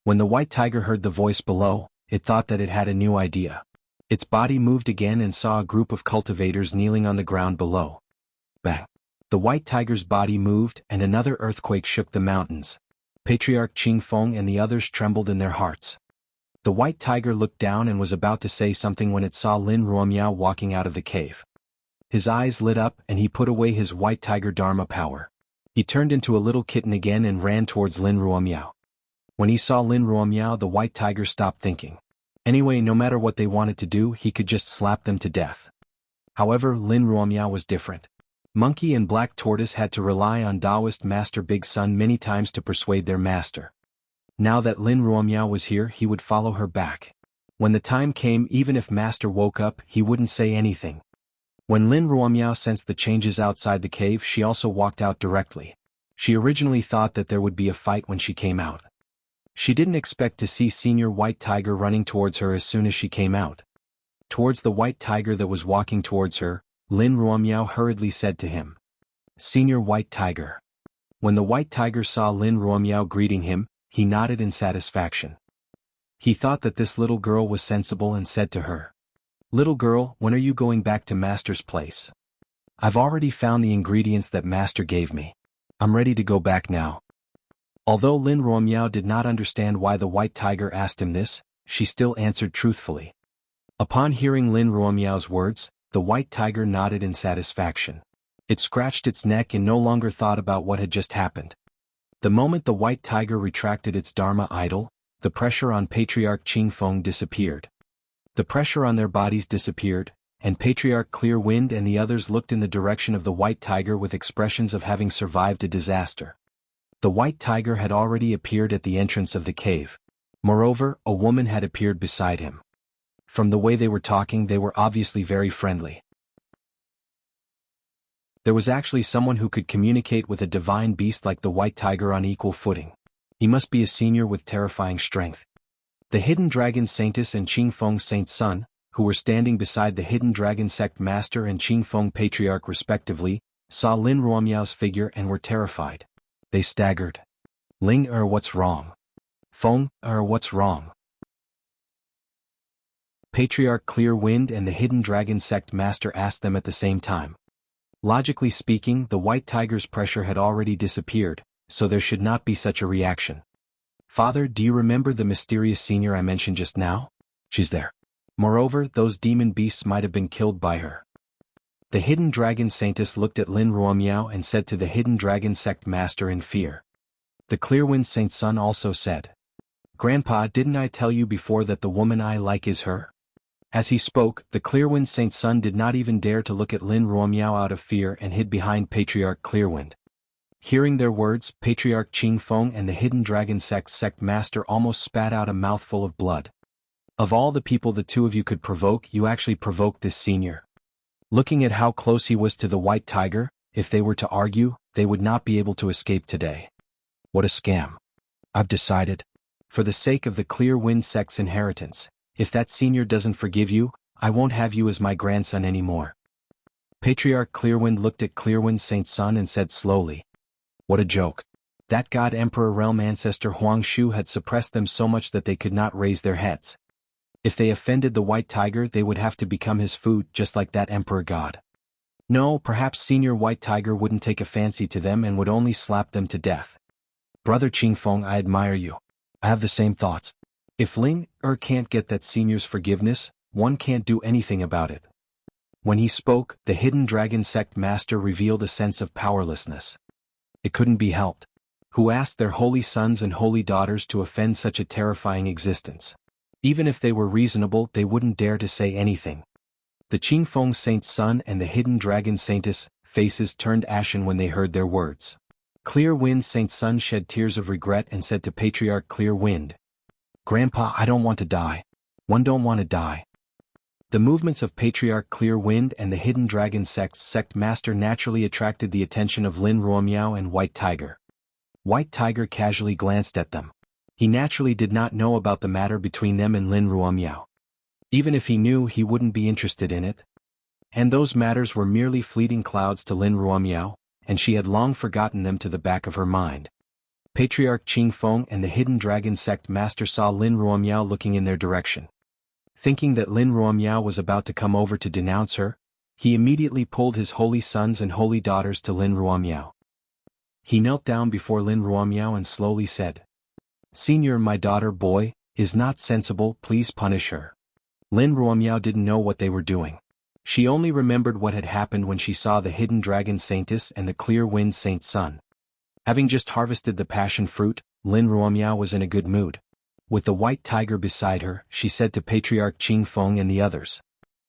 When the white tiger heard the voice below, it thought that it had a new idea. Its body moved again and saw a group of cultivators kneeling on the ground below. Bang! The white tiger's body moved and another earthquake shook the mountains. Patriarch Qingfeng and the others trembled in their hearts. The white tiger looked down and was about to say something when it saw Lin Ruomiao walking out of the cave. His eyes lit up and he put away his white tiger Dharma power. He turned into a little kitten again and ran towards Lin Ruomiao. When he saw Lin Ruomiao, the white tiger stopped thinking. Anyway, no matter what they wanted to do, he could just slap them to death. However, Lin Ruomiao was different. Monkey and Black Tortoise had to rely on Taoist Master Big Sun many times to persuade their master. Now that Lin Ruomiao was here, he would follow her back. When the time came, even if Master woke up, he wouldn't say anything. When Lin Ruomiao sensed the changes outside the cave, she also walked out directly. She originally thought that there would be a fight when she came out. She didn't expect to see Senior White Tiger running towards her as soon as she came out. Towards the white tiger that was walking towards her, Lin Ruomiao hurriedly said to him, "Senior White Tiger." When the white tiger saw Lin Ruomiao greeting him, he nodded in satisfaction. He thought that this little girl was sensible and said to her, "Little girl, when are you going back to Master's place? I've already found the ingredients that Master gave me. I'm ready to go back now." Although Lin Ruomiao did not understand why the white tiger asked him this, she still answered truthfully. Upon hearing Lin Ruomiao's words, the white tiger nodded in satisfaction. It scratched its neck and no longer thought about what had just happened. The moment the white tiger retracted its Dharma idol, the pressure on Patriarch Qingfeng disappeared. The pressure on their bodies disappeared, and Patriarch Clear Wind and the others looked in the direction of the white tiger with expressions of having survived a disaster. The white tiger had already appeared at the entrance of the cave. Moreover, a woman had appeared beside him. From the way they were talking, they were obviously very friendly. There was actually someone who could communicate with a divine beast like the white tiger on equal footing. He must be a senior with terrifying strength. The Hidden Dragon Saintess and Qingfeng Saint Sun, who were standing beside the Hidden Dragon Sect Master and Qingfeng Patriarch respectively, saw Lin Ruomiao's figure and were terrified. They staggered. "Ling what's wrong? Feng what's wrong?" Patriarch Clear Wind and the Hidden Dragon Sect Master asked them at the same time. Logically speaking, the white tiger's pressure had already disappeared, so there should not be such a reaction. "Father, do you remember the mysterious senior I mentioned just now? She's there. Moreover, those demon beasts might have been killed by her." The Hidden Dragon Saintess looked at Lin Ruomiao and said to the Hidden Dragon Sect Master in fear. The Clearwind Saint Sun also said, "Grandpa, didn't I tell you before that the woman I like is her?" As he spoke, the Clearwind Saint Sun did not even dare to look at Lin Ruomiao out of fear and hid behind Patriarch Clearwind. Hearing their words, Patriarch Qingfeng and the Hidden Dragon Sect Master almost spat out a mouthful of blood. "Of all the people the two of you could provoke, you actually provoked this senior." Looking at how close he was to the white tiger, if they were to argue, they would not be able to escape today. What a scam. I've decided. For the sake of the Clear Wind Sect's inheritance, if that senior doesn't forgive you, I won't have you as my grandson anymore. Patriarch Clearwind looked at Clearwind Saint Sun and said slowly, "What a joke. That God Emperor Realm Ancestor Huang Shu had suppressed them so much that they could not raise their heads. If they offended the white tiger, they would have to become his food just like that Emperor God. No, perhaps Senior White Tiger wouldn't take a fancy to them and would only slap them to death. Brother Qingfeng, I admire you. I have the same thoughts. If Ling can't get that senior's forgiveness, one can't do anything about it." When he spoke, the Hidden Dragon Sect Master revealed a sense of powerlessness. It couldn't be helped. Who asked their holy sons and holy daughters to offend such a terrifying existence? Even if they were reasonable, they wouldn't dare to say anything. The Qingfeng Saint Sun and the Hidden Dragon Saintess faces turned ashen when they heard their words. Clear Wind Saint Sun shed tears of regret and said to Patriarch Clear Wind, "Grandpa, I don't want to die. One don't want to die." The movements of Patriarch Clear Wind and the Hidden Dragon Sect Master naturally attracted the attention of Lin Ruomiao and White Tiger. White Tiger casually glanced at them. He naturally did not know about the matter between them and Lin Ruomiao. Even if he knew, he wouldn't be interested in it. And those matters were merely fleeting clouds to Lin Ruomiao, and she had long forgotten them to the back of her mind. Patriarch Qingfeng and the Hidden Dragon Sect Master saw Lin Ruomiao looking in their direction. Thinking that Lin Ruomiao was about to come over to denounce her, he immediately pulled his holy sons and holy daughters to Lin Ruomiao. He knelt down before Lin Ruomiao and slowly said, "Senior, my daughter boy, is not sensible, please punish her." Lin Ruomiao didn't know what they were doing. She only remembered what had happened when she saw the Hidden Dragon Saintess and the Clear Wind Saint Sun. Having just harvested the passion fruit, Lin Ruomiao was in a good mood. With the white tiger beside her, she said to Patriarch Qing Feng and the others,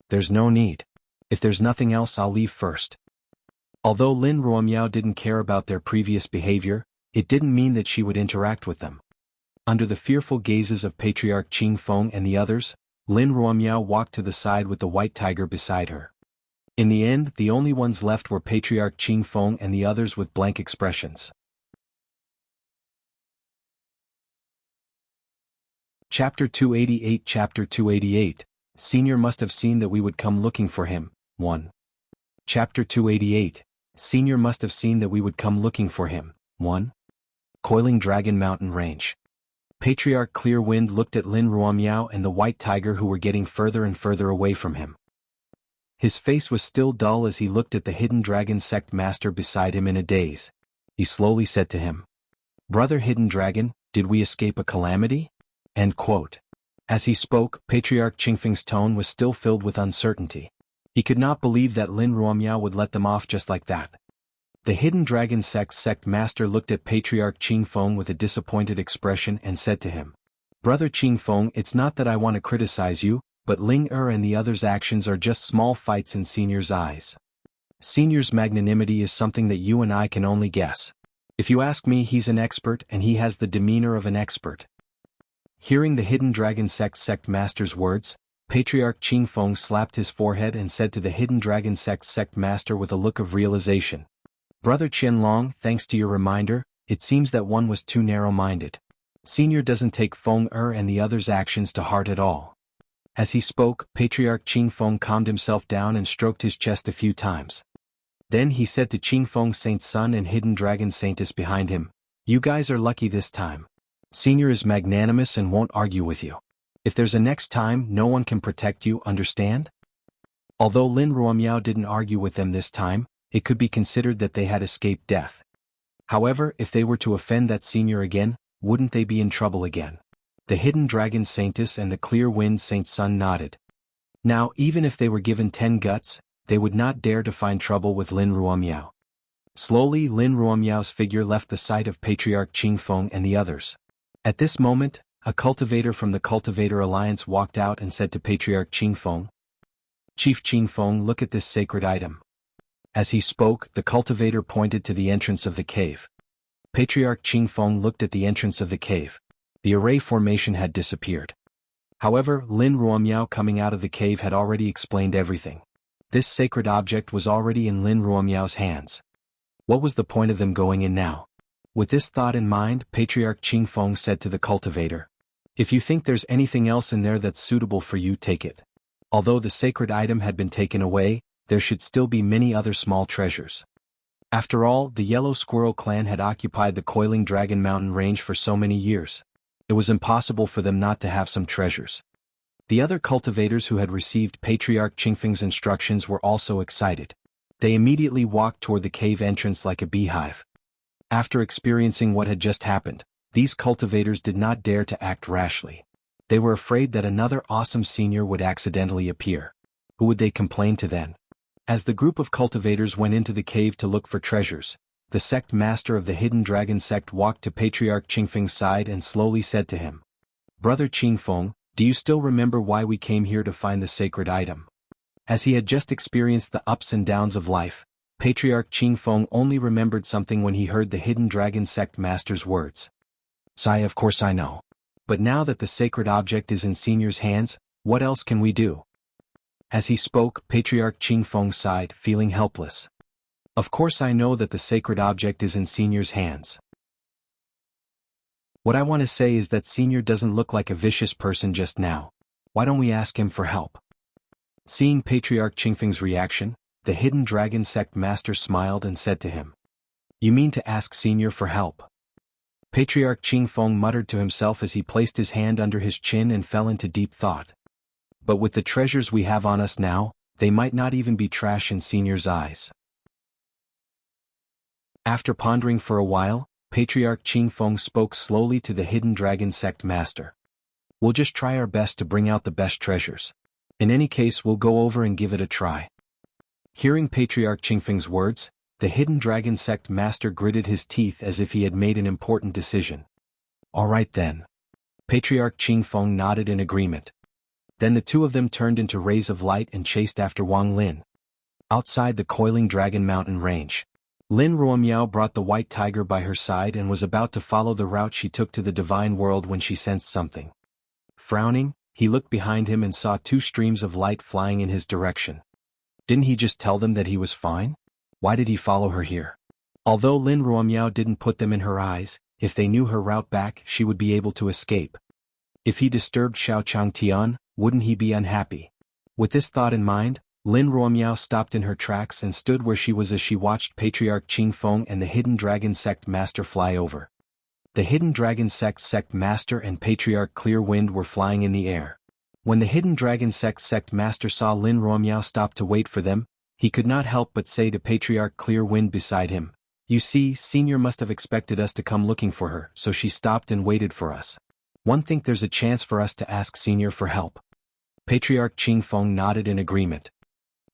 "There's no need. If there's nothing else, I'll leave first." Although Lin Ruomiao didn't care about their previous behavior, it didn't mean that she would interact with them. Under the fearful gazes of Patriarch Qing Feng and the others, Lin Ruomiao walked to the side with the white tiger beside her. In the end, the only ones left were Patriarch Qing Feng and the others with blank expressions. Chapter 288 Chapter 288, Senior must have seen that we would come looking for him. 1. Chapter 288, Senior must have seen that we would come looking for him. 1. Coiling Dragon Mountain Range. Patriarch Clear Wind looked at Lin Ruomiao and the white tiger who were getting further and further away from him. His face was still dull as he looked at the hidden dragon sect master beside him in a daze. He slowly said to him, "Brother Hidden Dragon, did we escape a calamity?" End quote. As he spoke, Patriarch Qingfeng's tone was still filled with uncertainty. He could not believe that Lin Ruomiao would let them off just like that. The hidden dragon sect master looked at Patriarch Qing Feng with a disappointed expression and said to him, "Brother Qing Feng, it's not that I want to criticize you, but Ling and the others' actions are just small fights in Senior's eyes. Senior's magnanimity is something that you and I can only guess. If you ask me, he's an expert and he has the demeanor of an expert." Hearing the hidden dragon sect master's words, Patriarch Qing Feng slapped his forehead and said to the hidden dragon sect master with a look of realization, "Brother Qianlong, thanks to your reminder, it seems that one was too narrow-minded. Senior doesn't take Feng and the others' actions to heart at all." As he spoke, Patriarch Qing Feng calmed himself down and stroked his chest a few times. Then he said to Qing Feng Saint's son and hidden dragon saintess behind him, "You guys are lucky this time. Senior is magnanimous and won't argue with you. If there's a next time, no one can protect you, understand?" Although Lin Ruomiao didn't argue with them this time, it could be considered that they had escaped death. However, if they were to offend that senior again, wouldn't they be in trouble again? The hidden dragon saintess and the clear wind saint's son nodded. Now, even if they were given 10 guts, they would not dare to find trouble with Lin Ruomiao. Slowly, Lin Ruomiao's figure left the sight of Patriarch Qing Feng and the others. At this moment, a cultivator from the Cultivator Alliance walked out and said to Patriarch Qing Feng, "Chief Qing Feng, look at this sacred item." As he spoke, the cultivator pointed to the entrance of the cave. Patriarch Qing Feng looked at the entrance of the cave. The array formation had disappeared. However, Lin Ruomiao coming out of the cave had already explained everything. This sacred object was already in Lin Ruomiao's hands. What was the point of them going in now? With this thought in mind, Patriarch Qing Feng said to the cultivator, "If you think there's anything else in there that's suitable for you, take it." Although the sacred item had been taken away, there should still be many other small treasures. After all, the Yellow Squirrel clan had occupied the Coiling Dragon Mountain range for so many years. It was impossible for them not to have some treasures. The other cultivators who had received Patriarch Qingfeng's instructions were also excited. They immediately walked toward the cave entrance like a beehive. After experiencing what had just happened, these cultivators did not dare to act rashly. They were afraid that another awesome senior would accidentally appear. Who would they complain to then? As the group of cultivators went into the cave to look for treasures, the sect master of the hidden dragon sect walked to Patriarch Qingfeng's side and slowly said to him, "Brother Qingfeng, do you still remember why we came here to find the sacred item?" As he had just experienced the ups and downs of life, Patriarch Qingfeng only remembered something when he heard the hidden dragon sect master's words. "Sai, of course I know. But now that the sacred object is in Senior's hands, what else can we do?" As he spoke, Patriarch Qingfeng sighed, feeling helpless. "Of course I know that the sacred object is in Senior's hands. What I want to say is that Senior doesn't look like a vicious person just now. Why don't we ask him for help?" Seeing Patriarch Qingfeng's reaction, the hidden dragon sect master smiled and said to him, "You mean to ask Senior for help?" Patriarch Qingfeng muttered to himself as he placed his hand under his chin and fell into deep thought. But with the treasures we have on us now, they might not even be trash in Senior's eyes. After pondering for a while, Patriarch Qingfeng spoke slowly to the hidden dragon sect master. "We'll just try our best to bring out the best treasures. In any case, we'll go over and give it a try." Hearing Patriarch Qingfeng's words, The Hidden Dragon Sect Master gritted his teeth as if he had made an important decision. All right then. Patriarch Qingfeng nodded in agreement. Then the two of them turned into rays of light and chased after Wang Lin. Outside the coiling Dragon Mountain range, Lin Ruomiao brought the white tiger by her side and was about to follow the route she took to the divine world when she sensed something. Frowning, he looked behind him and saw two streams of light flying in his direction. Didn't he just tell them that he was fine? Why did he follow her here? Although Lin Ruomiao didn't put them in her eyes, if they knew her route back, she would be able to escape. If he disturbed Xiao Changtian, wouldn't he be unhappy? With this thought in mind, Lin Ruomiao stopped in her tracks and stood where she was as she watched Patriarch Qingfeng and the Hidden Dragon Sect Master fly over. The Hidden Dragon Sect Master and Patriarch Clear Wind were flying in the air. When the Hidden Dragon Sect Master saw Lin Ruomiao stop to wait for them, he could not help but say to Patriarch Clear Wind beside him, "You see, Senior must have expected us to come looking for her, so she stopped and waited for us. One think there's a chance for us to ask Senior for help." Patriarch Qingfeng nodded in agreement.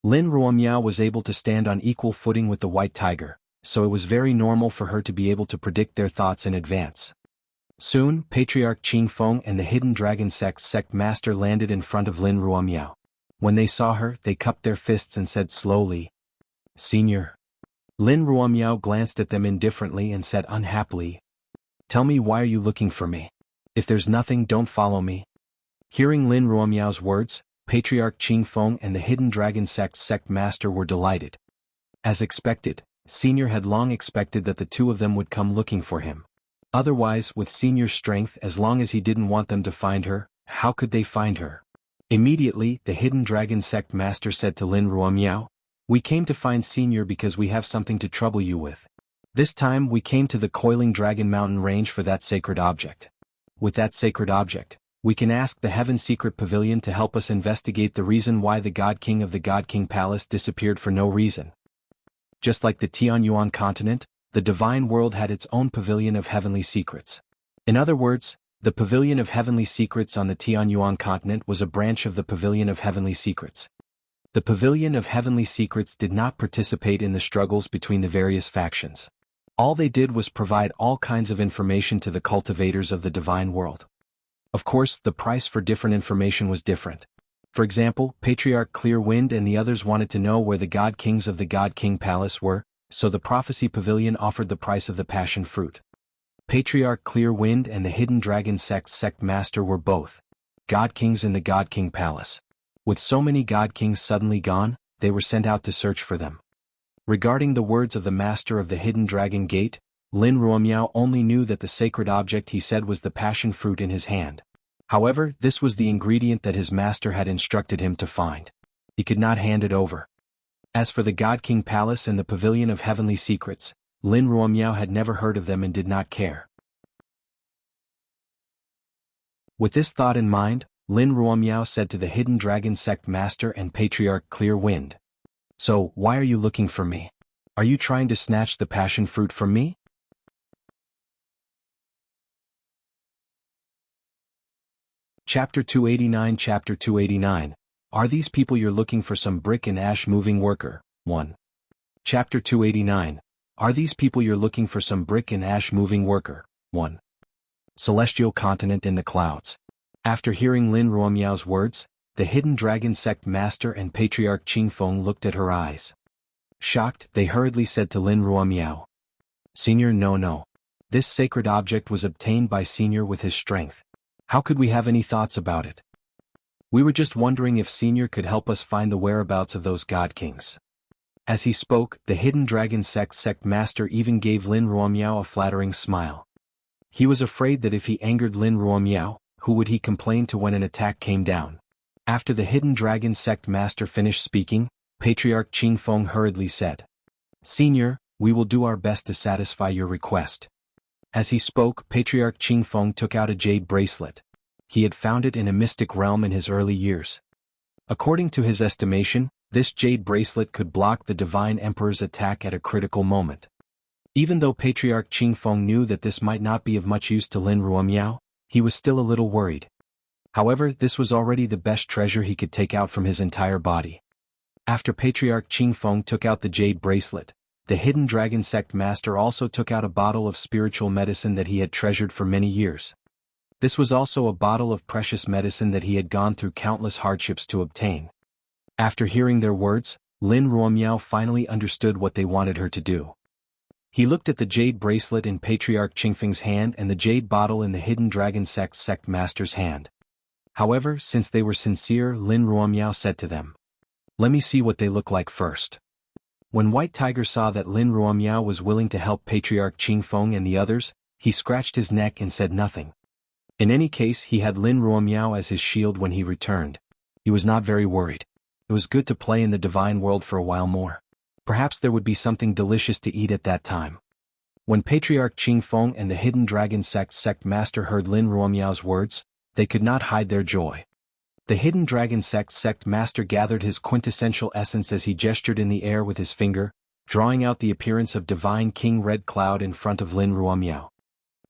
Lin Ruomiao was able to stand on equal footing with the white tiger, so it was very normal for her to be able to predict their thoughts in advance. Soon, Patriarch Qingfeng and the Hidden Dragon Sect Master landed in front of Lin Ruomiao. When they saw her, they cupped their fists and said slowly, "Senior." Lin Ruomiao glanced at them indifferently and said unhappily, "Tell me, why are you looking for me? If there's nothing, don't follow me." Hearing Lin Ruomiao's words, Patriarch Qingfeng and the Hidden Dragon Sect Master were delighted. As expected, Senior had long expected that the two of them would come looking for him. Otherwise, with Senior's strength, as long as he didn't want them to find her, how could they find her? Immediately, the Hidden Dragon Sect Master said to Lin Ruomiao, "We came to find Senior because we have something to trouble you with. This time we came to the Coiling Dragon Mountain range for that sacred object. With that sacred object, we can ask the Heaven Secret Pavilion to help us investigate the reason why the God King of the God King Palace disappeared for no reason." Just like the Tianyuan continent, the divine world had its own pavilion of heavenly secrets. In other words, the Pavilion of Heavenly Secrets on the Tianyuan continent was a branch of the Pavilion of Heavenly Secrets. The Pavilion of Heavenly Secrets did not participate in the struggles between the various factions. All they did was provide all kinds of information to the cultivators of the divine world. Of course, the price for different information was different. For example, Patriarch Clear Wind and the others wanted to know where the God Kings of the God King Palace were, so the Prophecy Pavilion offered the price of the passion fruit. Patriarch Clear Wind and the Hidden Dragon Sect Master were both God Kings in the God King Palace. With so many God Kings suddenly gone, they were sent out to search for them. Regarding the words of the Master of the Hidden Dragon Gate, Lin Ruomiao only knew that the sacred object he said was the passion fruit in his hand. However, this was the ingredient that his master had instructed him to find. He could not hand it over. As for the God King Palace and the Pavilion of Heavenly Secrets, Lin Ruomiao had never heard of them and did not care. With this thought in mind, Lin Ruomiao said to the Hidden Dragon Sect Master and Patriarch Clear Wind, "So, why are you looking for me? Are you trying to snatch the passion fruit from me?" Chapter 289. Are these people you're looking for some brick and ash moving worker? 1. Chapter 289. Are these people you're looking for some brick and ash moving worker? 1. Celestial Continent in the Clouds. After hearing Lin Ruomiao's words, the Hidden Dragon Sect Master and Patriarch Qingfeng looked at her eyes. Shocked, they hurriedly said to Lin Ruomiao, "Senior, no. This sacred object was obtained by Senior with his strength. How could we have any thoughts about it? We were just wondering if Senior could help us find the whereabouts of those God Kings." As he spoke, the Hidden Dragon Sect Master even gave Lin Ruomiao a flattering smile. He was afraid that if he angered Lin Ruomiao, who would he complain to when an attack came down? After the Hidden Dragon Sect Master finished speaking, Patriarch Qingfeng hurriedly said, "Senior, we will do our best to satisfy your request." As he spoke, Patriarch Qingfeng took out a jade bracelet. He had found it in a mystic realm in his early years. According to his estimation, this jade bracelet could block the Divine Emperor's attack at a critical moment. Even though Patriarch Qingfeng knew that this might not be of much use to Lin Ruomiao, he was still a little worried. However, this was already the best treasure he could take out from his entire body. After Patriarch Qingfeng took out the jade bracelet, the hidden dragon sect master also took out a bottle of spiritual medicine that he had treasured for many years. This was also a bottle of precious medicine that he had gone through countless hardships to obtain. After hearing their words, Lin Ruomiao finally understood what they wanted her to do. He looked at the jade bracelet in Patriarch Qingfeng's hand and the jade bottle in the hidden dragon sect master's hand. However, since they were sincere, Lin Ruomiao said to them, "Let me see what they look like first." When White Tiger saw that Lin Ruomiao was willing to help Patriarch Qingfeng and the others, he scratched his neck and said nothing. In any case, he had Lin Ruomiao as his shield when he returned. He was not very worried. It was good to play in the divine world for a while more. Perhaps there would be something delicious to eat at that time. When Patriarch Qingfeng and the hidden dragon sect master heard Lin Ruomiao's words, they could not hide their joy. The hidden dragon sect master gathered his quintessential essence as he gestured in the air with his finger, drawing out the appearance of Divine King Red Cloud in front of Lin Ruomiao.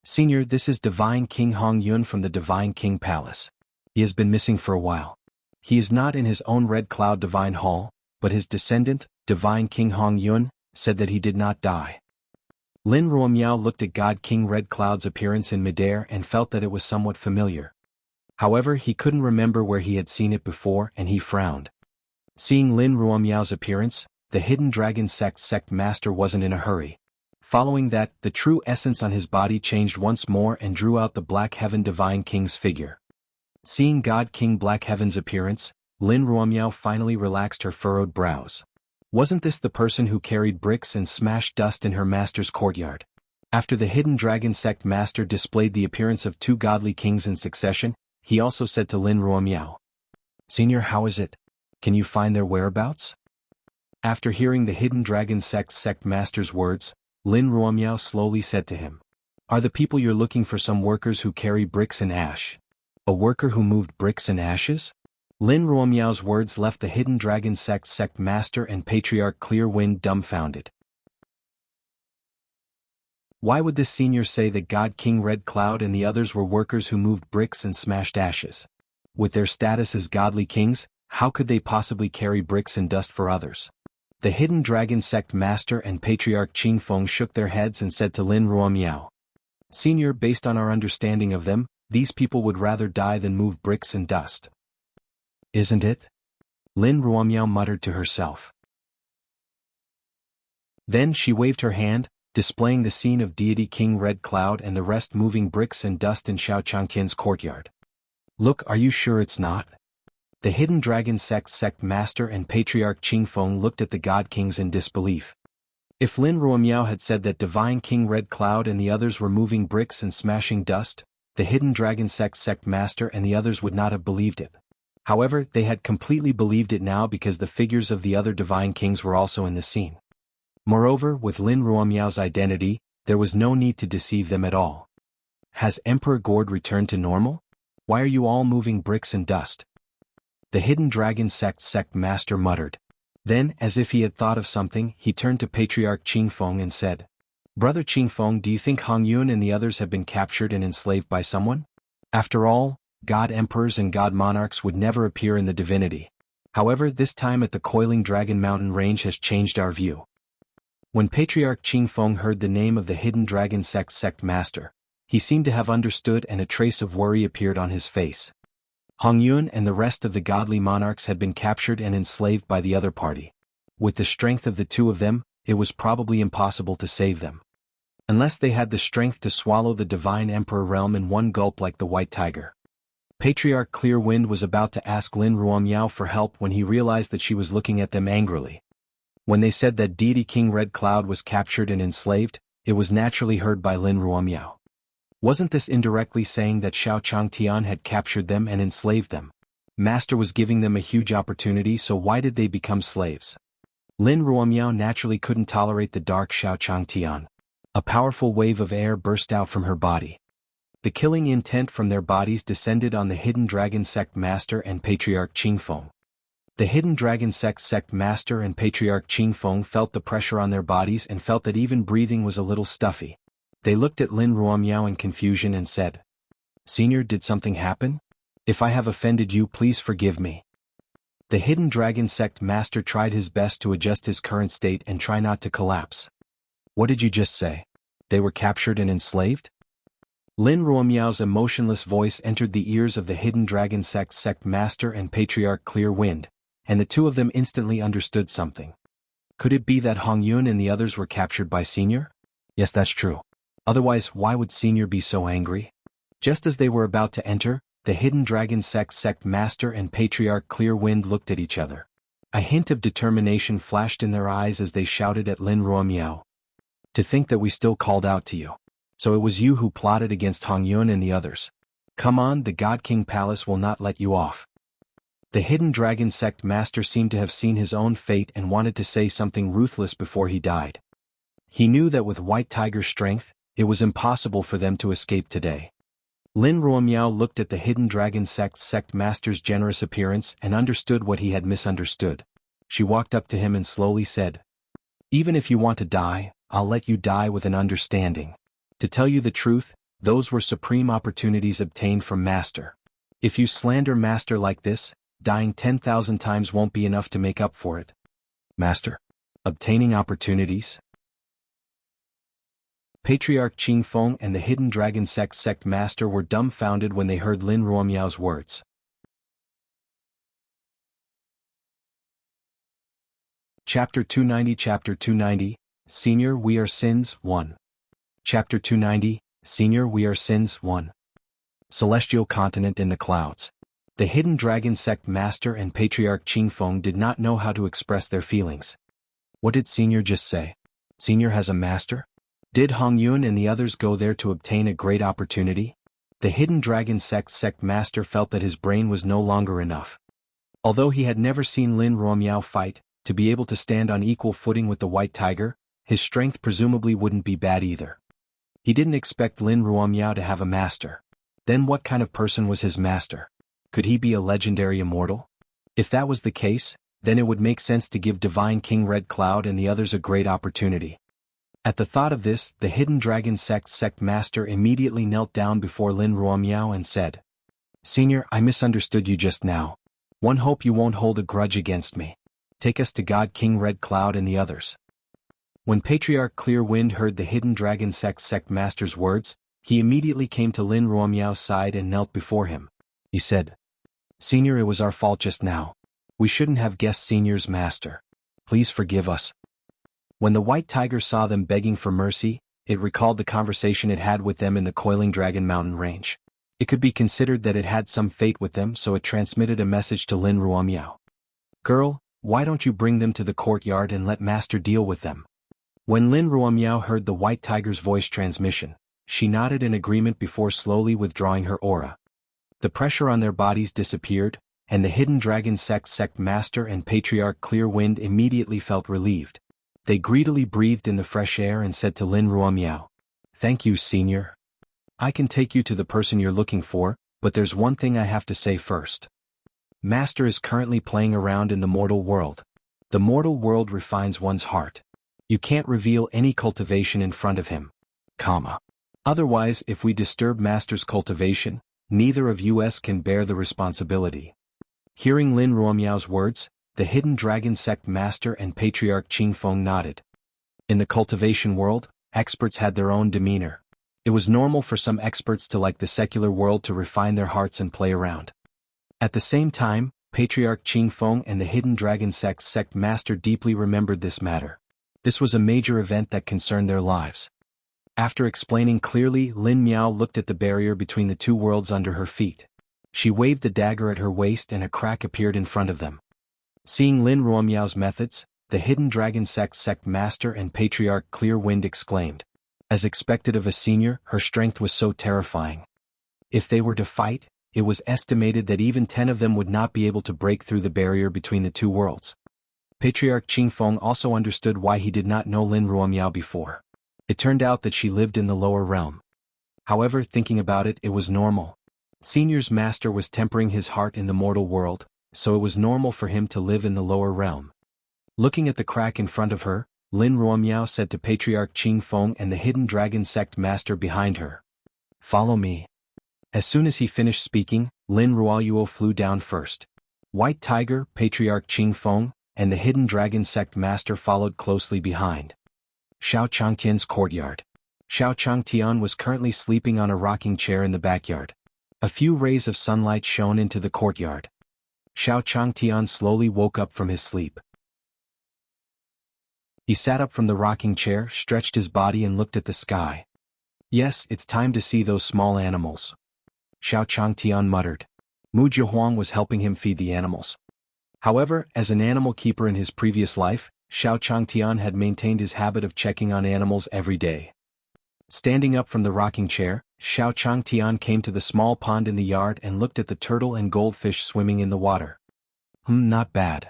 "Senior, this is Divine King Hong Yun from the Divine King Palace. He has been missing for a while. He is not in his own Red Cloud Divine Hall, but his descendant, Divine King Hong Yun, said that he did not die." Lin Ruomiao looked at God King Red Cloud's appearance in midair and felt that it was somewhat familiar. However, he couldn't remember where he had seen it before and he frowned. Seeing Lin Ruomiao's appearance, the hidden dragon sect master wasn't in a hurry. Following that, the true essence on his body changed once more and drew out the Black Heaven Divine King's figure. Seeing God King Black Heaven's appearance, Lin Ruomiao finally relaxed her furrowed brows. Wasn't this the person who carried bricks and smashed dust in her master's courtyard? After the hidden dragon sect master displayed the appearance of two godly kings in succession, he also said to Lin Ruomiao, "Senior, how is it? Can you find their whereabouts?" After hearing the hidden dragon sect master's words, Lin Ruomiao slowly said to him, "Are the people you're looking for some workers who carry bricks and ash?" "A worker who moved bricks and ashes?" Lin Ruomiao's words left the hidden dragon sect master and Patriarch Clear Wind dumbfounded. Why would this senior say that God King Red Cloud and the others were workers who moved bricks and smashed ashes? With their status as godly kings, how could they possibly carry bricks and dust for others? The hidden dragon sect master and Patriarch Qingfeng shook their heads and said to Lin Ruomiao, "Senior, based on our understanding of them, these people would rather die than move bricks and dust." "Isn't it?" Lin Ruomiao muttered to herself. Then she waved her hand, displaying the scene of deity King Red Cloud and the rest moving bricks and dust in Xiao Changtian's courtyard. "Look, are you sure it's not?" The hidden dragon sect master and Patriarch Qingfeng looked at the god kings in disbelief. If Lin Ruomiao had said that Divine King Red Cloud and the others were moving bricks and smashing dust, the hidden dragon sect master and the others would not have believed it. However, they had completely believed it now because the figures of the other divine kings were also in the scene. Moreover, with Lin Ruomiao's identity, there was no need to deceive them at all. "Has Emperor Gord returned to normal? Why are you all moving bricks and dust?" The hidden dragon sect master muttered. Then, as if he had thought of something, he turned to Patriarch Qingfeng and said, "Brother Qingfeng, do you think Hong Yun and the others have been captured and enslaved by someone? After all, god emperors and god monarchs would never appear in the divinity. However, this time at the Coiling Dragon Mountain range has changed our view." When Patriarch Qingfeng heard the name of the hidden dragon sect master, he seemed to have understood and a trace of worry appeared on his face. Hong Yun and the rest of the godly monarchs had been captured and enslaved by the other party. With the strength of the two of them, it was probably impossible to save them. Unless they had the strength to swallow the divine emperor realm in one gulp like the white tiger. Patriarch Clear Wind was about to ask Lin Ruomiao for help when he realized that she was looking at them angrily. When they said that deity King Red Cloud was captured and enslaved, it was naturally heard by Lin Ruomiao. Wasn't this indirectly saying that Xiao Changtian had captured them and enslaved them? Master was giving them a huge opportunity, so why did they become slaves? Lin Ruomiao naturally couldn't tolerate the dark Xiao Changtian. A powerful wave of air burst out from her body. The killing intent from their bodies descended on the hidden dragon sect master and Patriarch Qingfeng. The hidden dragon sect master and Patriarch Qingfeng felt the pressure on their bodies and felt that even breathing was a little stuffy. They looked at Lin Ruomiao in confusion and said, "Senior, did something happen? If I have offended you, please forgive me." The hidden dragon sect master tried his best to adjust his current state and try not to collapse. What did you just say? They were captured and enslaved? Lin Ruomiao's emotionless voice entered the ears of the hidden dragon sect master and patriarch Clear Wind, and the two of them instantly understood something. Could it be that Hong Yun and the others were captured by Senior? Yes, that's true. Otherwise, why would Senior be so angry? Just as they were about to enter, the hidden dragon sect master and patriarch Clear Wind looked at each other. A hint of determination flashed in their eyes as they shouted at Lin Ruomiao. To think that we still called out to you. So it was you who plotted against Hong Yun and the others. Come on, the God King Palace will not let you off. The hidden dragon sect master seemed to have seen his own fate and wanted to say something ruthless before he died. He knew that with White Tiger's strength, it was impossible for them to escape today. Lin Ruomiao looked at the hidden dragon sect master's generous appearance and understood what he had misunderstood. She walked up to him and slowly said, "Even if you want to die, I'll let you die with an understanding. To tell you the truth, those were supreme opportunities obtained from Master. If you slander Master like this, dying 10,000 times won't be enough to make up for it." Master? Obtaining opportunities? Patriarch Qing Feng and the hidden dragon sect master were dumbfounded when they heard Lin Ruomiao's words. Chapter 290 Senior We Are Sins 1. Chapter 290 Senior We Are Sins 1. Celestial Continent in the Clouds. The hidden dragon sect master and patriarch Qing Feng did not know how to express their feelings. What did Senior just say? Senior has a master? Did Hong Yun and the others go there to obtain a great opportunity? The hidden dragon sect master felt that his brain was no longer enough. Although he had never seen Lin Ruomiao fight, to be able to stand on equal footing with the White Tiger, his strength presumably wouldn't be bad either. He didn't expect Lin Ruomiao to have a master. Then what kind of person was his master? Could he be a legendary immortal? If that was the case, then it would make sense to give Divine King Red Cloud and the others a great opportunity. At the thought of this, the hidden dragon sect master immediately knelt down before Lin Ruomiao and said, "Senior, I misunderstood you just now. One hope you won't hold a grudge against me. Take us to God King Red Cloud and the others." When Patriarch Clear Wind heard the hidden dragon sect master's words, he immediately came to Lin Ruomiao's side and knelt before him. He said, "Senior, it was our fault just now. We shouldn't have guessed Senior's master. Please forgive us." When the White Tiger saw them begging for mercy, it recalled the conversation it had with them in the Coiling Dragon Mountain Range. It could be considered that it had some fate with them, so it transmitted a message to Lin Ruomiao. "Girl, why don't you bring them to the courtyard and let Master deal with them?" When Lin Ruomiao heard the White Tiger's voice transmission, she nodded in agreement before slowly withdrawing her aura. The pressure on their bodies disappeared, and the hidden dragon sect master and patriarch Clear Wind immediately felt relieved. They greedily breathed in the fresh air and said to Lin Ruomiao, "Thank you, Senior. I can take you to the person you're looking for, but there's one thing I have to say first. Master is currently playing around in the mortal world. The mortal world refines one's heart. You can't reveal any cultivation in front of him. Otherwise, if we disturb Master's cultivation, neither of us can bear the responsibility." Hearing Lin Ruomiao's words, the hidden dragon sect master and patriarch Qing Feng nodded. In the cultivation world, experts had their own demeanor. It was normal for some experts to like the secular world to refine their hearts and play around. At the same time, patriarch Qing Feng and the hidden dragon sect master deeply remembered this matter. This was a major event that concerned their lives. After explaining clearly, Lin Miao looked at the barrier between the two worlds under her feet. She waved the dagger at her waist and a crack appeared in front of them. Seeing Lin Ruomiao's methods, the hidden dragon sect master and patriarch Clear Wind exclaimed. As expected of a senior, her strength was so terrifying. If they were to fight, it was estimated that even 10 of them would not be able to break through the barrier between the two worlds. Patriarch Qing Feng also understood why he did not know Lin Ruomiao before. It turned out that she lived in the lower realm. However, thinking about it, it was normal. Senior's master was tempering his heart in the mortal world, so it was normal for him to live in the lower realm. Looking at the crack in front of her, Lin Ruomiao said to Patriarch Qing Feng and the hidden dragon sect master behind her, "Follow me." As soon as he finished speaking, Lin Ruomiao flew down first. White Tiger, Patriarch Qing Feng, and the Hidden Dragon Sect Master followed closely behind. Xiao Changtian's courtyard. Xiao Changtian was currently sleeping on a rocking chair in the backyard. A few rays of sunlight shone into the courtyard. Xiao Changtian slowly woke up from his sleep. He sat up from the rocking chair, stretched his body and looked at the sky. Yes, it's time to see those small animals. Xiao Changtian muttered. Mu Jiahuang was helping him feed the animals. However, as an animal keeper in his previous life, Xiao Changtian had maintained his habit of checking on animals every day. Standing up from the rocking chair, Xiao Changtian came to the small pond in the yard and looked at the turtle and goldfish swimming in the water. Not bad.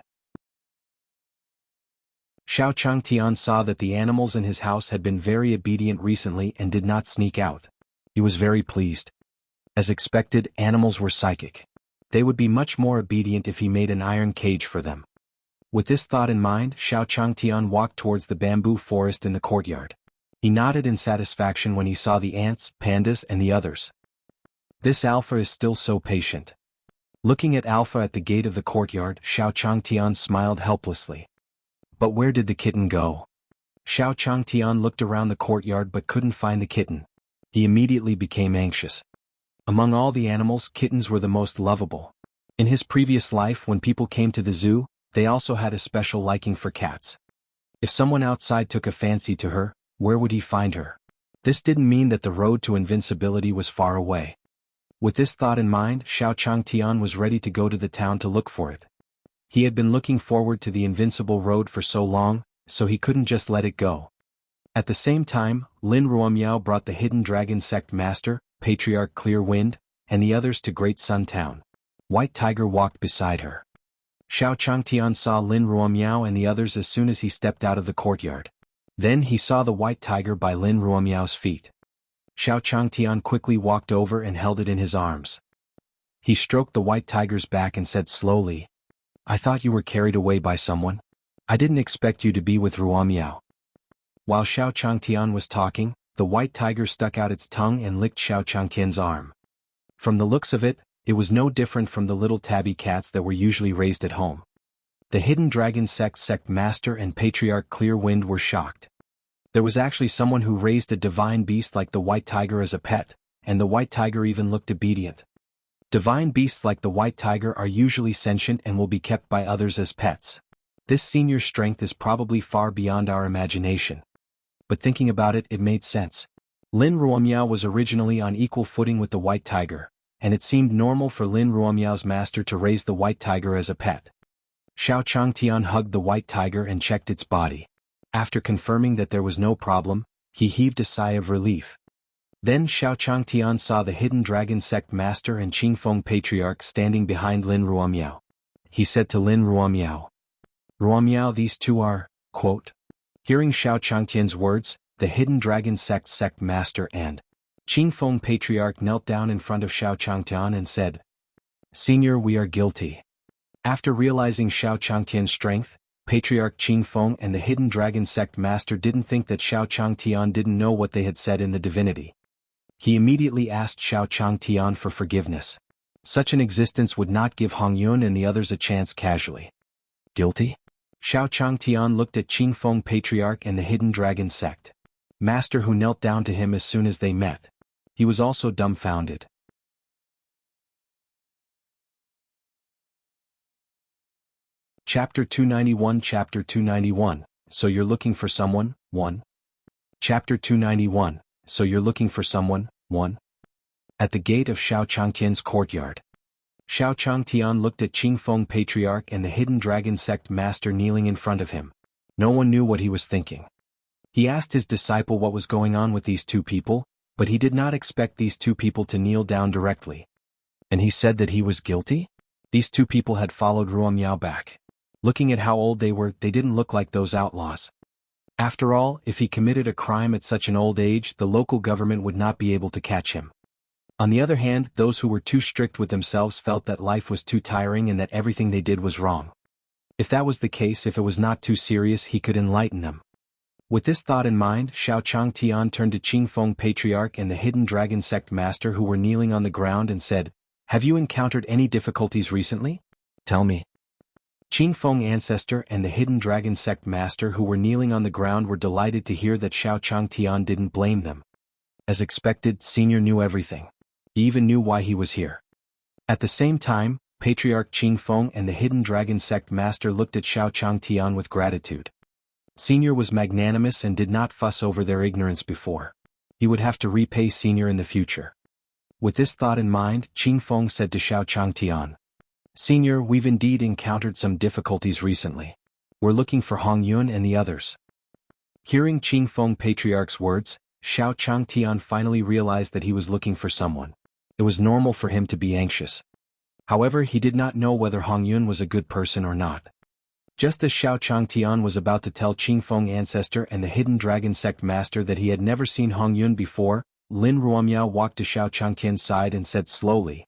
Xiao Changtian saw that the animals in his house had been very obedient recently and did not sneak out. He was very pleased. As expected, animals were psychic. They would be much more obedient if he made an iron cage for them. With this thought in mind, Xiao Changtian walked towards the bamboo forest in the courtyard. He nodded in satisfaction when he saw the ants, pandas and the others. This Alpha is still so patient. Looking at Alpha at the gate of the courtyard, Xiao Changtian smiled helplessly. But where did the kitten go? Xiao Changtian looked around the courtyard but couldn't find the kitten. He immediately became anxious. Among all the animals, kittens were the most lovable. In his previous life, when people came to the zoo, they also had a special liking for cats. If someone outside took a fancy to her, where would he find her? This didn't mean that the road to invincibility was far away. With this thought in mind, Xiao Changtian was ready to go to the town to look for it. He had been looking forward to the invincible road for so long, so he couldn't just let it go. At the same time, Lin Ruomiao brought the Hidden Dragon Sect Master, Patriarch Clear Wind, and the others to Great Sun Town. White Tiger walked beside her. Xiao Changtian saw Lin Ruomiao and the others as soon as he stepped out of the courtyard. Then he saw the White Tiger by Lin Ruomiao's feet. Xiao Changtian quickly walked over and held it in his arms. He stroked the White Tiger's back and said slowly, "I thought you were carried away by someone. I didn't expect you to be with Ruomiao." While Xiao Changtian was talking, the White Tiger stuck out its tongue and licked Xiao Changtian's arm. From the looks of it, it was no different from the little tabby cats that were usually raised at home. The Hidden Dragon Sect Master and Patriarch Clear Wind were shocked. There was actually someone who raised a divine beast like the White Tiger as a pet, and the White Tiger even looked obedient. Divine beasts like the White Tiger are usually sentient and will be kept by others as pets. This senior strength is probably far beyond our imagination. But thinking about it, it made sense. Lin Ruomiao was originally on equal footing with the White Tiger, and it seemed normal for Lin Ruomiao's master to raise the White Tiger as a pet. Xiao Changtian hugged the White Tiger and checked its body. After confirming that there was no problem, he heaved a sigh of relief. Then Xiao Changtian saw the Hidden Dragon Sect Master and Qingfeng Patriarch standing behind Lin Ruomiao. He said to Lin Ruomiao, "Ruomiao, these two are, quote." Hearing Xiao Changtian's words, the Hidden Dragon Sect Master and Qingfeng Patriarch knelt down in front of Xiao Changtian and said, "Senior, we are guilty." After realizing Xiao Changtian's strength, Patriarch Qingfeng and the Hidden Dragon Sect Master didn't think that Xiao Changtian didn't know what they had said in the divinity. He immediately asked Xiao Changtian for forgiveness. Such an existence would not give Hongyun and the others a chance casually. Guilty? Xiao Changtian looked at Qingfeng Patriarch and the Hidden Dragon Sect Master who knelt down to him as soon as they met. He was also dumbfounded. Chapter 291 Chapter 291, So You're Looking for Someone, 1. Chapter 291, So You're Looking for Someone, 1. At the gate of Xiao Changtian's courtyard. Xiao Changtian looked at Qingfeng Patriarch and the Hidden Dragon Sect Master kneeling in front of him. No one knew what he was thinking. He asked his disciple what was going on with these two people, but he did not expect these two people to kneel down directly. And he said that he was guilty? These two people had followed Ruomiao back. Looking at how old they were, they didn't look like those outlaws. After all, if he committed a crime at such an old age, the local government would not be able to catch him. On the other hand, those who were too strict with themselves felt that life was too tiring and that everything they did was wrong. If that was the case, if it was not too serious, he could enlighten them. With this thought in mind, Xiao Changtian turned to Qingfeng Patriarch and the Hidden Dragon Sect Master who were kneeling on the ground and said, "Have you encountered any difficulties recently?" Tell me. Qing Feng Ancestor and the Hidden Dragon Sect Master who were kneeling on the ground were delighted to hear that Xiao Changtian didn't blame them. As expected, Senior knew everything. He even knew why he was here. At the same time, Patriarch Qing Feng and the Hidden Dragon Sect Master looked at Xiao Changtian with gratitude. Senior was magnanimous and did not fuss over their ignorance before. He would have to repay Senior in the future. With this thought in mind, Qing Feng said to Xiao Changtian, Senior, we've indeed encountered some difficulties recently. We're looking for Hong Yun and the others. Hearing Qing Feng Patriarch's words, Xiao Changtian finally realized that he was looking for someone. It was normal for him to be anxious. However, he did not know whether Hong Yun was a good person or not. Just as Xiao Changtian was about to tell Qing Feng Ancestor and the Hidden Dragon Sect Master that he had never seen Hong Yun before, Lin Ruomiao walked to Xiao Changtian's side and said slowly,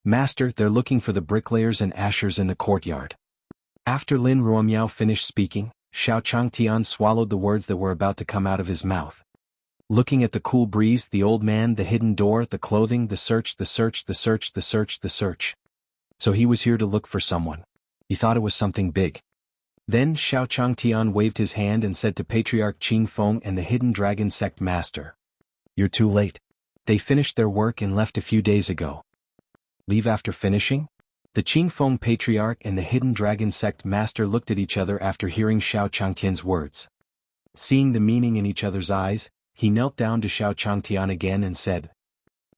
Master, they're looking for the bricklayers and ashers in the courtyard. After Lin Ruomiao finished speaking, Xiao Changtian swallowed the words that were about to come out of his mouth. Looking at the cool breeze, the old man, the hidden door, the clothing, the search. So he was here to look for someone. He thought it was something big. Then Xiao Changtian waved his hand and said to Patriarch Qing Feng and the Hidden Dragon Sect Master, You're too late. They finished their work and left a few days ago. Leave after finishing? The Qing Feng Patriarch and the Hidden Dragon Sect Master looked at each other after hearing Xiao Changtian's words. Seeing the meaning in each other's eyes, he knelt down to Xiao Changtian again and said,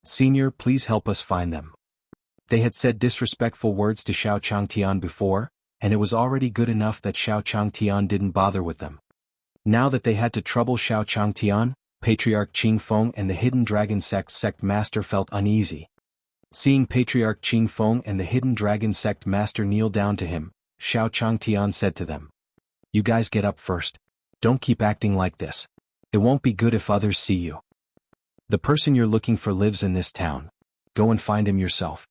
Senior, please help us find them. They had said disrespectful words to Xiao Changtian before, and it was already good enough that Xiao Changtian didn't bother with them. Now that they had to trouble Xiao Changtian, Patriarch Qing Feng and the Hidden Dragon Sect Master felt uneasy. Seeing Patriarch Qing Feng and the Hidden Dragon Sect Master kneel down to him, Xiao Changtian said to them, You guys get up first. Don't keep acting like this. It won't be good if others see you. The person you're looking for lives in this town. Go and find him yourself.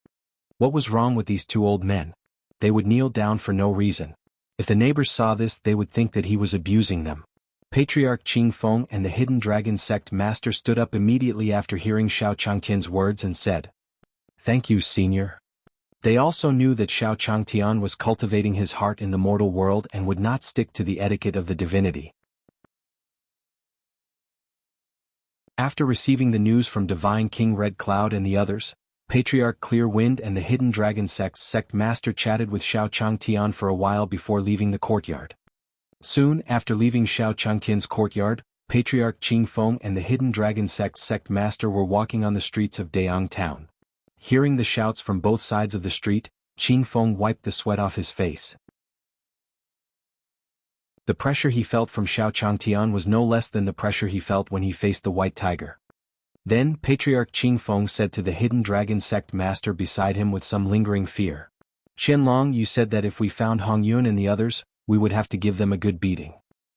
What was wrong with these two old men? They would kneel down for no reason. If the neighbors saw this, they would think that he was abusing them. Patriarch Qing Feng and the Hidden Dragon Sect Master stood up immediately after hearing Xiao Changtian's words and said, Thank you, Senior. They also knew that Xiao Changtian was cultivating his heart in the mortal world and would not stick to the etiquette of the divinity. After receiving the news from Divine King Red Cloud and the others, Patriarch Clear Wind and the Hidden Dragon Sect Master chatted with Xiao Changtian for a while before leaving the courtyard. Soon after leaving Xiao Changtian's courtyard, Patriarch Qing Feng and the Hidden Dragon Sect Master were walking on the streets of Dayang Town. Hearing the shouts from both sides of the street, Qing Feng wiped the sweat off his face. The pressure he felt from Xiao Changtian was no less than the pressure he felt when he faced the White Tiger. Then Patriarch Qing Feng said to the Hidden Dragon Sect Master beside him with some lingering fear, Qianlong, you said that if we found Hong Yun and the others, we would have to give them a good beating.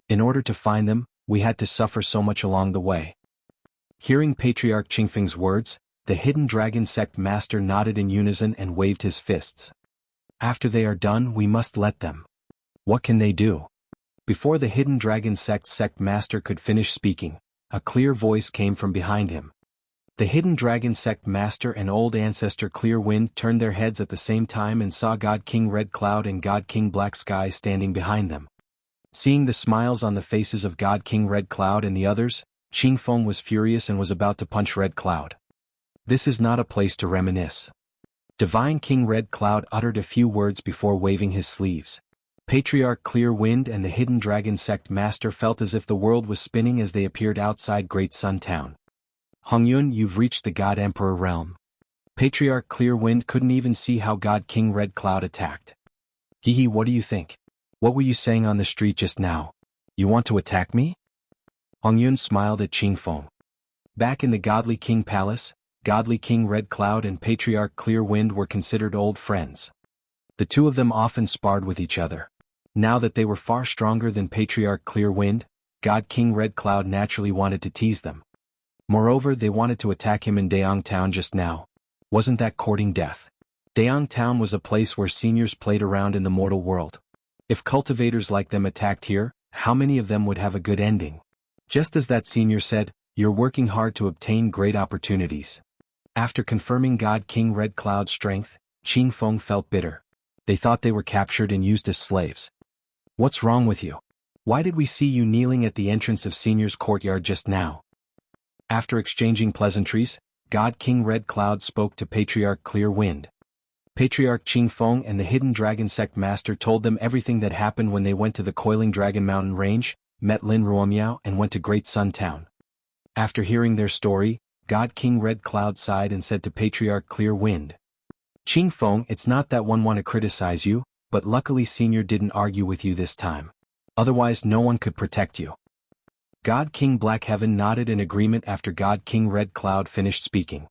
In order to find them, we had to suffer so much along the way. Hearing Patriarch Qing Feng's words, the Hidden Dragon Sect Master nodded in unison and waved his fists. After they are done, we must let them. What can they do? Before the Hidden Dragon Sect Master could finish speaking, a clear voice came from behind him. The Hidden Dragon Sect Master and Old Ancestor Clear Wind turned their heads at the same time and saw God King Red Cloud and God King Black Sky standing behind them. Seeing the smiles on the faces of God King Red Cloud and the others, Qing Feng was furious and was about to punch Red Cloud. This is not a place to reminisce. Divine King Red Cloud uttered a few words before waving his sleeves. Patriarch Clear Wind and the Hidden Dragon Sect Master felt as if the world was spinning as they appeared outside Great Sun Town. Hong Yun, you've reached the God Emperor realm. Patriarch Clear Wind couldn't even see how God King Red Cloud attacked. Hehe, what do you think? What were you saying on the street just now? You want to attack me? Hong Yun smiled at Qing Feng. Back in the Godly King Palace, Godly King Red Cloud and Patriarch Clear Wind were considered old friends. The two of them often sparred with each other. Now that they were far stronger than Patriarch Clear Wind, God King Red Cloud naturally wanted to tease them. Moreover, they wanted to attack him in Dayang Town just now. Wasn't that courting death? Dayang Town was a place where seniors played around in the mortal world. If cultivators like them attacked here, how many of them would have a good ending? Just as that senior said, you're working hard to obtain great opportunities. After confirming God King Red Cloud's strength, Qing Feng felt bitter. They thought they were captured and used as slaves. What's wrong with you? Why did we see you kneeling at the entrance of Senior's courtyard just now? After exchanging pleasantries, God King Red Cloud spoke to Patriarch Clear Wind. Patriarch Qing Feng and the Hidden Dragon Sect Master told them everything that happened when they went to the Coiling Dragon Mountain Range, met Lin Ruomiao and went to Great Sun Town. After hearing their story, God King Red Cloud sighed and said to Patriarch Clear Wind, Qing Feng, it's not that one want to criticize you, but luckily Senior didn't argue with you this time. Otherwise no one could protect you. God King Black Heaven nodded in agreement after God King Red Cloud finished speaking.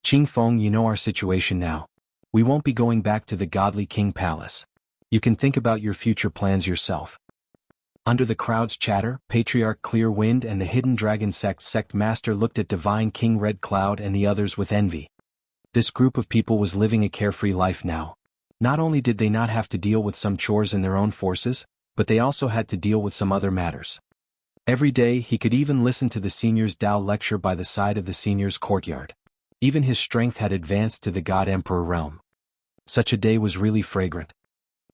Qing Feng, you know our situation now. We won't be going back to the Godly King Palace. You can think about your future plans yourself. Under the crowd's chatter, Patriarch Clear Wind and the Hidden Dragon Sect Master looked at Divine King Red Cloud and the others with envy. This group of people was living a carefree life now. Not only did they not have to deal with some chores in their own forces, but they also had to deal with some other matters. Every day he could even listen to the Senior's Tao lecture by the side of the Senior's courtyard. Even his strength had advanced to the God Emperor realm. Such a day was really fragrant.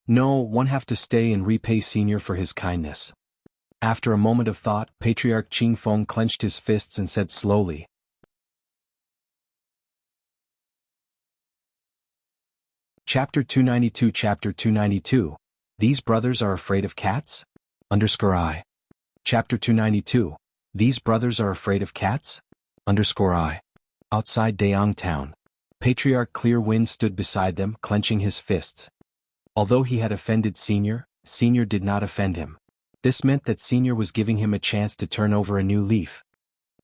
No, one have to stay and repay Senior for his kindness. After a moment of thought, Patriarch Qing Feng clenched his fists and said slowly. Chapter 292 Chapter 292. These brothers are afraid of cats? I. Chapter 292. These brothers are afraid of cats? I. Outside Dayang Town. Patriarch Clear Wind stood beside them, clenching his fists. Although he had offended Senior, Senior did not offend him. This meant that Senior was giving him a chance to turn over a new leaf.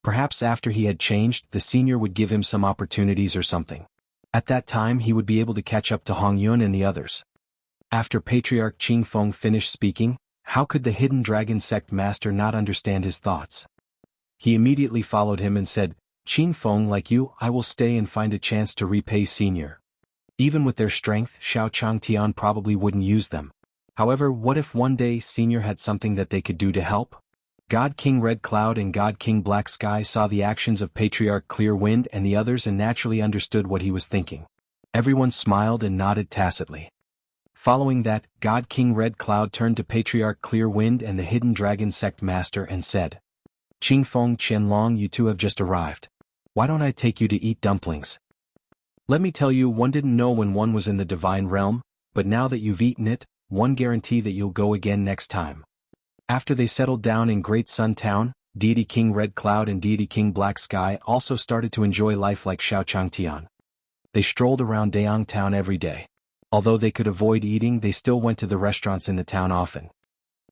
Perhaps after he had changed, the Senior would give him some opportunities or something. At that time he would be able to catch up to Hong Yun and the others. After Patriarch Qing Feng finished speaking, how could the Hidden Dragon Sect Master not understand his thoughts? He immediately followed him and said, Qing Feng, like you, I will stay and find a chance to repay Senior. Even with their strength, Xiao Changtian probably wouldn't use them. However, what if one day Senior had something that they could do to help? God King Red Cloud and God King Black Sky saw the actions of Patriarch Clear Wind and the others and naturally understood what he was thinking. Everyone smiled and nodded tacitly. Following that, God King Red Cloud turned to Patriarch Clear Wind and the Hidden Dragon Sect Master and said, Qing Feng, Qianlong, you two have just arrived. Why don't I take you to eat dumplings? Let me tell you, one didn't know when one was in the divine realm, but now that you've eaten it, one guarantee that you'll go again next time. After they settled down in Great Sun Town, Deity King Red Cloud and Deity King Black Sky also started to enjoy life like Xiao Changtian. They strolled around Dayang Town every day. Although they could avoid eating, they still went to the restaurants in the town often.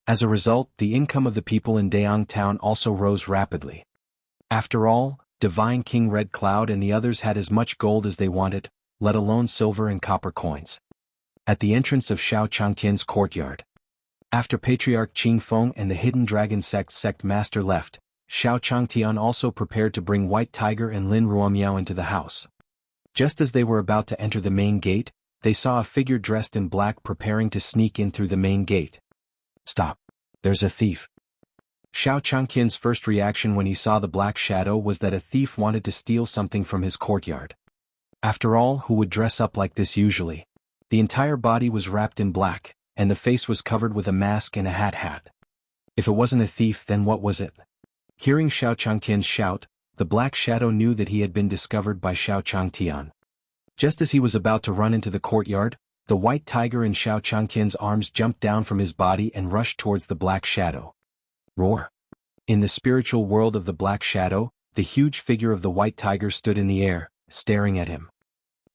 As a result, the income of the people in Dayang Town also rose rapidly. After all, Divine King Red Cloud and the others had as much gold as they wanted, let alone silver and copper coins. At the entrance of Xiao Changtian's courtyard. After Patriarch Qing Feng and the Hidden Dragon Sect Master left, Xiao Changtian also prepared to bring White Tiger and Lin Ruomiao into the house. Just as they were about to enter the main gate, they saw a figure dressed in black preparing to sneak in through the main gate. Stop. There's a thief. Xiao Changtian's first reaction when he saw the black shadow was that a thief wanted to steal something from his courtyard. After all, who would dress up like this usually? The entire body was wrapped in black, and the face was covered with a mask and a hat. If it wasn't a thief, then what was it? Hearing Xiao Changtian's shout, the black shadow knew that he had been discovered by Xiao Changtian. Just as he was about to run into the courtyard, the white tiger in Xiao Changtian's arms jumped down from his body and rushed towards the black shadow. Roar! In the spiritual world of the black shadow, the huge figure of the white tiger stood in the air, staring at him.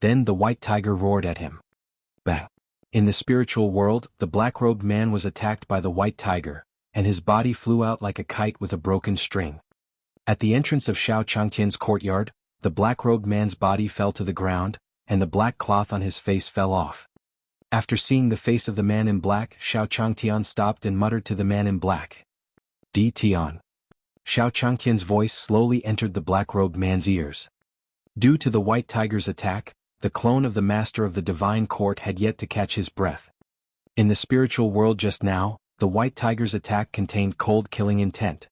Then the white tiger roared at him. Bang! In the spiritual world, the black-robed man was attacked by the white tiger, and his body flew out like a kite with a broken string. At the entrance of Xiao Changtian's courtyard, the black-robed man's body fell to the ground, and the black cloth on his face fell off. After seeing the face of the man in black, Xiao Changtian stopped and muttered to the man in black. Di Tian. Xiao Changtian's voice slowly entered the black-robed man's ears. Due to the white tiger's attack, the clone of the master of the divine court had yet to catch his breath. In the spiritual world just now, the white tiger's attack contained cold killing intent.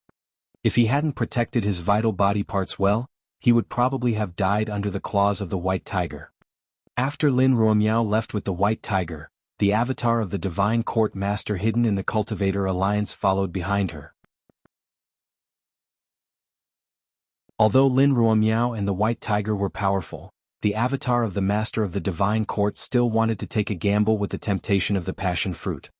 If he hadn't protected his vital body parts well, he would probably have died under the claws of the white tiger. After Lin Ruomiao left with the white tiger, the avatar of the divine court master hidden in the cultivator alliance followed behind her. Although Lin Ruomiao and the white tiger were powerful, the avatar of the master of the divine court still wanted to take a gamble with the temptation of the passion fruit.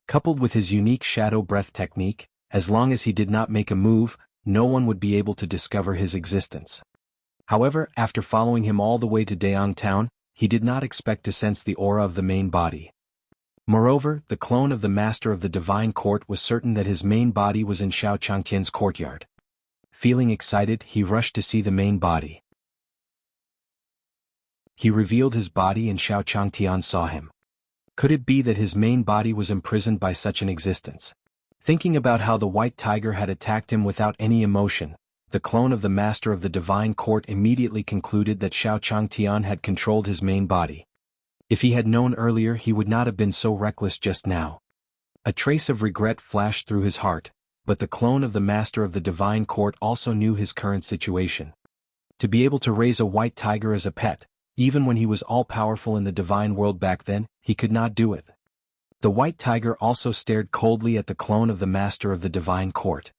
Coupled with his unique shadow breath technique, as long as he did not make a move, no one would be able to discover his existence. However, after following him all the way to Daong town, he did not expect to sense the aura of the main body. Moreover, the clone of the master of the divine court was certain that his main body was in Xiao Changtian's courtyard. Feeling excited, he rushed to see the main body. He revealed his body and Xiao Changtian saw him. Could it be that his main body was imprisoned by such an existence? Thinking about how the white tiger had attacked him without any emotion, the clone of the master of the divine court immediately concluded that Xiao Changtian had controlled his main body. If he had known earlier, he would not have been so reckless just now. A trace of regret flashed through his heart, but the clone of the master of the divine court also knew his current situation. To be able to raise a white tiger as a pet, even when he was all-powerful in the divine world back then, he could not do it. The white tiger also stared coldly at the clone of the master of the divine court.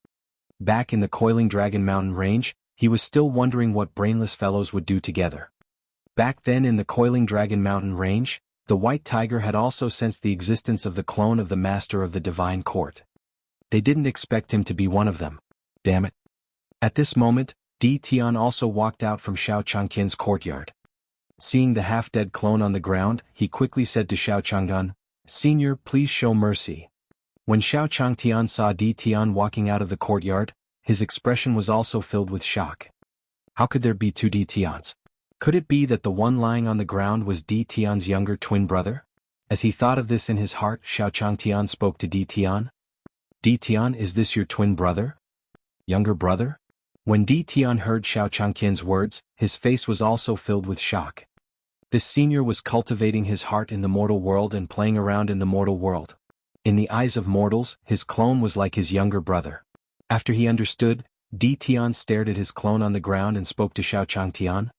Back in the Coiling Dragon Mountain range, he was still wondering what brainless fellows would do together. Back then in the Coiling Dragon Mountain range, the white tiger had also sensed the existence of the clone of the master of the divine court. They didn't expect him to be one of them. Damn it. At this moment, Di Tian also walked out from Xiao Changtian's courtyard. Seeing the half-dead clone on the ground, he quickly said to Xiao Changtian, "Senior, please show mercy." When Xiao Changtian saw Di Tian walking out of the courtyard, his expression was also filled with shock. How could there be two Di Tians? Could it be that the one lying on the ground was Di Tian's younger twin brother? As he thought of this in his heart, Xiao Changtian spoke to Di Tian. "Di Tian, is this your twin brother? Younger brother?" When Di Tian heard Xiao Changtian's words, his face was also filled with shock. This senior was cultivating his heart in the mortal world and playing around in the mortal world. In the eyes of mortals, his clone was like his younger brother. After he understood, Di Tian stared at his clone on the ground and spoke to Xiao Changtian.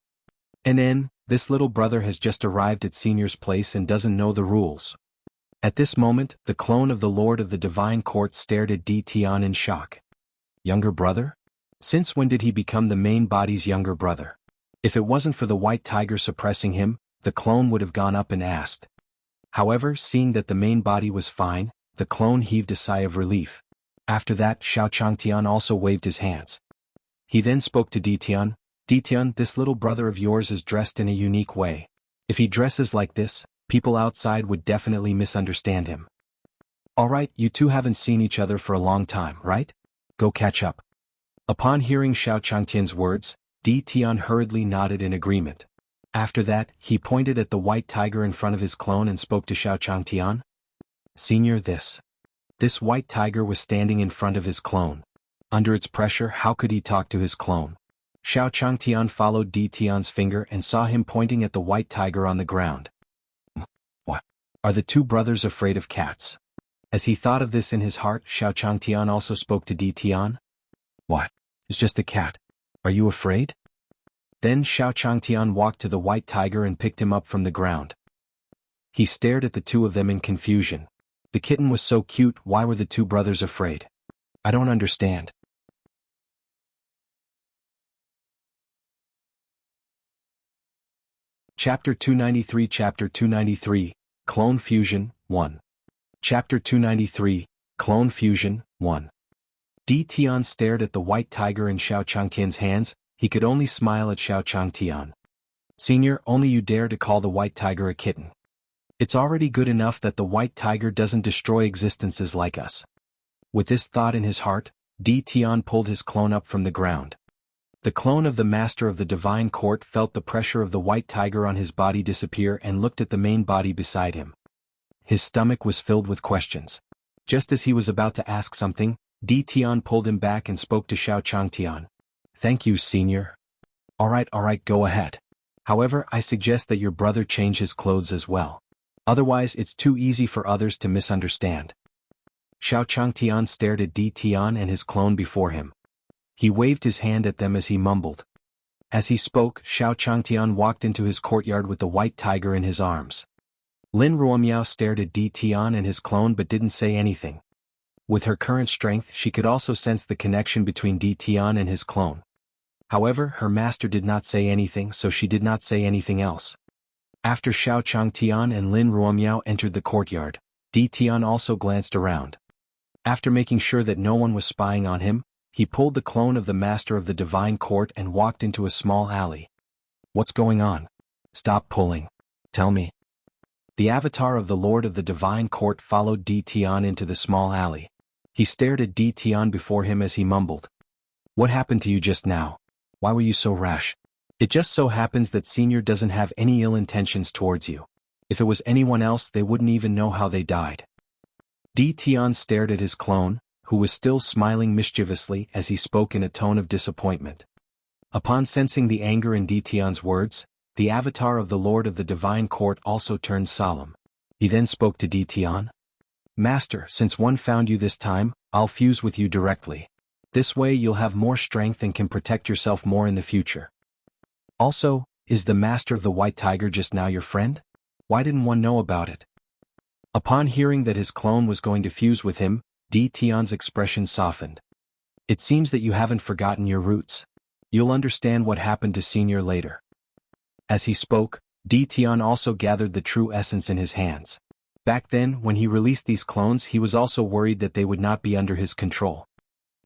This little brother has just arrived at senior's place and doesn't know the rules." At this moment, the clone of the Lord of the Divine Court stared at Di Tian in shock. Younger brother? Since when did he become the main body's younger brother? If it wasn't for the white tiger suppressing him, the clone would have gone up and asked. However, seeing that the main body was fine, the clone heaved a sigh of relief. After that, Xiao Changtian also waved his hands. He then spoke to Di Tian. "Di Tian, this little brother of yours is dressed in a unique way. If he dresses like this, people outside would definitely misunderstand him. Alright, you two haven't seen each other for a long time, right? Go catch up." Upon hearing Xiao Changtian's words, Di Tian hurriedly nodded in agreement. After that, he pointed at the white tiger in front of his clone and spoke to Xiao Changtian. "Senior, this white tiger was standing in front of his clone. Under its pressure, how could he talk to his clone?" Xiao Changtian followed Di Tian's finger and saw him pointing at the white tiger on the ground. What? Are the two brothers afraid of cats? As he thought of this in his heart, Xiao Changtian also spoke to Di Tian. "What? It's just a cat. Are you afraid?" Then Xiao Changtian walked to the white tiger and picked him up from the ground. He stared at the two of them in confusion. The kitten was so cute, why were the two brothers afraid? I don't understand. Chapter 293 Chapter 293, Clone Fusion, 1. Chapter 293, Clone Fusion, 1. Di Tian stared at the white tiger in Xiao Changtian's hands. He could only smile at Xiao Changtian. "Senior, only you dare to call the white tiger a kitten. It's already good enough that the white tiger doesn't destroy existences like us." With this thought in his heart, Di Tian pulled his clone up from the ground. The clone of the master of the divine court felt the pressure of the white tiger on his body disappear and looked at the main body beside him. His stomach was filled with questions. Just as he was about to ask something, Di Tian pulled him back and spoke to Xiao Changtian. "Thank you, senior. Alright, go ahead. However, I suggest that your brother change his clothes as well. Otherwise it's too easy for others to misunderstand." Xiao Changtian stared at Di Tian and his clone before him. He waved his hand at them as he mumbled. As he spoke, Xiao Changtian walked into his courtyard with the white tiger in his arms. Lin Ruomiao stared at Di Tian and his clone but didn't say anything. With her current strength she could also sense the connection between Di Tian and his clone. However, her master did not say anything, so she did not say anything else. After Xiao Changtian and Lin Ruomiao entered the courtyard, Di Tian also glanced around. After making sure that no one was spying on him, he pulled the clone of the master of the divine court and walked into a small alley. What's going on? Stop pulling. Tell me. The avatar of the Lord of the Divine Court followed Di Tian into the small alley. He stared at Di Tian before him as he mumbled. What happened to you just now? Why were you so rash? It just so happens that Senior doesn't have any ill intentions towards you. If it was anyone else they wouldn't even know how they died. Di Tian stared at his clone, who was still smiling mischievously as he spoke in a tone of disappointment. Upon sensing the anger in Di Tian's words, the avatar of the Lord of the Divine Court also turned solemn. He then spoke to Di Tian. Master, since one found you this time, I'll fuse with you directly. This way you'll have more strength and can protect yourself more in the future. Also, is the Master of the White Tiger just now your friend? Why didn't one know about it? Upon hearing that his clone was going to fuse with him, Di Tian's expression softened. It seems that you haven't forgotten your roots. You'll understand what happened to Senior later. As he spoke, Di Tian also gathered the true essence in his hands. Back then, when he released these clones, he was also worried that they would not be under his control.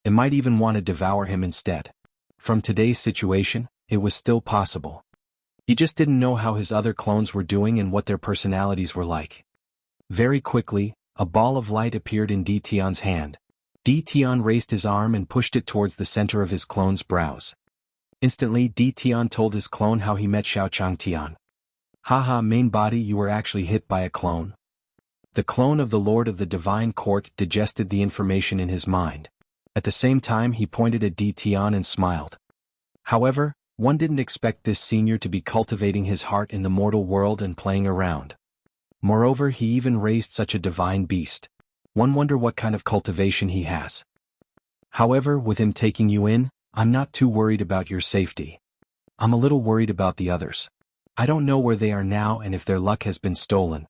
It might even want to devour him instead. From today's situation, it was still possible. He just didn't know how his other clones were doing and what their personalities were like. Very quickly, a ball of light appeared in Di Tian's hand. Di Tian raised his arm and pushed it towards the center of his clone's brows. Instantly, Di Tian told his clone how he met Xiao Changtian. Haha, main body, you were actually hit by a clone. The clone of the Lord of the Divine Court digested the information in his mind. At the same time he pointed at Di Tian and smiled. However, one didn't expect this senior to be cultivating his heart in the mortal world and playing around. Moreover, he even raised such a divine beast. One wonder what kind of cultivation he has. However, with him taking you in, I'm not too worried about your safety. I'm a little worried about the others. I don't know where they are now and if their luck has been stolen.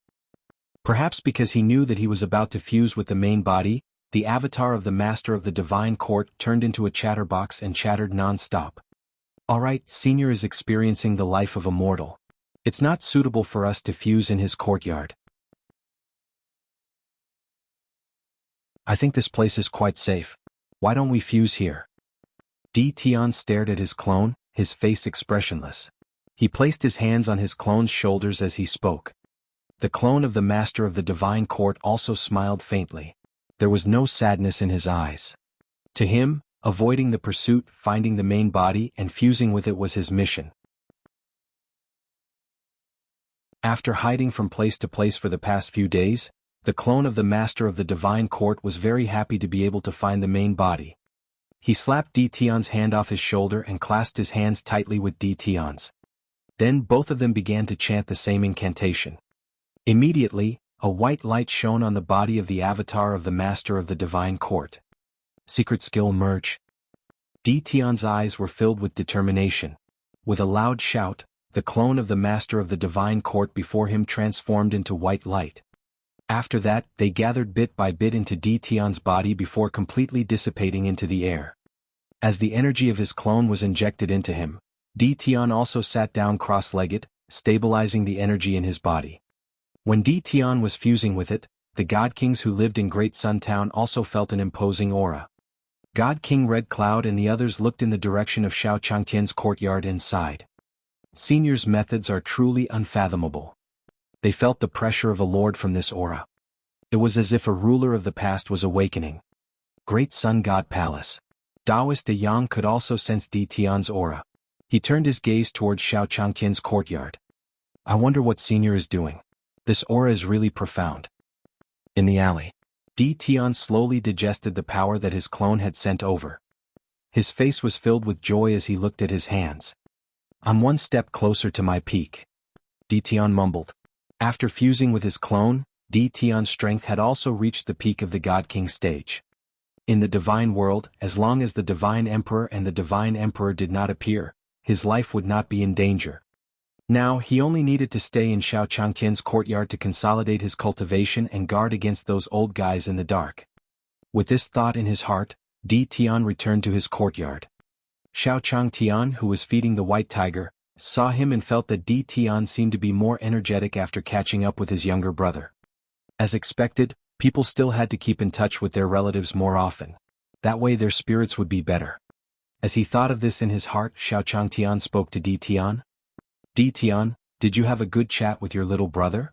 Perhaps because he knew that he was about to fuse with the main body, the avatar of the Master of the Divine Court turned into a chatterbox and chattered non-stop. Alright, Senior is experiencing the life of a mortal. It's not suitable for us to fuse in his courtyard. I think this place is quite safe. Why don't we fuse here? Di Tian stared at his clone, his face expressionless. He placed his hands on his clone's shoulders as he spoke. The clone of the Master of the Divine Court also smiled faintly. There was no sadness in his eyes. To him, avoiding the pursuit, finding the main body, and fusing with it was his mission. After hiding from place to place for the past few days, the clone of the Master of the Divine Court was very happy to be able to find the main body. He slapped Di Tian's hand off his shoulder and clasped his hands tightly with Di Tian's. Then both of them began to chant the same incantation. Immediately, a white light shone on the body of the avatar of the Master of the Divine Court. Secret skill merge. Di Tian's eyes were filled with determination. With a loud shout, the clone of the Master of the Divine Court before him transformed into white light. After that, they gathered bit by bit into Di Tian's body before completely dissipating into the air. As the energy of his clone was injected into him, Di Tian also sat down cross-legged, stabilizing the energy in his body. When Di Tian was fusing with it, the God Kings who lived in Great Sun Town also felt an imposing aura. God King Red Cloud and the others looked in the direction of Xiao Changtian's courtyard and sighed. Senior's methods are truly unfathomable. They felt the pressure of a lord from this aura. It was as if a ruler of the past was awakening. Great Sun God Palace. Taoist De Yang could also sense Di Tian's aura. He turned his gaze towards Xiao Changtian's courtyard. I wonder what Senior is doing. This aura is really profound. In the alley, Di Tian slowly digested the power that his clone had sent over. His face was filled with joy as he looked at his hands. I'm one step closer to my peak. Di Tian mumbled. After fusing with his clone, Di Tian's strength had also reached the peak of the God King stage. In the divine world, as long as the Divine Emperor and the Divine Emperor did not appear, his life would not be in danger. Now he only needed to stay in Xiao Changtian's courtyard to consolidate his cultivation and guard against those old guys in the dark. With this thought in his heart, Di Tian returned to his courtyard. Xiao Changtian, who was feeding the white tiger, saw him and felt that Di Tian seemed to be more energetic after catching up with his younger brother. As expected, people still had to keep in touch with their relatives more often. That way their spirits would be better. As he thought of this in his heart, Xiao Changtian spoke to Di Tian. Di Tian, did you have a good chat with your little brother?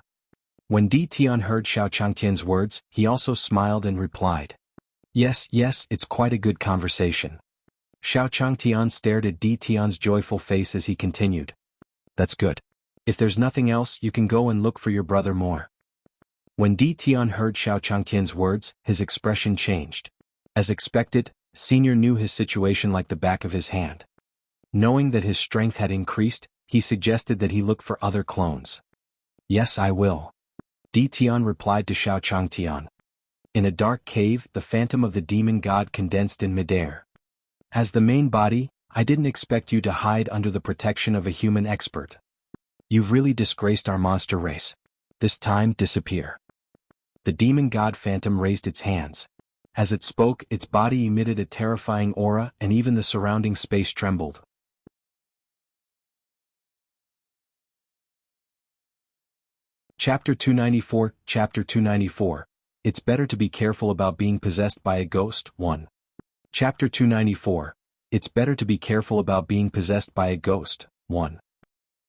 When Di Tian heard Xiao Changtian's words, he also smiled and replied. Yes, it's quite a good conversation. Xiao Changtian stared at Di Tian's joyful face as he continued. That's good. If there's nothing else, you can go and look for your brother more. When Di Tian heard Xiao Changtian's words, his expression changed. As expected, Senior knew his situation like the back of his hand. Knowing that his strength had increased, he suggested that he look for other clones. Yes, I will. Di Tian replied to Xiao Changtian. In a dark cave, the phantom of the demon god condensed in midair. As the main body, I didn't expect you to hide under the protection of a human expert. You've really disgraced our monster race. This time, disappear. The demon god phantom raised its hands. As it spoke, its body emitted a terrifying aura and even the surrounding space trembled. Chapter 294, Chapter 294. It's better to be careful about being possessed by a ghost. 1. Chapter 294. It's better to be careful about being possessed by a ghost. 1.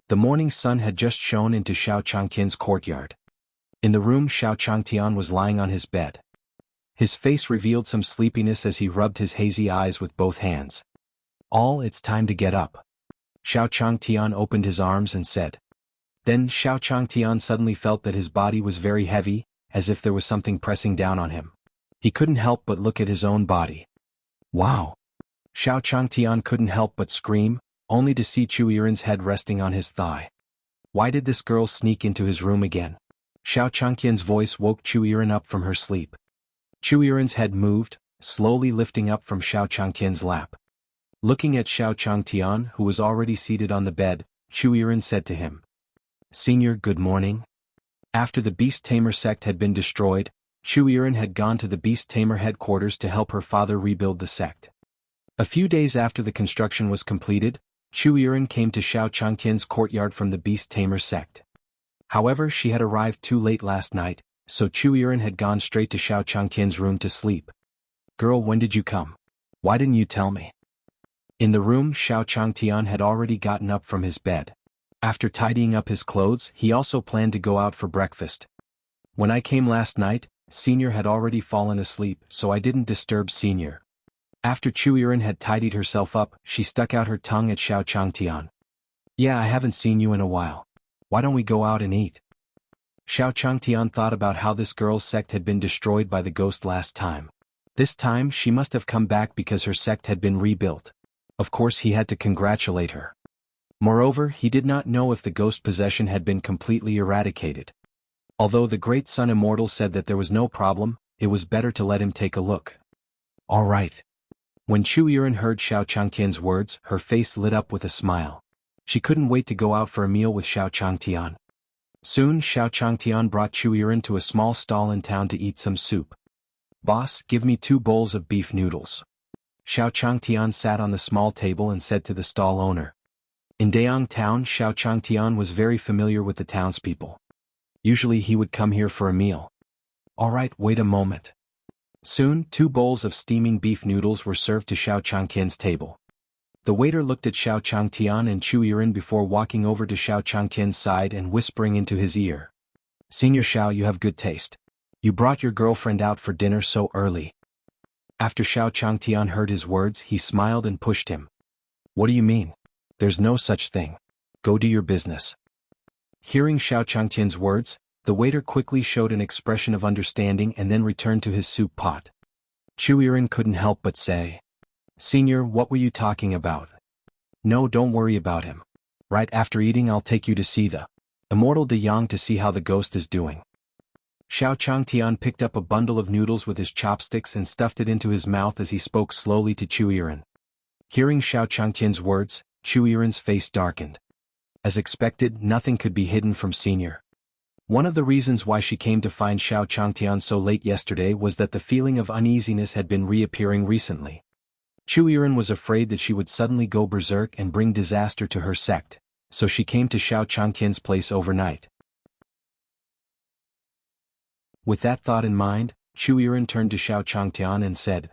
The morning sun had just shone into Xiao Changtian's courtyard. In the room, Xiao Changtian was lying on his bed. His face revealed some sleepiness as he rubbed his hazy eyes with both hands. It's time to get up. Xiao Changtian opened his arms and said. Then Xiao Changtian suddenly felt that his body was very heavy, as if there was something pressing down on him. He couldn't help but look at his own body. Wow! Xiao Changtian couldn't help but scream, only to see Chu Yiren's head resting on his thigh. Why did this girl sneak into his room again? Xiao Changtian's voice woke Chu Yiren up from her sleep. Chu Yiren's head moved, slowly lifting up from Xiao Changtian's lap. Looking at Xiao Changtian, who was already seated on the bed, Chu Yiren said to him. Senior, good morning. After the Beast Tamer sect had been destroyed, Chu Yiren had gone to the Beast Tamer headquarters to help her father rebuild the sect. A few days after the construction was completed, Chu Yiren came to Xiao Changtian's courtyard from the Beast Tamer sect. However, she had arrived too late last night, so Chu Yiren had gone straight to Xiao Changtian's room to sleep. Girl, when did you come? Why didn't you tell me? In the room, Xiao Changtian had already gotten up from his bed. After tidying up his clothes, he also planned to go out for breakfast. When I came last night, Senior had already fallen asleep, so I didn't disturb Senior. After Chu Yiren had tidied herself up, she stuck out her tongue at Xiao Changtian. Yeah, I haven't seen you in a while. Why don't we go out and eat? Xiao Changtian thought about how this girl's sect had been destroyed by the ghost last time. This time she must have come back because her sect had been rebuilt. Of course he had to congratulate her. Moreover, he did not know if the ghost possession had been completely eradicated. Although the Great Sun Immortal said that there was no problem, it was better to let him take a look. All right. When Chu Yiren heard Xiao Changtian's words, her face lit up with a smile. She couldn't wait to go out for a meal with Xiao Changtian. Soon Xiao Changtian brought Chu Yiren to a small stall in town to eat some soup. Boss, give me 2 bowls of beef noodles. Xiao Changtian sat on the small table and said to the stall owner. In Dayang town, Xiao Changtian was very familiar with the townspeople. Usually he would come here for a meal. All right, wait a moment. Soon, 2 bowls of steaming beef noodles were served to Xiao Changtian's table. The waiter looked at Xiao Changtian and Chu Yiren before walking over to Xiao Changtian's side and whispering into his ear. Senior Xiao, you have good taste. You brought your girlfriend out for dinner so early. After Xiao Changtian heard his words, he smiled and pushed him. What do you mean? There's no such thing. Go do your business. Hearing Xiao Changtian's words, the waiter quickly showed an expression of understanding and then returned to his soup pot. Chu Yiren couldn't help but say, Senior, what were you talking about? No, don't worry about him. Right after eating I'll take you to see the Immortal De Yang to see how the ghost is doing. Xiao Changtian picked up a bundle of noodles with his chopsticks and stuffed it into his mouth as he spoke slowly to Chu Yiren. Hearing Xiao Changtian's words, Chu Yiren's face darkened. As expected, nothing could be hidden from Senior. One of the reasons why she came to find Xiao Changtian so late yesterday was that the feeling of uneasiness had been reappearing recently. Chu Yiren was afraid that she would suddenly go berserk and bring disaster to her sect, so she came to Xiao Changtian's place overnight. With that thought in mind, Chu Yiren turned to Xiao Changtian and said,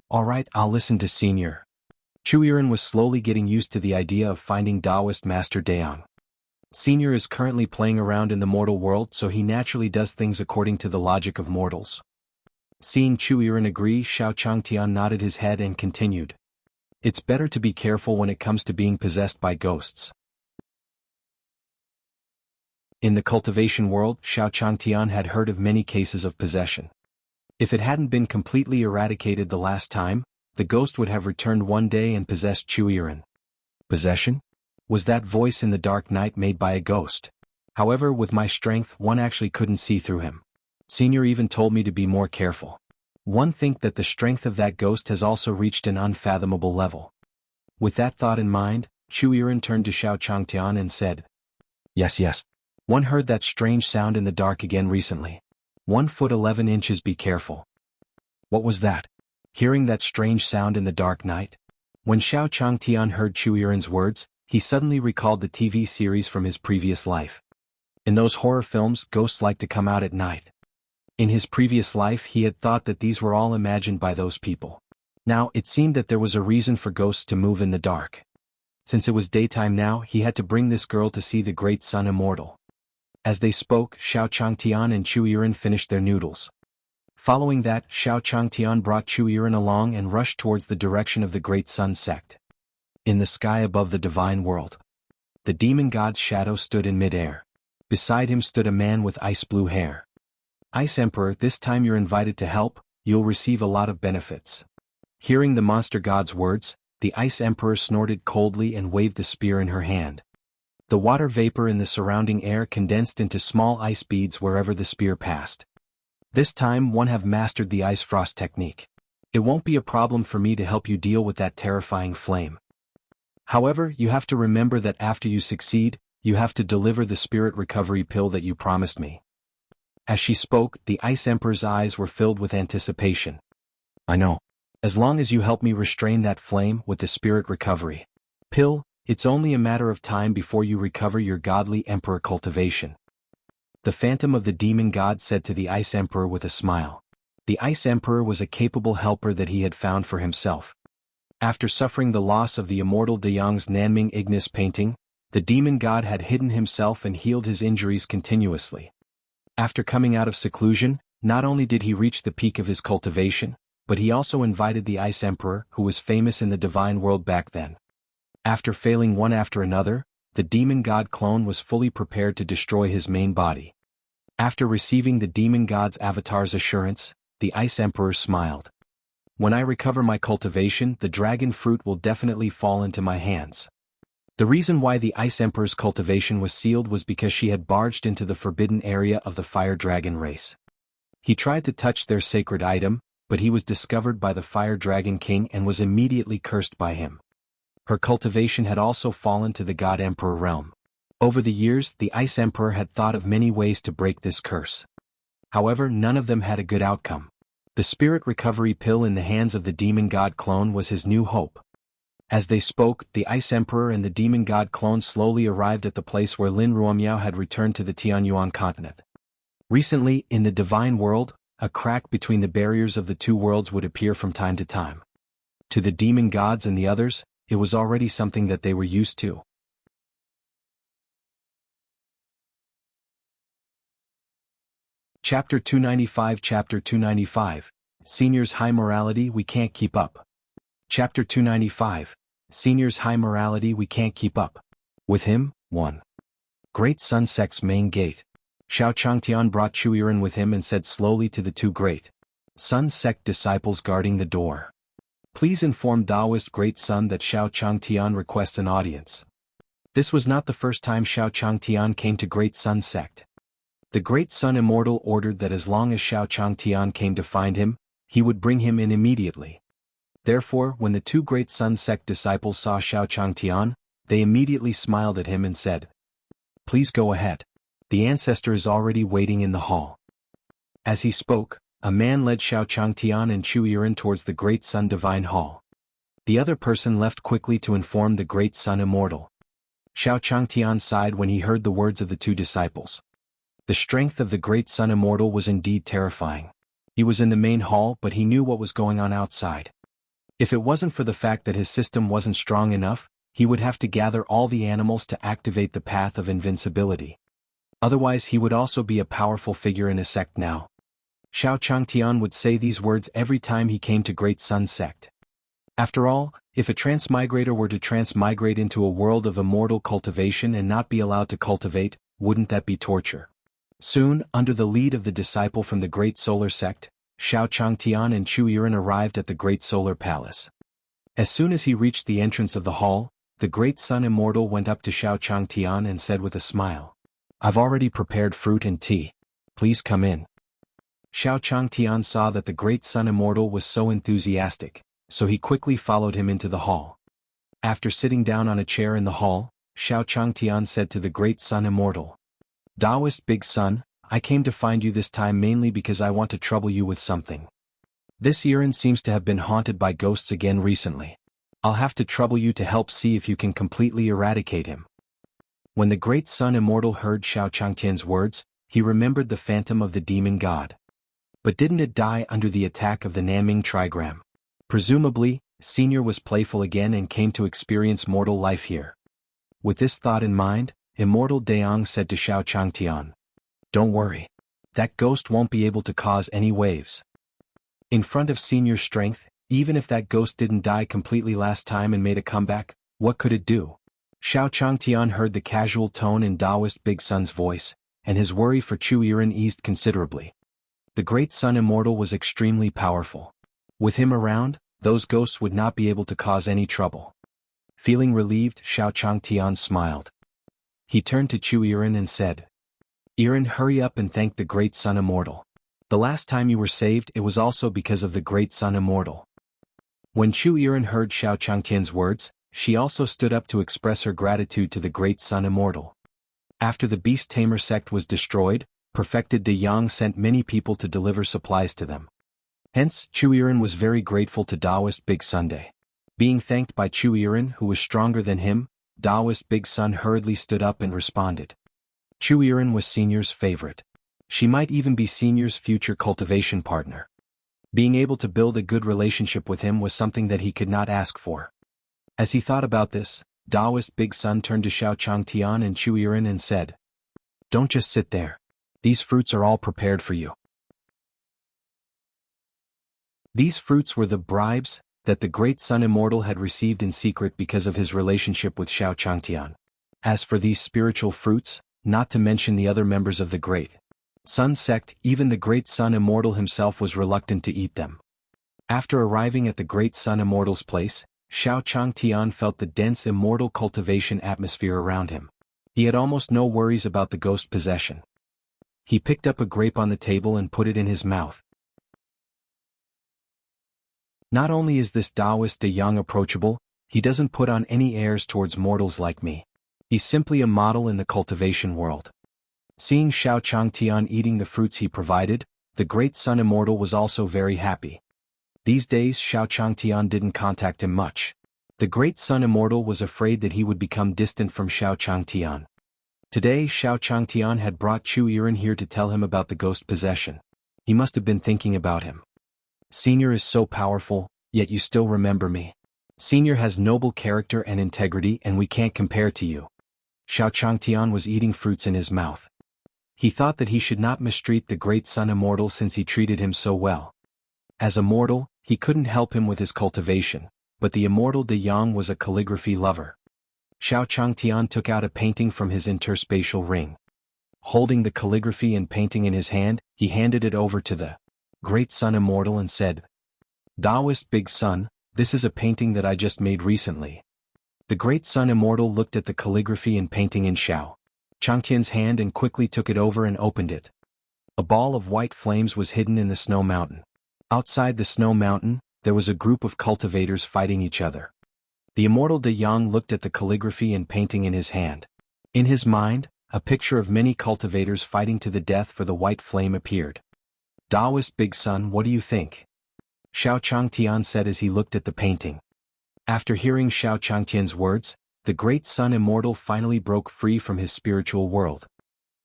"All right, I'll listen to Senior." Chu Yiren was slowly getting used to the idea of finding Taoist Master Daong. Senior is currently playing around in the mortal world, so he naturally does things according to the logic of mortals. Seeing Chu Yiren agree, Xiao Changtian nodded his head and continued. It's better to be careful when it comes to being possessed by ghosts. In the cultivation world, Xiao Changtian had heard of many cases of possession. If it hadn't been completely eradicated the last time, the ghost would have returned one day and possessed Chu Yiren. Possession? Was that voice in the dark night made by a ghost? However, with my strength, one actually couldn't see through him. Senior even told me to be more careful. One think that the strength of that ghost has also reached an unfathomable level. With that thought in mind, Chu Yiren turned to Xiao Changtian and said, Yes. One heard that strange sound in the dark again recently. 1 foot 11 inches, be careful." What was that? Hearing that strange sound in the dark night? When Xiao Changtian heard Chu Yiren's words, he suddenly recalled the TV series from his previous life. In those horror films, ghosts like to come out at night. In his previous life, he had thought that these were all imagined by those people. Now, it seemed that there was a reason for ghosts to move in the dark. Since it was daytime now, he had to bring this girl to see the great sun immortal. As they spoke, Xiao Changtian and Chu Yiren finished their noodles. Following that, Xiao Changtian brought Chu Yiren along and rushed towards the direction of the great sun sect. In the sky above the divine world, the demon god's shadow stood in mid-air. Beside him stood a man with ice-blue hair. "Ice Emperor, this time you're invited to help, you'll receive a lot of benefits." Hearing the monster god's words, the Ice Emperor snorted coldly and waved the spear in her hand. The water vapor in the surrounding air condensed into small ice beads wherever the spear passed. "This time one have mastered the ice frost technique. It won't be a problem for me to help you deal with that terrifying flame. However, you have to remember that after you succeed, you have to deliver the spirit recovery pill that you promised me." As she spoke, the Ice Emperor's eyes were filled with anticipation. "I know. As long as you help me restrain that flame with the spirit recovery pill, it's only a matter of time before you recover your godly emperor cultivation." The phantom of the demon god said to the Ice Emperor with a smile. The Ice Emperor was a capable helper that he had found for himself. After suffering the loss of the immortal De Yong's Nanming Ignis painting, the demon god had hidden himself and healed his injuries continuously. After coming out of seclusion, not only did he reach the peak of his cultivation, but he also invited the Ice Emperor, who was famous in the divine world back then. After failing one after another, the demon god clone was fully prepared to destroy his main body. After receiving the demon god's avatar's assurance, the Ice Emperor smiled. "When I recover my cultivation, the dragon fruit will definitely fall into my hands." The reason why the Ice Emperor's cultivation was sealed was because she had barged into the forbidden area of the fire dragon race. He tried to touch their sacred item, but he was discovered by the fire dragon king and was immediately cursed by him. Her cultivation had also fallen to the God Emperor realm. Over the years, the Ice Emperor had thought of many ways to break this curse. However, none of them had a good outcome. The spirit recovery pill in the hands of the demon god clone was his new hope. As they spoke, the Ice Emperor and the demon god clone slowly arrived at the place where Lin Ruomiao had returned to the Tianyuan continent. Recently, in the divine world, a crack between the barriers of the two worlds would appear from time to time. To the demon gods and the others, it was already something that they were used to. Chapter 295 Chapter 295, Senior's High Morality We Can't Keep Up. Chapter 295, Senior's High Morality We Can't Keep Up. With him, 1. Great Sun Sect's main gate. Xiao Changtian brought Chu Yiren with him and said slowly to the two Great Sun Sect disciples guarding the door. "Please inform Taoist Great Sun that Xiao Changtian requests an audience." This was not the first time Xiao Changtian came to Great Sun Sect. The Great Sun Immortal ordered that as long as Xiao Changtian came to find him, he would bring him in immediately. Therefore, when the two Great Sun Sect disciples saw Xiao Changtian, They immediately smiled at him and said, "Please go ahead. The ancestor is already waiting in the hall." As he spoke, a man led Xiao Changtian and Chu Yiren towards the Great Sun Divine Hall. The other person left quickly to inform the Great Sun Immortal. Xiao Changtian sighed when he heard the words of the two disciples. The strength of the Great Sun Immortal was indeed terrifying. He was in the main hall, but he knew what was going on outside. If it wasn't for the fact that his system wasn't strong enough, he would have to gather all the animals to activate the path of invincibility. Otherwise he would also be a powerful figure in a sect now. Xiao Changtian would say these words every time he came to Great Sun Sect. After all, if a transmigrator were to transmigrate into a world of immortal cultivation and not be allowed to cultivate, wouldn't that be torture? Soon, under the lead of the disciple from the Great Solar Sect, Xiao Changtian and Chu Yiren arrived at the Great Solar Palace. As soon as he reached the entrance of the hall, the Great Sun Immortal went up to Xiao Changtian and said with a smile, "I've already prepared fruit and tea. Please come in." Xiao Changtian saw that the Great Sun Immortal was so enthusiastic, so he quickly followed him into the hall. After sitting down on a chair in the hall, Xiao Changtian said to the Great Sun Immortal, "Taoist Big Sun, I came to find you this time mainly because I want to trouble you with something. This Yiren seems to have been haunted by ghosts again recently. I'll have to trouble you to help see if you can completely eradicate him." When the Great Sun Immortal heard Xiao Changtian's words, he remembered the phantom of the demon god. But didn't it die under the attack of the Naming trigram? Presumably, Senior was playful again and came to experience mortal life here. With this thought in mind, Immortal Deong said to Xiao Changtian, "Don't worry. That ghost won't be able to cause any waves. In front of Senior's strength, even if that ghost didn't die completely last time and made a comeback, what could it do?" Xiao Changtian heard the casual tone in Taoist Big Sun's voice, and his worry for Chu Yiren eased considerably. The Great Sun Immortal was extremely powerful. With him around, those ghosts would not be able to cause any trouble. Feeling relieved, Xiao Changtian smiled. He turned to Chu Yiren and said, "Yiren, hurry up and thank the Great Sun Immortal. The last time you were saved it was also because of the Great Sun Immortal." When Chu Yiren heard Xiao Changtian's words, she also stood up to express her gratitude to the Great Sun Immortal. After the Beast Tamer sect was destroyed, Perfected De Yang sent many people to deliver supplies to them. Hence, Chu Yiren was very grateful to Taoist Big Sunday. Being thanked by Chu Yiren, who was stronger than him, Taoist Big Sun hurriedly stood up and responded. Chu Yiren was Senior's favorite. She might even be Senior's future cultivation partner. Being able to build a good relationship with him was something that he could not ask for. As he thought about this, Taoist Big Sun turned to Xiao Changtian and Chu Yiren and said, "Don't just sit there. These fruits are all prepared for you." These fruits were the bribes that the Great Sun Immortal had received in secret because of his relationship with Xiao Changtian. As for these spiritual fruits, not to mention the other members of the Great Sun sect, even the Great Sun Immortal himself was reluctant to eat them. After arriving at the Great Sun Immortal's place, Xiao Changtian felt the dense immortal cultivation atmosphere around him. He had almost no worries about the ghost possession. He picked up a grape on the table and put it in his mouth. Not only is this Taoist De Yang approachable, he doesn't put on any airs towards mortals like me. He's simply a model in the cultivation world. Seeing Xiao Changtian eating the fruits he provided, the Great Sun Immortal was also very happy. These days Xiao Changtian didn't contact him much. The Great Sun Immortal was afraid that he would become distant from Xiao Changtian. Today Xiao Changtian had brought Chu Yiren here to tell him about the ghost possession. He must have been thinking about him. "Senior is so powerful, yet you still remember me. Senior has noble character and integrity and we can't compare to you." Xiao Changtian was eating fruits in his mouth. He thought that he should not mistreat the Great Sun Immortal since he treated him so well. As a mortal, he couldn't help him with his cultivation, but the Immortal De Yang was a calligraphy lover. Xiao Changtian took out a painting from his interspatial ring. Holding the calligraphy and painting in his hand, he handed it over to the Great Sun Immortal and said, "Taoist Big Sun, this is a painting that I just made recently." The Great Sun Immortal looked at the calligraphy and painting in Xiao Changtian's hand and quickly took it over and opened it. A ball of white flames was hidden in the snow mountain. Outside the snow mountain, there was a group of cultivators fighting each other. The immortal De Yang looked at the calligraphy and painting in his hand. In his mind, a picture of many cultivators fighting to the death for the white flame appeared. Taoist Big Sun, what do you think? Xiao Changtian said as he looked at the painting. After hearing Xiao Changtian's words, the great sun immortal finally broke free from his spiritual world.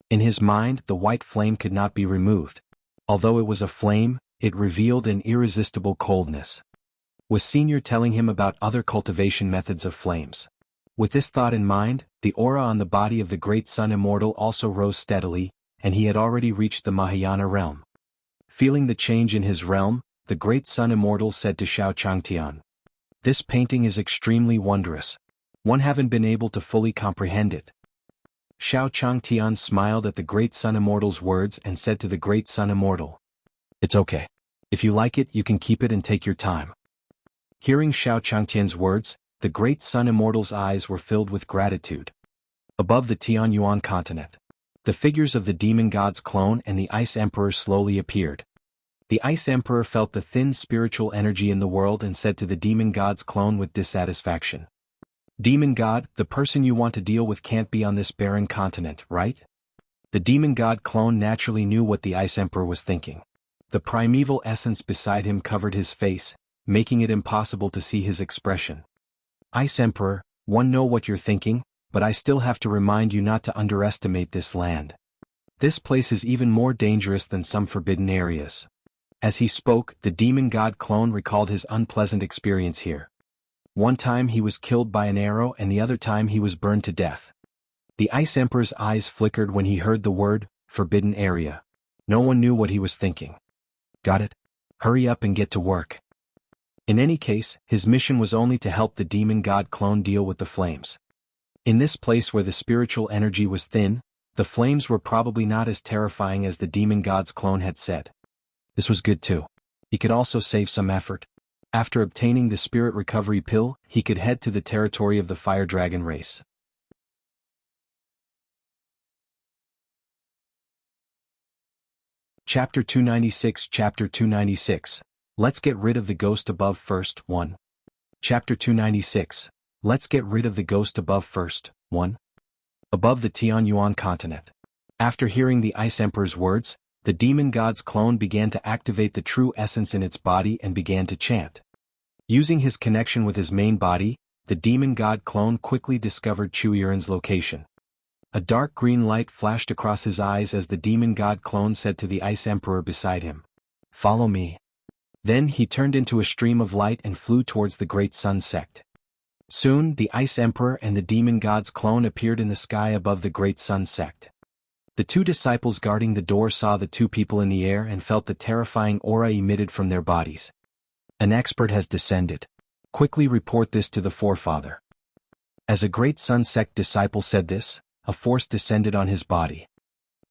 In his mind, the white flame could not be removed. Although it was a flame, it revealed an irresistible coldness. Was Senior telling him about other cultivation methods of flames? With this thought in mind, the aura on the body of the great sun immortal also rose steadily, and he had already reached the Mahayana realm. Feeling the change in his realm, the great sun immortal said to Xiao Changtian, "This painting is extremely wondrous. One haven't been able to fully comprehend it." Xiao Changtian smiled at the great sun immortal's words and said to the great sun immortal, "It's okay. If you like it, you can keep it and take your time." Hearing Xiao Changtian's words, the great sun immortal's eyes were filled with gratitude. Above the Tianyuan continent, the figures of the demon god's clone and the Ice Emperor slowly appeared. The Ice Emperor felt the thin spiritual energy in the world and said to the demon god's clone with dissatisfaction, "Demon god, the person you want to deal with can't be on this barren continent, right?" The demon god clone naturally knew what the Ice Emperor was thinking. The primeval essence beside him covered his face, making it impossible to see his expression. "Ice Emperor, one know what you're thinking, but I still have to remind you not to underestimate this land. This place is even more dangerous than some forbidden areas." As he spoke, the demon god clone recalled his unpleasant experience here. One time he was killed by an arrow and the other time he was burned to death. The Ice Emperor's eyes flickered when he heard the word, forbidden area. No one knew what he was thinking. Got it? Hurry up and get to work. In any case, his mission was only to help the demon god clone deal with the flames. In this place where the spiritual energy was thin, the flames were probably not as terrifying as the demon god's clone had said. This was good too. He could also save some effort. After obtaining the spirit recovery pill, he could head to the territory of the fire dragon race. Chapter 296 Chapter 296 Let's get rid of the ghost above first, 1. Chapter 296 Let's get rid of the ghost above first, 1. Above the Tianyuan continent. After hearing the Ice Emperor's words, the demon god's clone began to activate the true essence in its body and began to chant. Using his connection with his main body, the demon god clone quickly discovered Chuyiren's location. A dark green light flashed across his eyes as the demon god clone said to the Ice Emperor beside him, "Follow me." Then he turned into a stream of light and flew towards the great sun sect. Soon, the Ice Emperor and the demon god's clone appeared in the sky above the great sun sect. The two disciples guarding the door saw the two people in the air and felt the terrifying aura emitted from their bodies. An expert has descended. Quickly report this to the forefather. As a great sun sect disciple said this, a force descended on his body.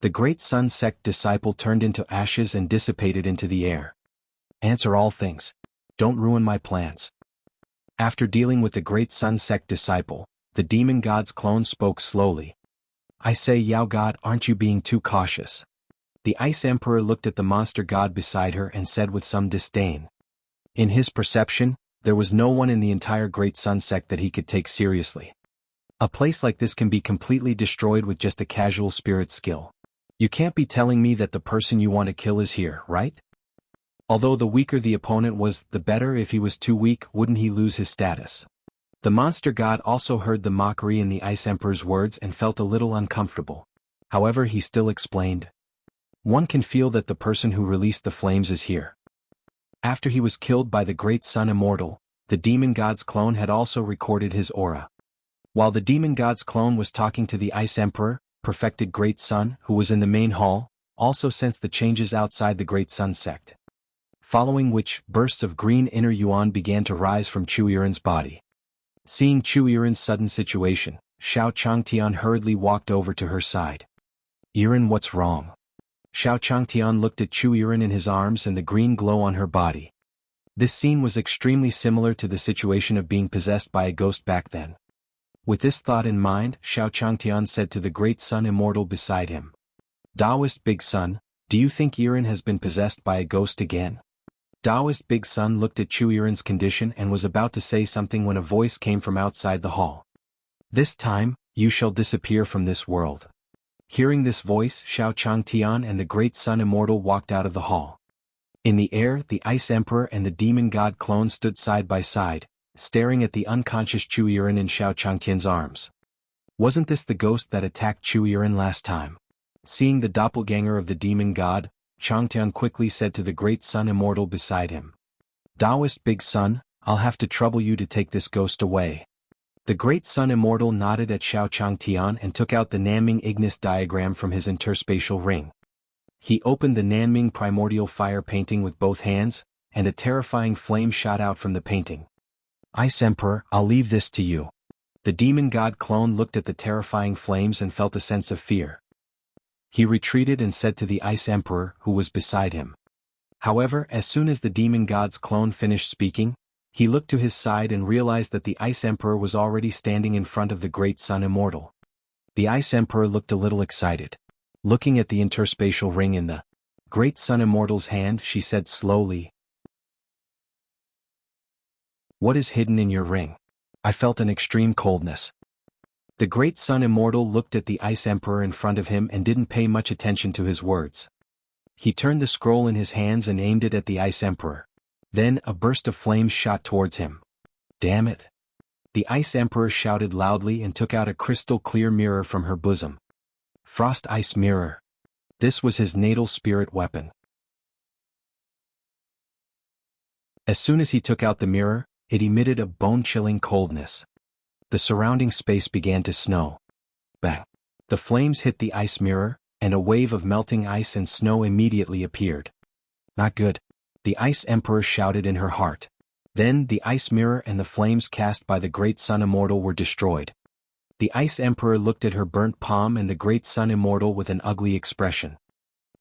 The great sun sect disciple turned into ashes and dissipated into the air. Answer all things. Don't ruin my plans. After dealing with the great sun sect disciple, the demon god's clone spoke slowly. I say, Yao God, aren't you being too cautious? The Ice Emperor looked at the monster god beside her and said with some disdain. In his perception, there was no one in the entire great sun sect that he could take seriously. A place like this can be completely destroyed with just a casual spirit skill. You can't be telling me that the person you want to kill is here, right? Although the weaker the opponent was, the better. If he was too weak, wouldn't he lose his status? The monster god also heard the mockery in the Ice Emperor's words and felt a little uncomfortable. However, he still explained. One can feel that the person who released the flames is here. After he was killed by the great sun immortal, the demon god's clone had also recorded his aura. While the demon god's clone was talking to the Ice Emperor, perfected great sun, who was in the main hall, also sensed the changes outside the great sun sect. Following which, bursts of green inner yuan began to rise from Chuyiren's body. Seeing Chuyiren's sudden situation, Xiao Changtian hurriedly walked over to her side. Yiren, what's wrong? Xiao Changtian looked at Chuyiren in his arms and the green glow on her body. This scene was extremely similar to the situation of being possessed by a ghost back then. With this thought in mind, Xiao Changtian said to the great sun immortal beside him. Taoist Big Sun, do you think Yiren has been possessed by a ghost again? Taoist Big Sun looked at Chu Yiren's condition and was about to say something when a voice came from outside the hall. "This time, you shall disappear from this world." Hearing this voice, Xiao Changtian and the Great Sun Immortal walked out of the hall. In the air, the Ice Emperor and the Demon God clone stood side by side, staring at the unconscious Chu Yiren in Xiao Changtian's arms. Wasn't this the ghost that attacked Chu Yiren last time? Seeing the doppelganger of the Demon God, Changtian quickly said to the Great Sun Immortal beside him. "Taoist Big Sun, I'll have to trouble you to take this ghost away." The Great Sun Immortal nodded at Xiao Changtian and took out the Nanming Ignis diagram from his interspatial ring. He opened the Nanming primordial fire painting with both hands, and a terrifying flame shot out from the painting. "Ice Emperor, I'll leave this to you." The Demon God clone looked at the terrifying flames and felt a sense of fear. He retreated and said to the Ice Emperor, who was beside him. However, as soon as the Demon God's clone finished speaking, he looked to his side and realized that the Ice Emperor was already standing in front of the Great Sun Immortal. The Ice Emperor looked a little excited. Looking at the interspatial ring in the Great Sun Immortal's hand, she said slowly, "What is hidden in your ring?" I felt an extreme coldness. The Great Sun Immortal looked at the Ice Emperor in front of him and didn't pay much attention to his words. He turned the scroll in his hands and aimed it at the Ice Emperor. Then a burst of flames shot towards him. "Damn it!" The Ice Emperor shouted loudly and took out a crystal-clear mirror from her bosom. Frost Ice Mirror. This was his natal spirit weapon. As soon as he took out the mirror, it emitted a bone-chilling coldness. The surrounding space began to snow. Bang! The flames hit the ice mirror, and a wave of melting ice and snow immediately appeared. "Not good," the Ice Emperor shouted in her heart. Then the ice mirror and the flames cast by the Great Sun Immortal were destroyed. The Ice Emperor looked at her burnt palm and the Great Sun Immortal with an ugly expression.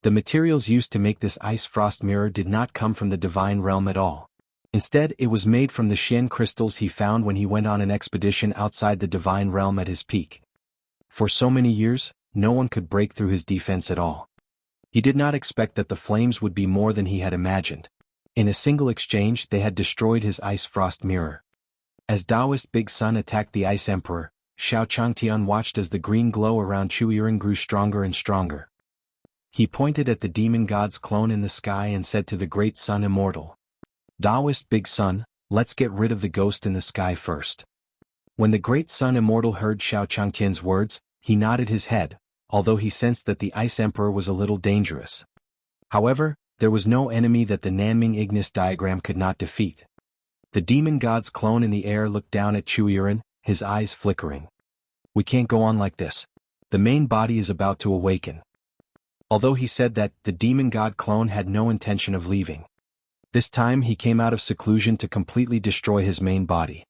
The materials used to make this ice frost mirror did not come from the divine realm at all. Instead, it was made from the Xian crystals he found when he went on an expedition outside the divine realm at his peak. For so many years, no one could break through his defense at all. He did not expect that the flames would be more than he had imagined. In a single exchange, they had destroyed his ice frost mirror. As Taoist Big Sun attacked the Ice Emperor, Xiao Changtian watched as the green glow around Chu Yiren grew stronger and stronger. He pointed at the Demon God's clone in the sky and said to the Great Sun Immortal, "Taoist Big Sun, let's get rid of the ghost in the sky first." When the Great Sun Immortal heard Xiao Changtian's words, he nodded his head, although he sensed that the Ice Emperor was a little dangerous. However, there was no enemy that the Nanming Ignis diagram could not defeat. The Demon God's clone in the air looked down at Chu Yiren, his eyes flickering. "We can't go on like this. The main body is about to awaken." Although he said that, the Demon God clone had no intention of leaving. This time he came out of seclusion to completely destroy his main body.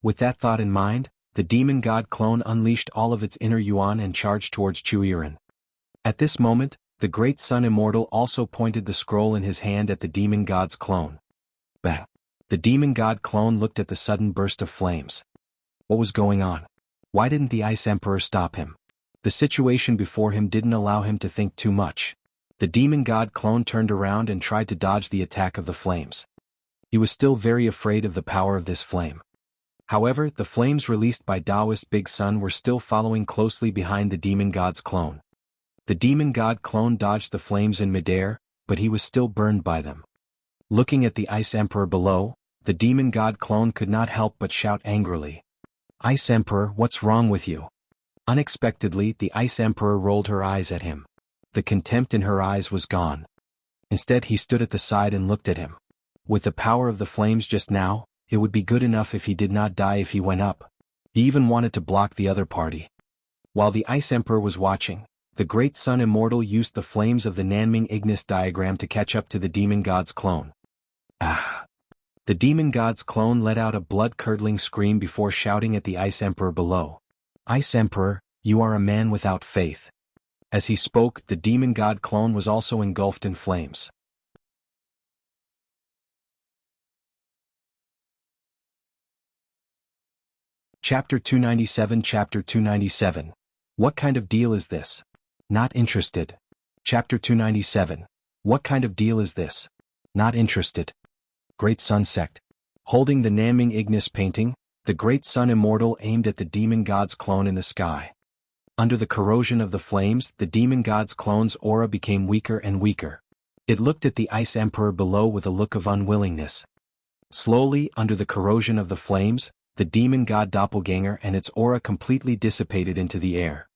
With that thought in mind, the Demon God clone unleashed all of its inner yuan and charged towards Chu Yiren. At this moment, the Great Sun Immortal also pointed the scroll in his hand at the Demon God's clone. Bang! The Demon God clone looked at the sudden burst of flames. What was going on? Why didn't the Ice Emperor stop him? The situation before him didn't allow him to think too much. The Demon God clone turned around and tried to dodge the attack of the flames. He was still very afraid of the power of this flame. However, the flames released by Taoist Big Sun were still following closely behind the Demon God's clone. The Demon God clone dodged the flames in midair, but he was still burned by them. Looking at the Ice Emperor below, the Demon God clone could not help but shout angrily, "Ice Emperor, what's wrong with you?" Unexpectedly, the Ice Emperor rolled her eyes at him. The contempt in her eyes was gone. Instead, he stood at the side and looked at him. With the power of the flames just now, it would be good enough if he did not die if he went up. He even wanted to block the other party. While the Ice Emperor was watching, the Great Sun Immortal used the flames of the Nanming Ignis diagram to catch up to the Demon God's clone. Ah! The Demon God's clone let out a blood-curdling scream before shouting at the Ice Emperor below, "Ice Emperor, you are a man without faith." As he spoke, the Demon God clone was also engulfed in flames. Chapter 297 Chapter 297. What kind of deal is this? Not interested. Chapter 297. What kind of deal is this? Not interested. Great Sun Sect. Holding the Nanming Ignis painting, the Great Sun Immortal aimed at the demon god's clone in the sky. Under the corrosion of the flames, the demon god's clone's aura became weaker and weaker. It looked at the Ice Emperor below with a look of unwillingness. Slowly, under the corrosion of the flames, the demon god doppelganger and its aura completely dissipated into the air.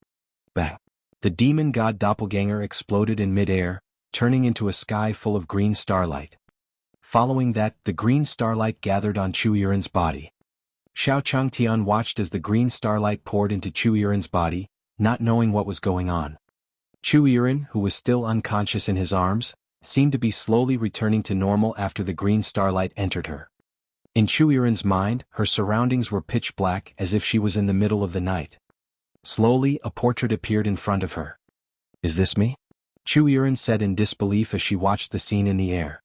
Bang! The demon god doppelganger exploded in mid-air, turning into a sky full of green starlight. Following that, the green starlight gathered on Chu Yiren's body. Xiao Changtian watched as the green starlight poured into Chu Yiren's body, not knowing what was going on. Chu Yiren, who was still unconscious in his arms, seemed to be slowly returning to normal after the green starlight entered her. In Chu Yiren's mind, her surroundings were pitch black as if she was in the middle of the night. Slowly, a portrait appeared in front of her. "Is this me?" Chu Yiren said in disbelief as she watched the scene in the air.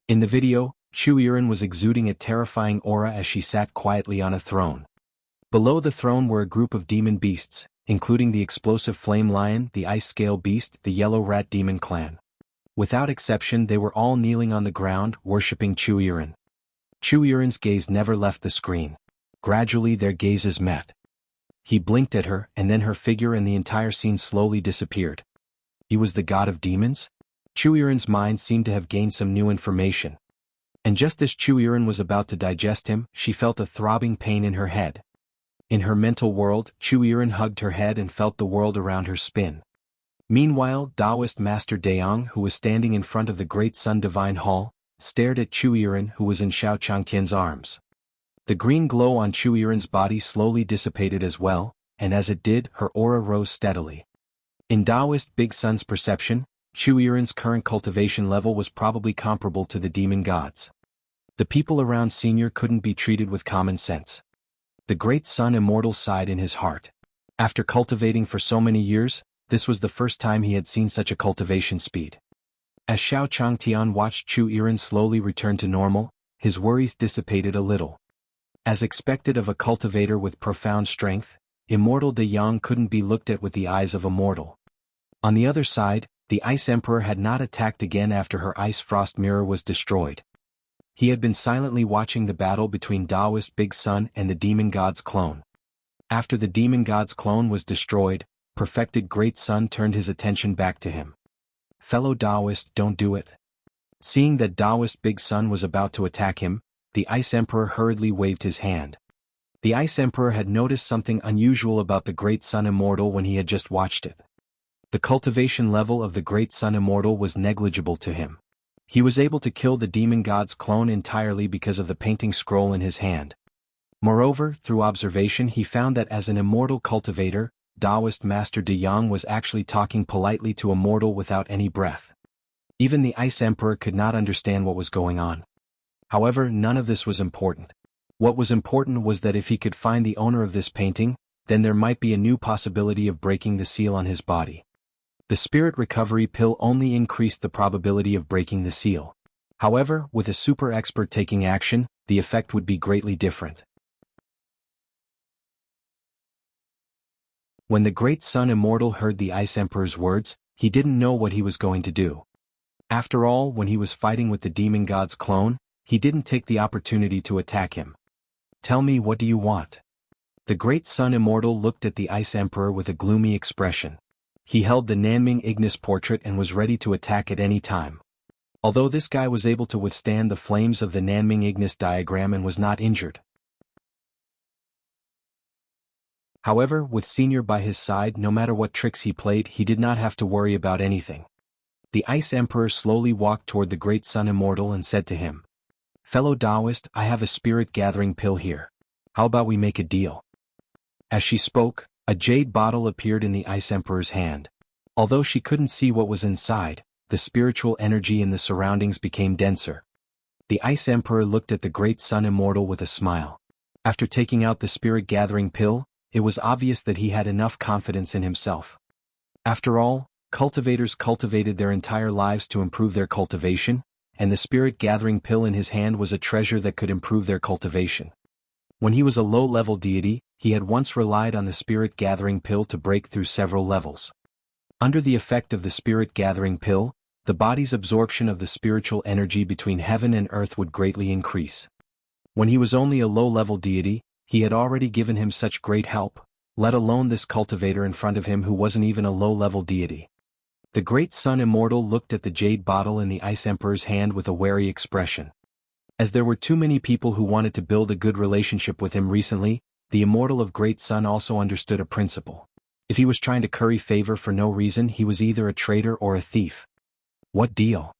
In the video, Chu Yiren was exuding a terrifying aura as she sat quietly on a throne. Below the throne were a group of demon beasts, including the explosive flame lion, the ice scale beast, the yellow rat demon clan. Without exception, they were all kneeling on the ground, worshipping Chu Yiren. Chu Yiren's gaze never left the screen. Gradually their gazes met. He blinked at her, and then her figure and the entire scene slowly disappeared. He was the god of demons? Chu Yiren's mind seemed to have gained some new information. And just as Chu Yiren was about to digest him, she felt a throbbing pain in her head. In her mental world, Chu Yiren hugged her head and felt the world around her spin. Meanwhile, Taoist Master Dayang, who was standing in front of the Great Sun Divine Hall, stared at Chu Yiren, who was in Xiao Changtian's arms. The green glow on Chu Yiren's body slowly dissipated as well, and as it did, her aura rose steadily. In Taoist Big Sun's perception, Chu Yiren's current cultivation level was probably comparable to the demon gods. The people around Senior couldn't be treated with common sense. The Great Sun Immortal sighed in his heart. After cultivating for so many years, this was the first time he had seen such a cultivation speed. As Xiao Changtian watched Chu Yiren slowly return to normal, his worries dissipated a little. As expected of a cultivator with profound strength, Immortal De Yang couldn't be looked at with the eyes of a mortal. On the other side, the Ice Emperor had not attacked again after her Ice Frost mirror was destroyed. He had been silently watching the battle between Taoist Big Sun and the Demon God's clone. After the Demon God's clone was destroyed, Perfected Great Sun turned his attention back to him. "Fellow Taoist, don't do it." Seeing that Taoist Big Sun was about to attack him, the Ice Emperor hurriedly waved his hand. The Ice Emperor had noticed something unusual about the Great Sun Immortal when he had just watched it. The cultivation level of the Great Sun Immortal was negligible to him. He was able to kill the Demon God's clone entirely because of the painting scroll in his hand. Moreover, through observation he found that as an immortal cultivator, Taoist Master De Yang was actually talking politely to a mortal without any breath. Even the Ice Emperor could not understand what was going on. However, none of this was important. What was important was that if he could find the owner of this painting, then there might be a new possibility of breaking the seal on his body. The spirit recovery pill only increased the probability of breaking the seal. However, with a super expert taking action, the effect would be greatly different. When the Great Sun Immortal heard the Ice Emperor's words, he didn't know what he was going to do. After all, when he was fighting with the Demon God's clone, he didn't take the opportunity to attack him. "Tell me, what do you want?" The Great Sun Immortal looked at the Ice Emperor with a gloomy expression. He held the Nanming Ignis portrait and was ready to attack at any time. Although this guy was able to withstand the flames of the Nanming Ignis diagram and was not injured. However, with Senior by his side, no matter what tricks he played, he did not have to worry about anything. The Ice Emperor slowly walked toward the Great Sun Immortal and said to him, "Fellow Taoist, I have a spirit gathering pill here. How about we make a deal?" As she spoke, a jade bottle appeared in the Ice Emperor's hand. Although she couldn't see what was inside, the spiritual energy in the surroundings became denser. The Ice Emperor looked at the Great Sun Immortal with a smile. After taking out the spirit gathering pill, it was obvious that he had enough confidence in himself. After all, cultivators cultivated their entire lives to improve their cultivation, and the spirit gathering pill in his hand was a treasure that could improve their cultivation. When he was a low-level deity, he had once relied on the spirit gathering pill to break through several levels. Under the effect of the spirit gathering pill, the body's absorption of the spiritual energy between heaven and earth would greatly increase. When he was only a low-level deity, he had already given him such great help, let alone this cultivator in front of him who wasn't even a low-level deity. The great Sun Immortal looked at the jade bottle in the Ice Emperor's hand with a wary expression. As there were too many people who wanted to build a good relationship with him recently, the Immortal of Great Sun also understood a principle. If he was trying to curry favor for no reason, he was either a traitor or a thief. What deal?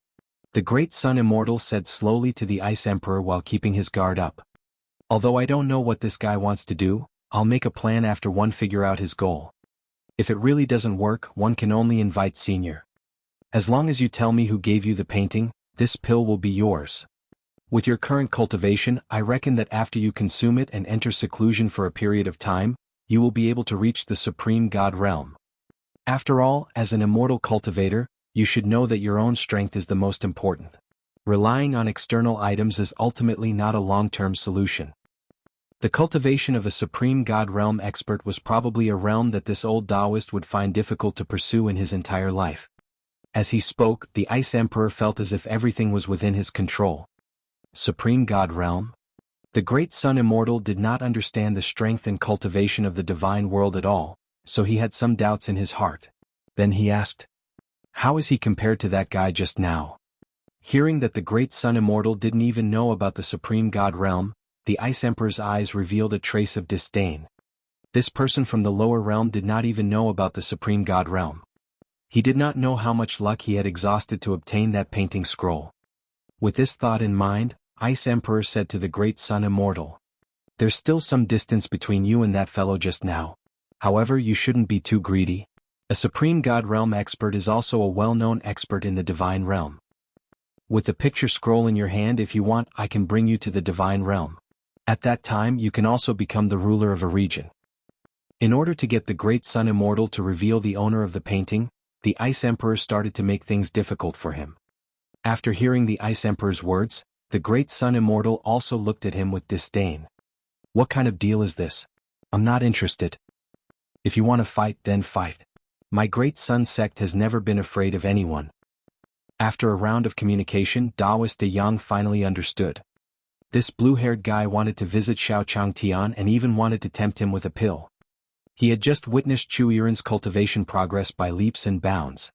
The Great Sun Immortal said slowly to the Ice Emperor while keeping his guard up. Although I don't know what this guy wants to do, I'll make a plan after one figure out his goal. If it really doesn't work, one can only invite Senior. As long as you tell me who gave you the painting, this pill will be yours. With your current cultivation, I reckon that after you consume it and enter seclusion for a period of time, you will be able to reach the Supreme God realm. After all, as an immortal cultivator, you should know that your own strength is the most important. Relying on external items is ultimately not a long-term solution. The cultivation of a Supreme God realm expert was probably a realm that this old Taoist would find difficult to pursue in his entire life. As he spoke, the Ice Emperor felt as if everything was within his control. Supreme God realm? The Great Sun Immortal did not understand the strength and cultivation of the divine world at all, so he had some doubts in his heart. Then he asked, "How is he compared to that guy just now?" Hearing that the Great Sun Immortal didn't even know about the Supreme God realm, the Ice Emperor's eyes revealed a trace of disdain. This person from the lower realm did not even know about the Supreme God realm. He did not know how much luck he had exhausted to obtain that painting scroll. With this thought in mind, Ice Emperor said to the Great Sun Immortal, "There's still some distance between you and that fellow just now. However, you shouldn't be too greedy. A Supreme God realm expert is also a well-known expert in the divine realm. With the picture scroll in your hand, if you want, I can bring you to the divine realm. At that time you can also become the ruler of a region." In order to get the Great Sun Immortal to reveal the owner of the painting, the Ice Emperor started to make things difficult for him. After hearing the Ice Emperor's words, the Great Sun Immortal also looked at him with disdain. "What kind of deal is this? I'm not interested. If you want to fight, then fight. My Great Sun sect has never been afraid of anyone." After a round of communication, Taoist De Yang finally understood. This blue-haired guy wanted to visit Xiao Changtian and even wanted to tempt him with a pill. He had just witnessed Chu Yiren's cultivation progress by leaps and bounds.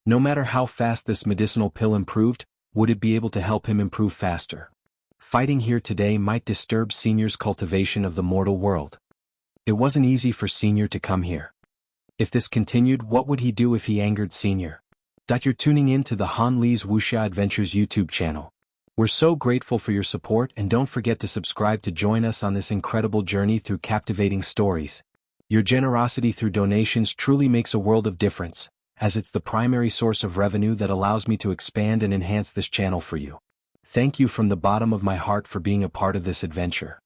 No matter how fast this medicinal pill improved, would it be able to help him improve faster? Fighting here today might disturb Senior's cultivation of the mortal world. It wasn't easy for Senior to come here. If this continued, what would he do if he angered Senior? You're tuning in to the Han Li's Wuxia Adventures YouTube channel. We're so grateful for your support, and don't forget to subscribe to join us on this incredible journey through captivating stories. Your generosity through donations truly makes a world of difference, as it's the primary source of revenue that allows me to expand and enhance this channel for you. Thank you from the bottom of my heart for being a part of this adventure.